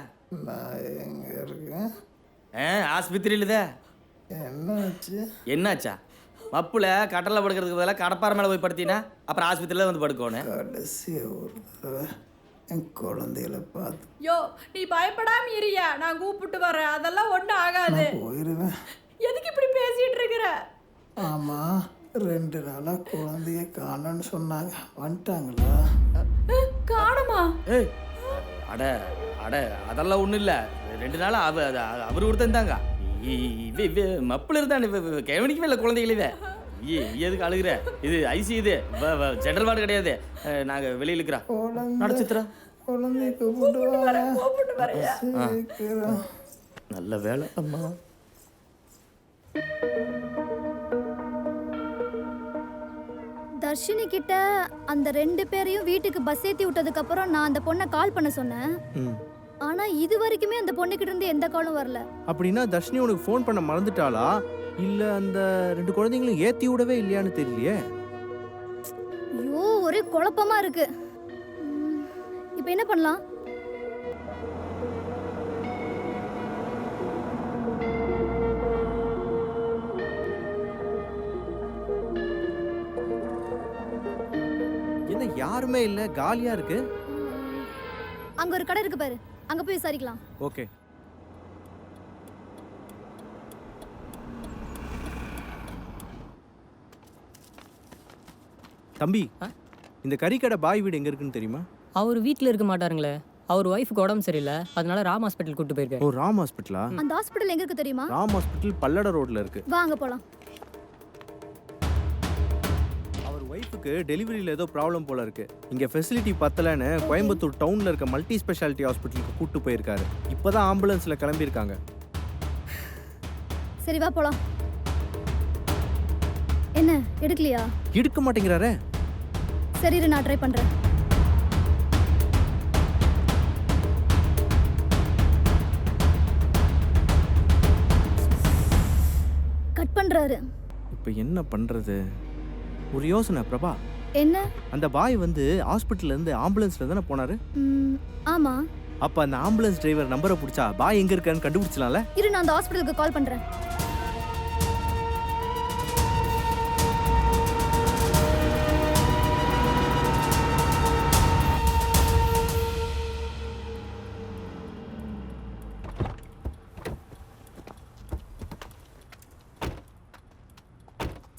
K: நான் எங்க இருக்கேன்?
V: ஆஸ்பத்திரியில தான்.
K: என்னாச்சு?
V: என்னாச்சா? மப்புல கடல்ல படுக்கிறதுக்கு பதிலாக கடப்பாறை மேலே போய் படுத்தினா அப்புறம் ஆஸ்பத்திரியில வந்து படுக்கணும்.
K: கடைசி ஒரு தடவை என் குழந்தைகளை பார்த்து
J: யோ நீ பயப்படாம இரியா, நான் கூப்பிட்டு வரேன். அதெல்லாம் ஒன்றும் ஆகாது.
K: போயிடுவேன்.
J: எதுக்கு இப்படி பேசிட்டு இருக்கிற?
K: ஆமாம், 2 நாளாக குழந்தைய காணோன்னு சொன்னாங்க. வந்துட்டாங்களா?
J: காணுமா?
V: ஏய் அட அட அதெல்லாம் ஒன்றும் இல்லை. 2 நாளாக அவர் கொடுத்தாங்க. மப்பில் இருந்தான் கவனிக்கவே இல்லை குழந்தைகளே. எதுக்கு அழுகுற? இது ஐசி, இது ஜெனரல் வார்டு கிடையாது. நாங்கள் வெளியில் இருக்கிறோம். நடச்சித்ரா
K: குழந்தைய கூப்பிட்டு வரேன்.
V: நல்ல வேலை அம்மா.
B: தர்ஷினி கிட்ட அந்த 2 பேரையும் வீட்டுக்கு பஸ் ஏற்றி விட்டதுக்கு அப்புறம் நான் அந்த பொண்ணை கால் பண்ண சொன்னேன். ஆனா இது வரைக்குமே அந்த பொண்ணுகிட்ட இருந்து எந்த காலும் வரல.
R: அப்படின்னா தர்ஷினி உனக்கு ஃபோன் பண்ண மறந்துட்டாளா, இல்ல அந்த 2 குழந்தைங்களும் ஏத்தி விடவே இல்லையான்னு தெரியலையே.
B: ஐயோ ஒரே குழப்பமா இருக்கு. இப்போ என்ன பண்ணலாம்?
R: என்ன யாருமே இல்ல, காலியா இருக்கு.
B: அங்க ஒரு கடை இருக்கு பாரு, அங்க போய் விசாரிக்கலாம்.
R: ஓகே. தம்பி, இந்த கறிக்கடை பாய் வீடு எங்க இருக்குன்னு தெரியுமா?
C: அவர் வீட்டில் இருக்க மாட்டாருங்களே. அவர் ஒய்ஃபுக்கு உடம்பு சரியில்லை, அதனால ராம் ஹாஸ்பிட்டல் கூட்டு போயிருக்காரு.
R: ஓ ராம் ஹாஸ்பிட்டலா?
B: அந்த ஹாஸ்பிட்டல் எங்க இருக்கு தெரியுமா?
R: ராம் ஹாஸ்பிட்டல் பல்லட ரோட்ல இருக்கு.
B: வாங்க போலாம்.
R: அவர் ஒய்ஃபுக்கு
H: அம்மாவுக்கு டெலிவரியில் ஏதோ ப்ராப்ளம் போல இருக்கு. இங்கே ஃபெசிலிட்டி பத்தலைன்னு கோயம்புத்தூர் டவுனில் இருக்க மல்டி ஸ்பெஷாலிட்டி ஹாஸ்பிட்டலுக்கு கூட்டு போயிருக்காரு. இப்போதான் ஆம்புலன்ஸில் கிளம்பியிருக்காங்க.
L: சரி வா போலாம். என்ன எடுக்கலையா?
H: எடுக்க மாட்டேங்கிறாரே.
L: சரி இரு, நான் ட்ரை பண்றேன். கட் பண்றாரு.
H: இப்போ என்ன பண்றது? ஒரு யோசனை பிரபா.
L: என்ன?
H: அந்த பாய் வந்து ஹாஸ்பிட்டல்ல இருந்து ஆம்புலன்ஸ்ல தானே போனாரு.
L: ஆமா.
H: அப்ப அந்த ஆம்புலன்ஸ் டிரைவர் நம்பரை பிடிச்சா பாய் எங்க இருக்கான்னு கண்டுபிடிச்சலாம்ல.
L: இரு, நான் அந்த ஹாஸ்பிட்டலுக்கு கால் பண்றேன்.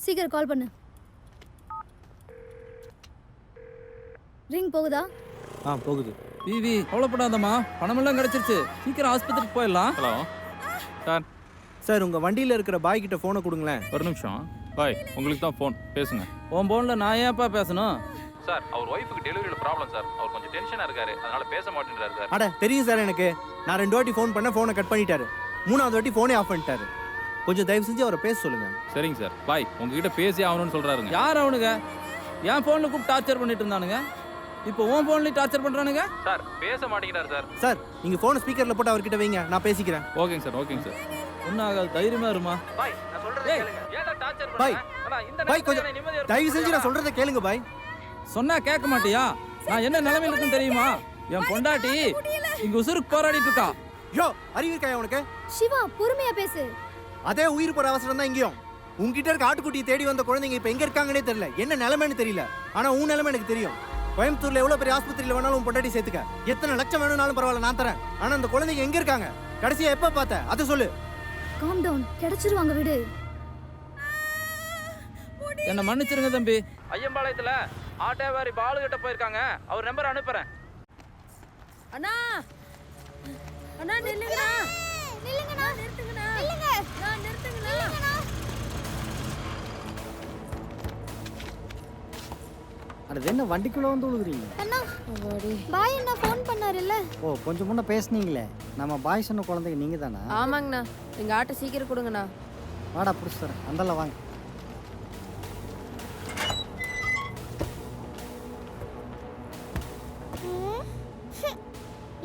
L: சீக்கிரம் கால் பண்ணு. ரிங் போகுதா?
H: போகுது.
P: விவி கவலைப்படாதம்மா, பணமெல்லாம் கிடைச்சிருச்சு. சீக்கிரம் ஆஸ்பத்திரிக்கு போயிடலாம்.
O: Hello sir.
H: சார் உங்க வண்டியில இருக்கிற பாய் கிட்ட போனை கொடுங்களேன்.
O: ஒரு நிமிஷம். பாய் உங்களுக்கு தான் ஃபோன், பேசுங்க.
P: உன் ஃபோனில் நான் ஏன்ப்பா பேசணும்?
O: சார் அவர் ஒய்ஃபுக்கு டெலிவரியில் ப்ராப்ளம் சார். அவர் கொஞ்சம் டென்ஷனாக இருக்காரு, அதனால பேச மாட்டேன்றாரு சார்.
H: அட தெரியும் சார் எனக்கு. நான் 2 வாட்டி ஃபோன் பண்ண ஃபோனை கட் பண்ணிட்டாரு. 3ஆவது வாட்டி ஃபோனே ஆஃப் பண்ணிட்டாரு. கொஞ்சம் தயவு செஞ்சு அவரை பேச சொல்லுங்க.
O: சரிங்க சார். பாய் உங்ககிட்ட பேசி ஆகணும்னு சொல்றாருங்க.
P: யார் அவனுங்க? என் ஃபோனில் கூப்பிட்டு டார்ச்சர் பண்ணிட்டு இருந்தானுங்க. இப்போ உன் ஃபோன்லேயும் டார்ச்சர் பண்ணுறானுங்க.
O: சார் பேச மாட்டேங்கிறார் சார்.
H: சார் நீங்க ஃபோனை ஸ்பீக்கர்ல போட்டு அவர்கிட்ட வைங்க, நான் பேசிக்கிறேன்.
O: ஓகேங்க சார், ஓகேங்க சார்.
P: ஒன்றும் ஆகாது, தைரியமா இருமா.
H: பாய் கொஞ்சம் தயவு செஞ்சு நான் சொல்றதை கேளுங்க பாய்.
P: சொன்னா கேட்க மாட்டியா? நான் என்ன நிலைமையில இருக்குன்னு தெரியுமா? என் பொண்டாட்டி இங்க உசுருக்கு போராடிட்டு இருக்கா.
H: யோ அறிவிக்காயா உனக்கு?
L: சிவா பொறுமையா பேசு.
H: அதே உயிர் போற அவசரம் தான் இங்கேயும். உங்ககிட்ட இருக்க ஆட்டுக்குட்டியை தேடி வந்த குழந்தைங்க இப்ப எங்க இருக்காங்கன்னே தெரியல. என்ன நிலைமைன்னு தெரியல. ஆனா உன் நிலைமை எனக்கு தெரியும். கோயம்புத்தூர்ல எவ்வளவு பெரிய ஆஸ்பத்திரியில வேணாலும் உன் பொண்டாட்டி சேர்த்துக்க. எத்தனை லட்சம் வேணும்னாலும் பரவாயில்ல, நான் தரேன். ஆனா அந்த குழந்தைங்க எங்க இருக்காங்க? கடைசியா எப்ப பார்த்த அதை சொல்லு.
L: காம் டவுன், கிடைச்சிருவாங்க விடு.
P: என்ன மன்னிச்சிருங்க தம்பி. ஐயம்பாளையத்துல ஆட்டோவாரி பாலு கிட்ட போயிருக்காங்க. அவர் நம்பர் அனுப்புறேன்.
A: அண்ணா அண்ணா நில்லுங்கண்ணா, நில்லுங்கண்ணா, நிறுத்துங்கண்ணா, நில்லுங்க, நான் நிறுத்துங்கண்ணா.
N: அது என்ன வண்டிக்குள்ள வந்து விழுகுறீங்க?
B: அண்ணா பாய் அண்ணா ஃபோன் பண்ணாருல்ல.
N: ஓ கொஞ்சம் முன்ன பேசுனீங்களே, நம்ம பாய் சொன்ன குழந்தைங்க நீங்க தானா?
F: ஆமாங்கண்ணா. எங்க ஆட்டை சீக்கிரம் கொடுங்கண்ணா.
N: வாடா பிடிச்சி தரேன், அந்தால வாங்க.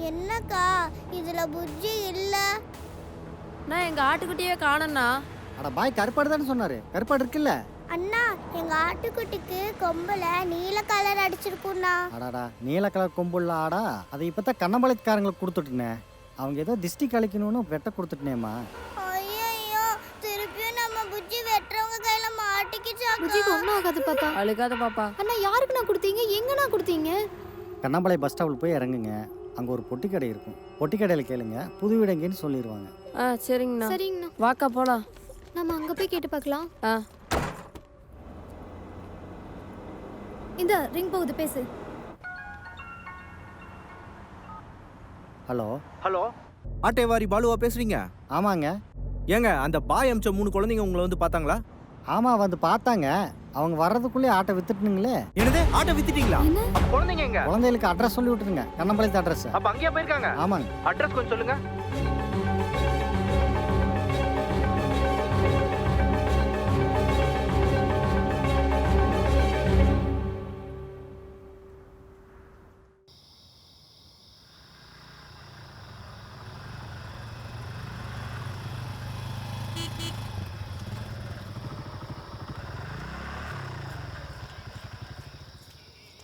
I: என்னக்கா இதுல புஜ்ஜி இல்ல?
F: நான் எங்க ஆட்டுக்குட்டியே காணோம்ண்ணா.
N: அட பாய் கருப்பாடு தானே சொன்னாரு. கருப்பாடு இருக்குல்ல?
I: அண்ணா எங்க ஆட்டுக்குட்டிக்கு கொம்புல நீல கலர் அடிச்சிருக்குண்ணா.
N: அடாடா நீல கலர் கொம்புள்ள ஆடா? அதை இப்பதான் கண்ணம்பாளையத்துக்காரங்களுக்கு கொடுத்துட்டுனே. அவங்க ஏதோ திஷ்டி கழிக்கணும்னு வெட்ட கொடுத்துட்டேம்மா.
I: ஐயோ திருப்பியும் நம்ம புஜ்ஜி வெட்டுறவங்க கையில மாட்டிக்கிச்சாக்கா.
B: புஜ்ஜிக்கு ஒன்றும் ஆகாது பாப்பா.
F: அழுகாத பாப்பா.
B: அண்ணா யாருக்கு நான் கொடுத்தீங்க? எங்கண்ணா கொடுத்தீங்க?
N: கண்ணம்பாளையம் பஸ் ஸ்டாப்பில் போய் இறங்குங்க. அங்கே ஒரு பொட்டி கடை இருக்கும். பொட்டி கடையில் கேளுங்க, புது வீடு எங்கேன்னு சொல்லிடுவாங்க.
F: சரிங்கண்ணா.
B: சரிங்கண்ணா.
F: வாக்கா போலாம்.
B: நம்ம அங்க போய் கேட்டு பார்க்கலாம். இந்த ரிங் போகுது, பேசு.
N: ஹலோ
H: ஹலோ ஆட்டோவாரி பாலுவா பேசுறீங்க?
N: ஆமாங்க.
H: ஏங்க அந்த பாய் அமிச்ச 3 குழந்தைங்க உங்களை வந்து பார்த்தாங்களா?
N: ஆமாம் வந்து பார்த்தாங்க. அவங்க வர்றதுக்குள்ளே ஆட்டோ வித்துட்டுனுங்களே.
H: என்னது ஆட்டோ வித்துட்டீங்களா? அப்ப குழந்தைங்க எங்க?
N: குழந்தைகளுக்கு அட்ரஸ் சொல்லி விட்டுருங்க, கண்ணம்பாளையத்து அட்ரஸ்.
H: அப்ப அங்கேயே போயிருக்காங்க?
N: ஆமாங்க.
H: அட்ரஸ் கொஞ்சம் சொல்லுங்க.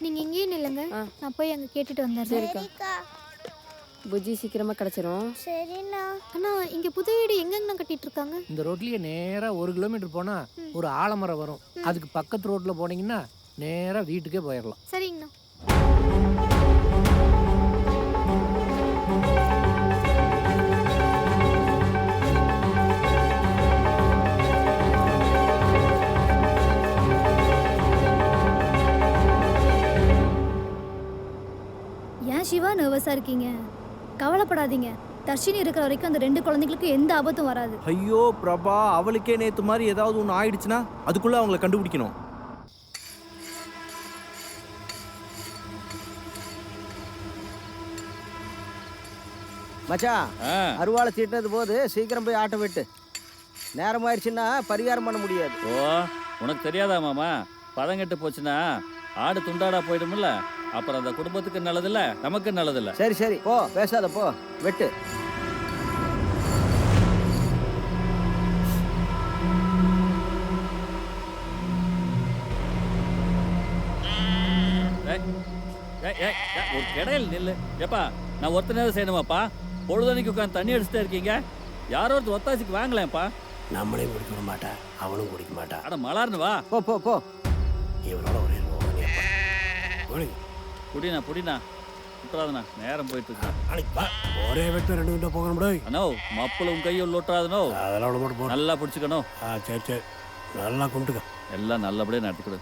B: நீங்க இங்கேயே நில்லுங்க, நான் போய் அங்க கேட்டுட்டு வந்துடுறேன்.
I: சரிக்கா.
F: புஜ்ஜி சீக்கிரமா கிடைச்சிரும்.
I: சரிண்ணா.
B: அண்ணா இங்க புது வீடு எங்கங்கண்ணா கட்டிட்டு இருக்காங்க?
G: இந்த ரோட்லயே நேரா 1 கிலோமீட்டர் போனா ஒரு ஆலமரம் வரும். அதுக்கு பக்கத்து ரோட்ல போனீங்கன்னா நேரா வீட்டுக்கே போயிடலாம்.
B: சரிங்கண்ணா.
L: ஏன் சிவா நர்வஸா இருக்கீங்க? கவலைப்படாதீங்க. தர்ஷினி இருக்கிற வரைக்கும் அந்த 2 குழந்தைகளுக்கும் எந்த ஆபத்தும் வராது.
H: ஐயோ பிரபா, அவளுக்கே நேத்து மாதிரி ஏதாவது ஒன்று ஆயிடுச்சுன்னா அதுக்குள்ள அவங்களை கண்டுபிடிக்கணும்.
D: மச்சான் அருவாளை தீட்டினது போது சீக்கிரம் போய் ஆட்ட விட்டு. நேரம் ஆயிடுச்சுன்னா பரிகாரம் பண்ண முடியாது.
S: ஓ உனக்கு தெரியாதா மாமா, பதங்கெட்டு போச்சுன்னா ஆடு துண்டாடா போயிடும்ல, அப்புறம் அந்த குடும்பத்துக்கு நல்லதில்ல, நமக்கு நல்லதில்ல.
D: சரி சரி போ, பேசாத போ, வெட்டு.
S: ஒரு கிடையில் நில்லு. எப்பா நான் ஒருத்தனே செய்யணுமாப்பா? பொழுதனைக்கு உட்காந்து தண்ணி அடிச்சுட்டே இருக்கீங்க. யாரோ ஒருத்தர் ஒத்தாசிக்கு வாங்கலேன்ப்பா.
G: நம்மளையும் குடிக்க மாட்டேன், அவனும் குடிக்க மாட்டான்.
S: அட மலார்னு வா.
D: போ போ போ.
G: இவனோட ஒரே
S: புடினா புடினா விட்டுறாதுண்ணா, நேரம் போயிட்டு இருக்கு.
G: ஒரே வெட்டு 2 கிட்ட போக முடியும்.
S: அண்ணோ மப்புளும் கையும் லொட்டுறாதுனோ,
G: அதெல்லாம் ஒன்று மட்டும் போ.
S: நல்லா பிடிச்சிக்கணும்.
G: சரி சரி, நல்லா கும்பிட்டுக்க.
S: எல்லாம் நல்லபடியாக நடத்திக்கொடு.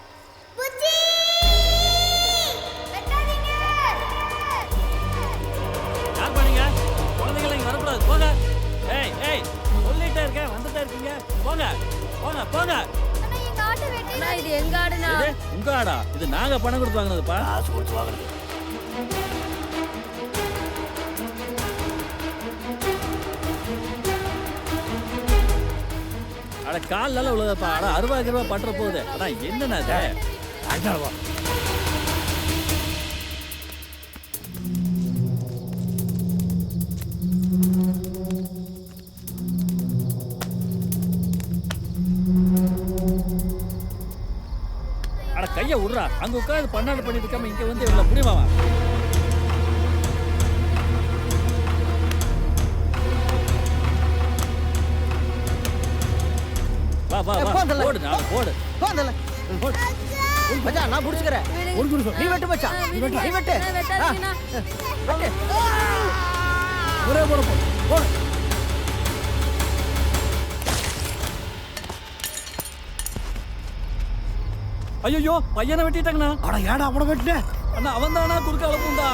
S: யார் பண்ணீங்க? குழந்தைங்களை இங்கே வரக்கூடாது, போங்க. ஏய் ஏய் சொல்லிட்டே இருக்கேன், வந்துட்டே இருக்கீங்க, போங்க போங்க போங்க.
F: இது எங்க ஆடுனா?
S: உங்க ஆடா? இது நாங்க பணம் கொடுத்து வாங்கினதுப்பா.
G: காசு கொடுத்து வாங்கினது.
S: அட கால் நல்லா உள்ளதப்பா. அட 60 ரூபா பட்டுற போகுது. அதான் என்னண்ணா இது? அட கைய விடுறா. அங்க உட்காந்து பன்னாடு பண்ணிட்டு இருக்காம இங்க வந்து இவ்வளவு புரியுமாவா? வா வா வா, போடு நான் போடு.
D: போதல மச்சான், நான் புடிச்சுக்கறேன். நீ வெட்டு மச்சான், நீ வெட்டு.
G: ஒரே போடு போடு.
S: ஐயோ பையனை வெட்டிட்டாங்கண்ணா.
G: அட ஏடா அவனை வெட்டினே?
S: அண்ணா அவன் தானா குறுக்க அழுப்புண்டா.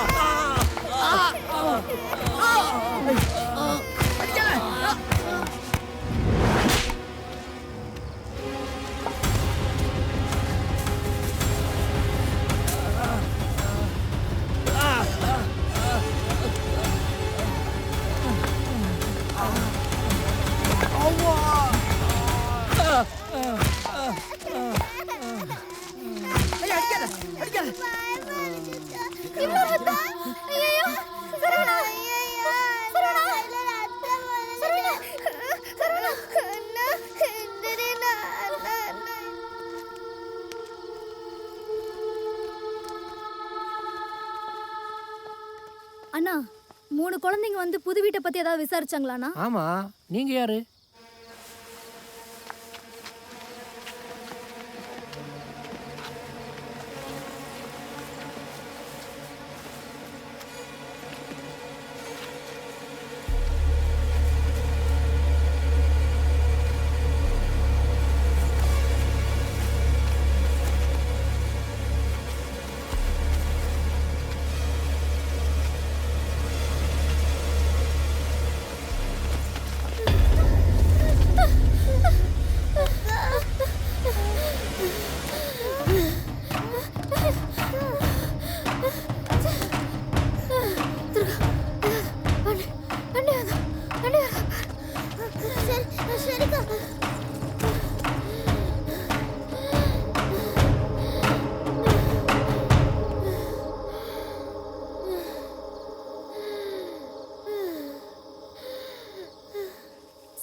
L: அண்ணா 3 குழந்தைங்க வந்து புது வீட்டை பத்தி ஏதாவது விசாரிச்சாங்களாண்ணா?
G: ஆமா, நீங்க யாரு?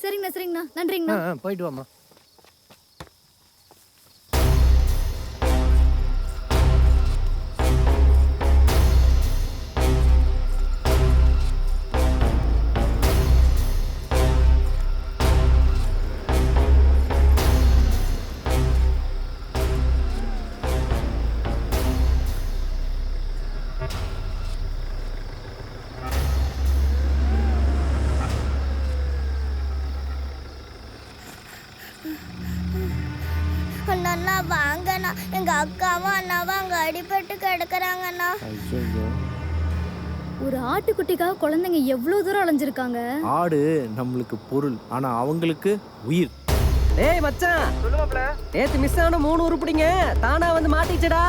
L: சரிங்கண்ணா சரிங்கண்ணா, நன்றிங்கண்ணா.
G: போயிட்டு வாமா.
I: அண்ணா வாங்கண்ணா, எங்க அக்காவும் அண்ணாவும் அங்க அடிபட்டு கிடக்குறாங்கண்ணா.
L: ஒரு ஆட்டுக்குட்டிக்காக குழந்தைங்க எவ்வளவு தூரம் அலைஞ்சிருக்காங்க.
H: ஆடு நம்மளுக்கு பொருள், ஆனா அவங்களுக்கு உயிர்.
C: ஏய் மச்சான், சொல்லுவாப்ல நேத்து மிஸ் ஆன 3 உருப்படிங்க தானா வந்து மாட்டிச்சடா.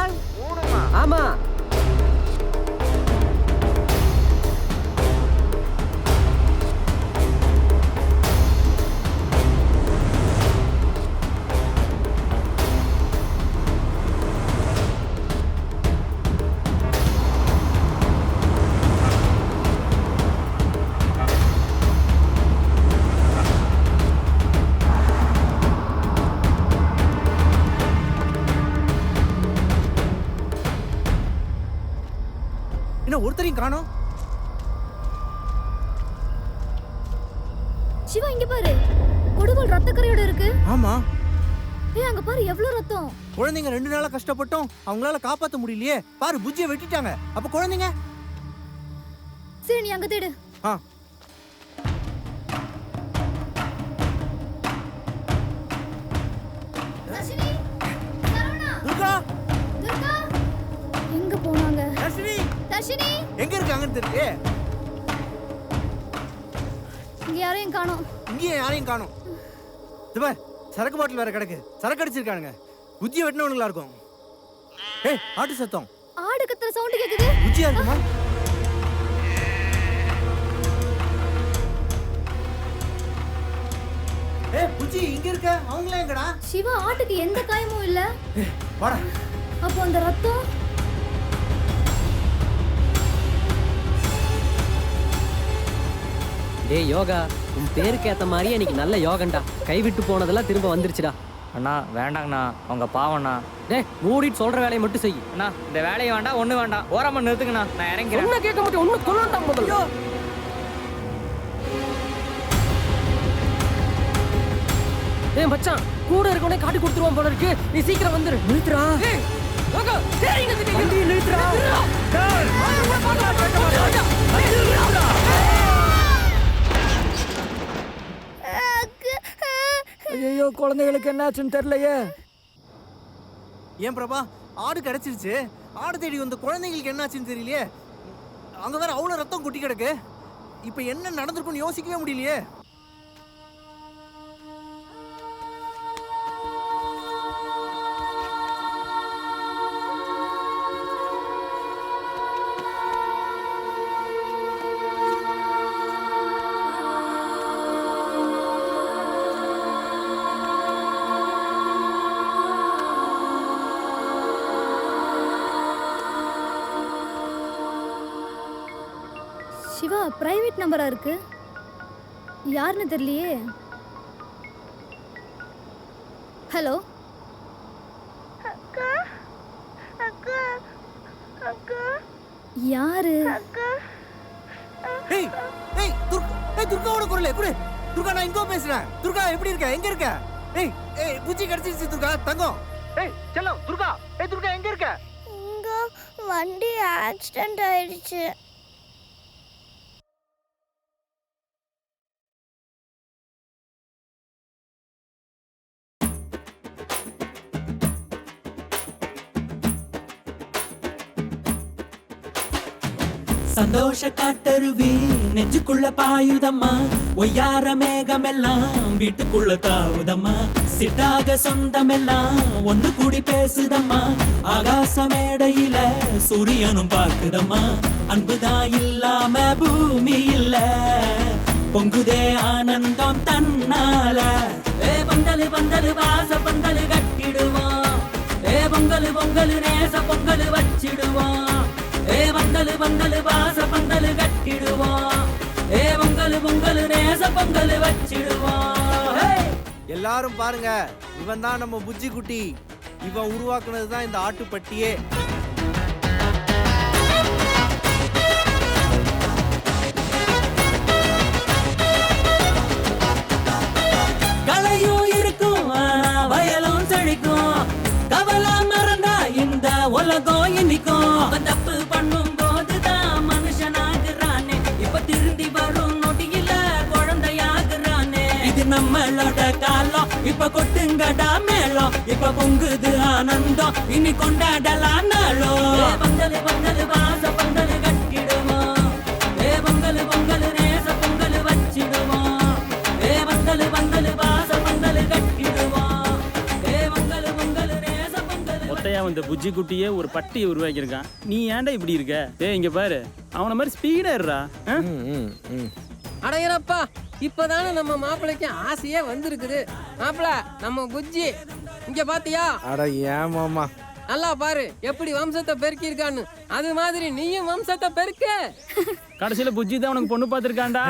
C: ஆமா.
H: யாரையும் காணோம்.
L: சிவா இங்க பாரு, கொடுவல் ரத்தக்கரையோட இருக்கு.
H: ஆமா,
L: ஏய் அங்க பாரு எவ்வளவு ரத்தம்.
H: குழந்தைங்க 2 நாளா கஷ்டப்பட்டோம், அவங்களால காப்பாத்த முடியலையே. பாரு புஜ்ஜியை வெட்டிட்டாங்க. அப்ப குழந்தைங்க?
L: சரி நீ அங்க தேடு.
H: துர்கா,
L: துர்கா எங்க போனாங்க?
H: தர்ஷினி
L: தர்ஷினி
H: எங்க இருக்காங்கன்னு தெரியல.
L: இங்க யாரையும் காணோம்.
H: இங்கேயும் யாரையும் காணோம். இதுவா சரக்கு பாட்டில் வேற கிடக்கு. சரக்கு அடிச்சிருக்கானுங்க. புஜ்ஜியை வெட்டினவனுங்களா இருக்கும். ஏய் ஆட்டு சத்தம்.
L: ஆடு கத்துற சவுண்ட் கேக்குது.
H: புஜ்ஜியா இருக்குமா? ஏய் புஜ்ஜி இங்க இருக்க. அவங்களே எங்கடா?
L: சிவா ஆட்டுக்கு எந்த காயமும் இல்ல.
H: வாடா.
L: அப்போ அந்த ரத்தம்
C: டேய் யோகா, உன் பேருக்கு ஏத்த மாதிரியே இன்னைக்கு நல்ல யோகண்டா. கைவிட்டு போனதெல்லாம் திரும்ப வந்துருச்சுடா.
R: அண்ணா வேண்டாங்கண்ணா, அவங்க பாவண்ணா.
C: டேய் மூடிட்டு சொல்ற வேலையை மட்டும் செய்.
R: அண்ணா இந்த வேலையை வேண்டாம், ஒண்ணு வேண்டாம், ஓரமா நிறுத்துங்கண்ணா, நான் இறங்கிறேன்.
C: ஒண்ணு கேட்க மாட்டேன், ஒண்ணு கொல்லண்டா முதல்ல. டேய் மச்சான், கூட இருக்கவனே காட்டி கொடுத்துருவான் போல இருக்கு. நீ சீக்கிரம் வந்துரு. நிறுத்துடா. டேய் யோகா, சரிங்க வண்டி நிறுத்துடா. டேய்
G: ஐயோ குழந்தைகளுக்கு என்னாச்சுன்னு தெரியலையே.
H: ஏன் பிரபா, ஆடு கிடைச்சிருச்சு. ஆடு தேடி வந்த குழந்தைங்களுக்கு என்னாச்சுன்னு தெரியலையே. அங்க வேற அவ்வளவு ரத்தம் கொட்டி கிடக்கு. இப்ப என்ன நடந்திருக்குன்னு யோசிக்கவே முடியலையே.
L: சிவா பிரைவேட் நம்பரா இருக்கு. யாருன்னு தெரியலையே. ஹலோ
I: அக்கா அக்கா அக்கா
L: யாரு?
H: ஏய் ஏய் துர்காவோட குரலே குடு. துர்கா நான் இங்க பேசுறேன். துர்கா எப்படி இருக்க? எங்க இருக்க? ஏய் ஏய் புஜ்ஜி கிடைச்சிருச்சு துர்கா தங்கம். ஏய் செல்லம் துர்கா. ஏய் துர்கா எங்க இருக்க?
I: இங்க வண்டி ஆக்சிடென்ட் ஆயிடுச்சு.
M: சந்தோஷ காட்டருவி நெஞ்சுக்குள்ள பாயுதம்மா. ஒய்யார மேகமெல்லாம் வீட்டுக்குள்ள தாவுதம்மா. சிட்டாக சொந்தமெல்லாம் ஒன்று கூடி பேசுதம்மா. ஆகாச மேடையில சூரியனும் பார்க்குதம்மா. அன்புதான் இல்லாம பூமி இல்ல, பொங்குதே ஆனந்தம் தன்னால. ஏ பந்தலு பந்தலு வாச பந்தலு கட்டிடுவோம். ஏ பொங்கலு பொங்கலு நேச பொங்கலு வச்சிடுவோம். ஏ பந்தலு பந்தலு வாச பந்தலு கட்டிடுவோம். ஏ பொங்கலு பொங்கலு நேச பொங்கலு வச்சிடுவோம்.
H: எல்லாரும் பாருங்க, இவன் தான் நம்ம புஜ்ஜி குட்டி. இவன் உருவாக்குனது தான் இந்த ஆட்டுப்பட்டியே.
M: கலையும் இருக்கும் வயலும் செழிக்கும். கவலை மறந்தா இந்த உலகம் இனிக்கும். அவன் தப்பு பண்ணும் போதுதான் மனுஷனாகிறானே. இப்ப திருந்தி வரும் நொடியில குழந்தையாகிறானே. இது நம்மளோட காலம், இப்ப கொட்டுங்கடா மேளம். இப்ப பொங்குது ஆனந்தம், இனி கொண்டாடலாம் நாளும். பந்தலு பந்தலு வாச பந்தலு கட்டிடுவோம். ஏ பொங்கலு பொங்கலு நேச பொங்கலு வச்சிடுவோம். ஏ பந்தலு பந்தலு வாச பந்தலு கட்டிடுவோம். ஏ பொங்கலு பொங்கலு நேச பொங்கலு.
Q: ஒத்தையா வந்த புஜ்ஜி குட்டியே ஒரு பட்டியை உருவாக்கியிருக்கான். நீ ஏன்டா இப்படி இருக்க? டேய் இங்க பாரு, அவன மாதிரி ஸ்பீடா இருடா.
C: அடையறப்பா, இப்பதானே நம்ம மாப்பிள்ளைக்கு ஆசையே வந்திருக்குது. மாப்பிள்ள நம்ம புஜ்ஜி இங்க பாத்தியா?
H: அட ஏன் மாமா,
C: நல்லா பாரு எப்படி வம்சத்தை பெருக்கி இருக்கான்னு. அது மாதிரி நீயும் வம்சத்தை பெருக்க.
Q: கடைசியில புஜ்ஜி தான் உனக்கு பொண்ணு பார்த்திருக்கான்டா.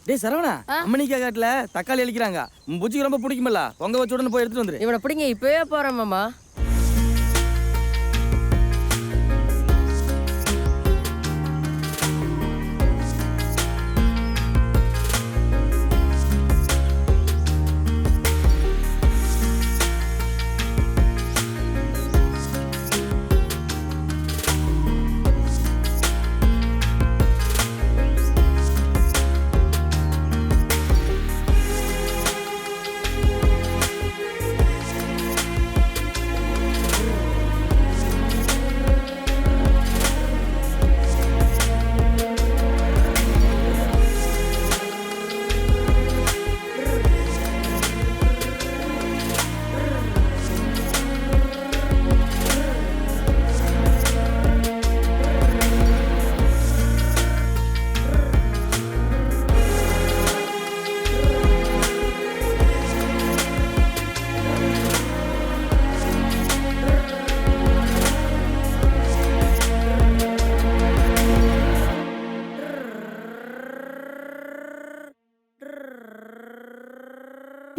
V: டேய் சரவணா, அம்மனிக்கா காட்டுல தக்காளி அழிக்கிறாங்க. புஜிக்கு ரொம்ப பிடிக்குமல்ல, பொங்க வச்ச உடனே போய் எடுத்துட்டு வந்துரு.
F: இவனை பிடிங்க, இப்பவே போறேன் மாமா.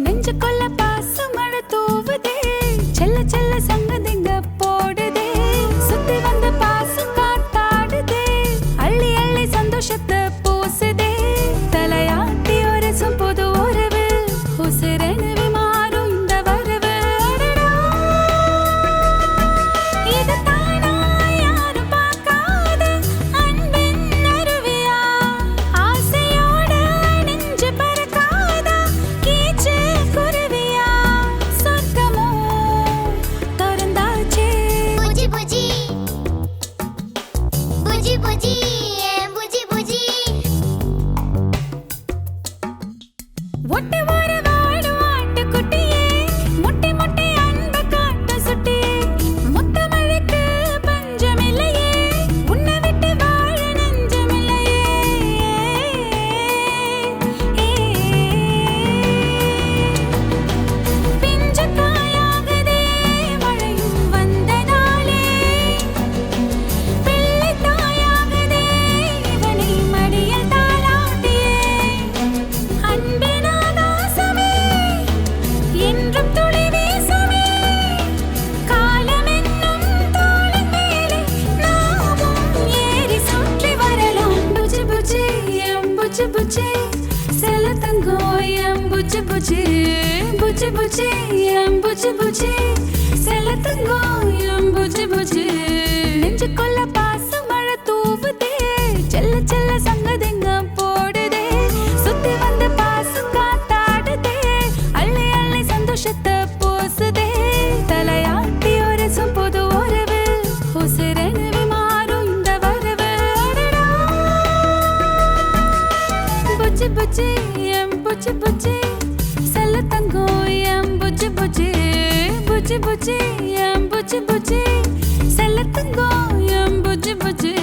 E: நெஞ்சுக்குள்ள பாச மழை தூவுதே, செல்ல செல்ல சங்கதிங்க போடுதே, சுத்தி வந்து பாசம் காத்தாடுதே, அள்ளி அள்ளி சந்தோஷத்தை பூசுதே, தலையாட்டி ஒரு புது உறவு, உசுரெனவே மாறும் இந்த வரவு. இது தானா யாரும் பார்க்காத அன்பின் அருவியா, ஆசையோட நெஞ்சு பறக்காதா கீச்சு குருவியா, சொர்க்கமோ திறந்தாச்சே.
I: புஜி புஜி புஜி புஜி புஜி புஜி
E: ஒட்டு ஒரு வாடு ஆட்டுக்குட்டியே, முட்டை முட்டை அன்பை காட்ட சுட்டியே, முத்தமிழுக்கு பஞ்சமில்லையே, உன்னை விட்டு வாழ நெஞ்சமில்லையே. பிஞ்சு காயாகுதே மழையும் வந்த நாளே, பிள்ளை தாயாகுதே இவனை மடியில் தாளாட்டியே, அன்பின் ஆகாசமே என்றும் துளி வீசுமே, காலம் என்னும் தோளின் மேலே நாமும் ஏறி சுற்றி வரலாம். புஜி புஜி புஜி புஜி செல்ல தங்கம் எம் புஜி புஜி புஜி புஜி புஜி புஜி செல்ல தங்கம் எம் புஜி புஜி. நெஞ்சுக்குள்ள பாச மழை தூவுதே, செல்ல செல்ல சங்கதிங்க போடுதே, சுத்தி வந்து பாசம் காத்தாடுதே, அள்ளி அள்ளி சந்தோஷத்தை பூசுதே, தலையாட்டி ஒரு புது உறவு, உசுரெனவே மாறும் இந்த வரவு. புஜி புஜி புஜி புஜி செல்ல தங்கம் எம் புஜி புஜி புஜி புஜி புஜி புஜி செல்ல தங்கம் எம் புஜி புஜி.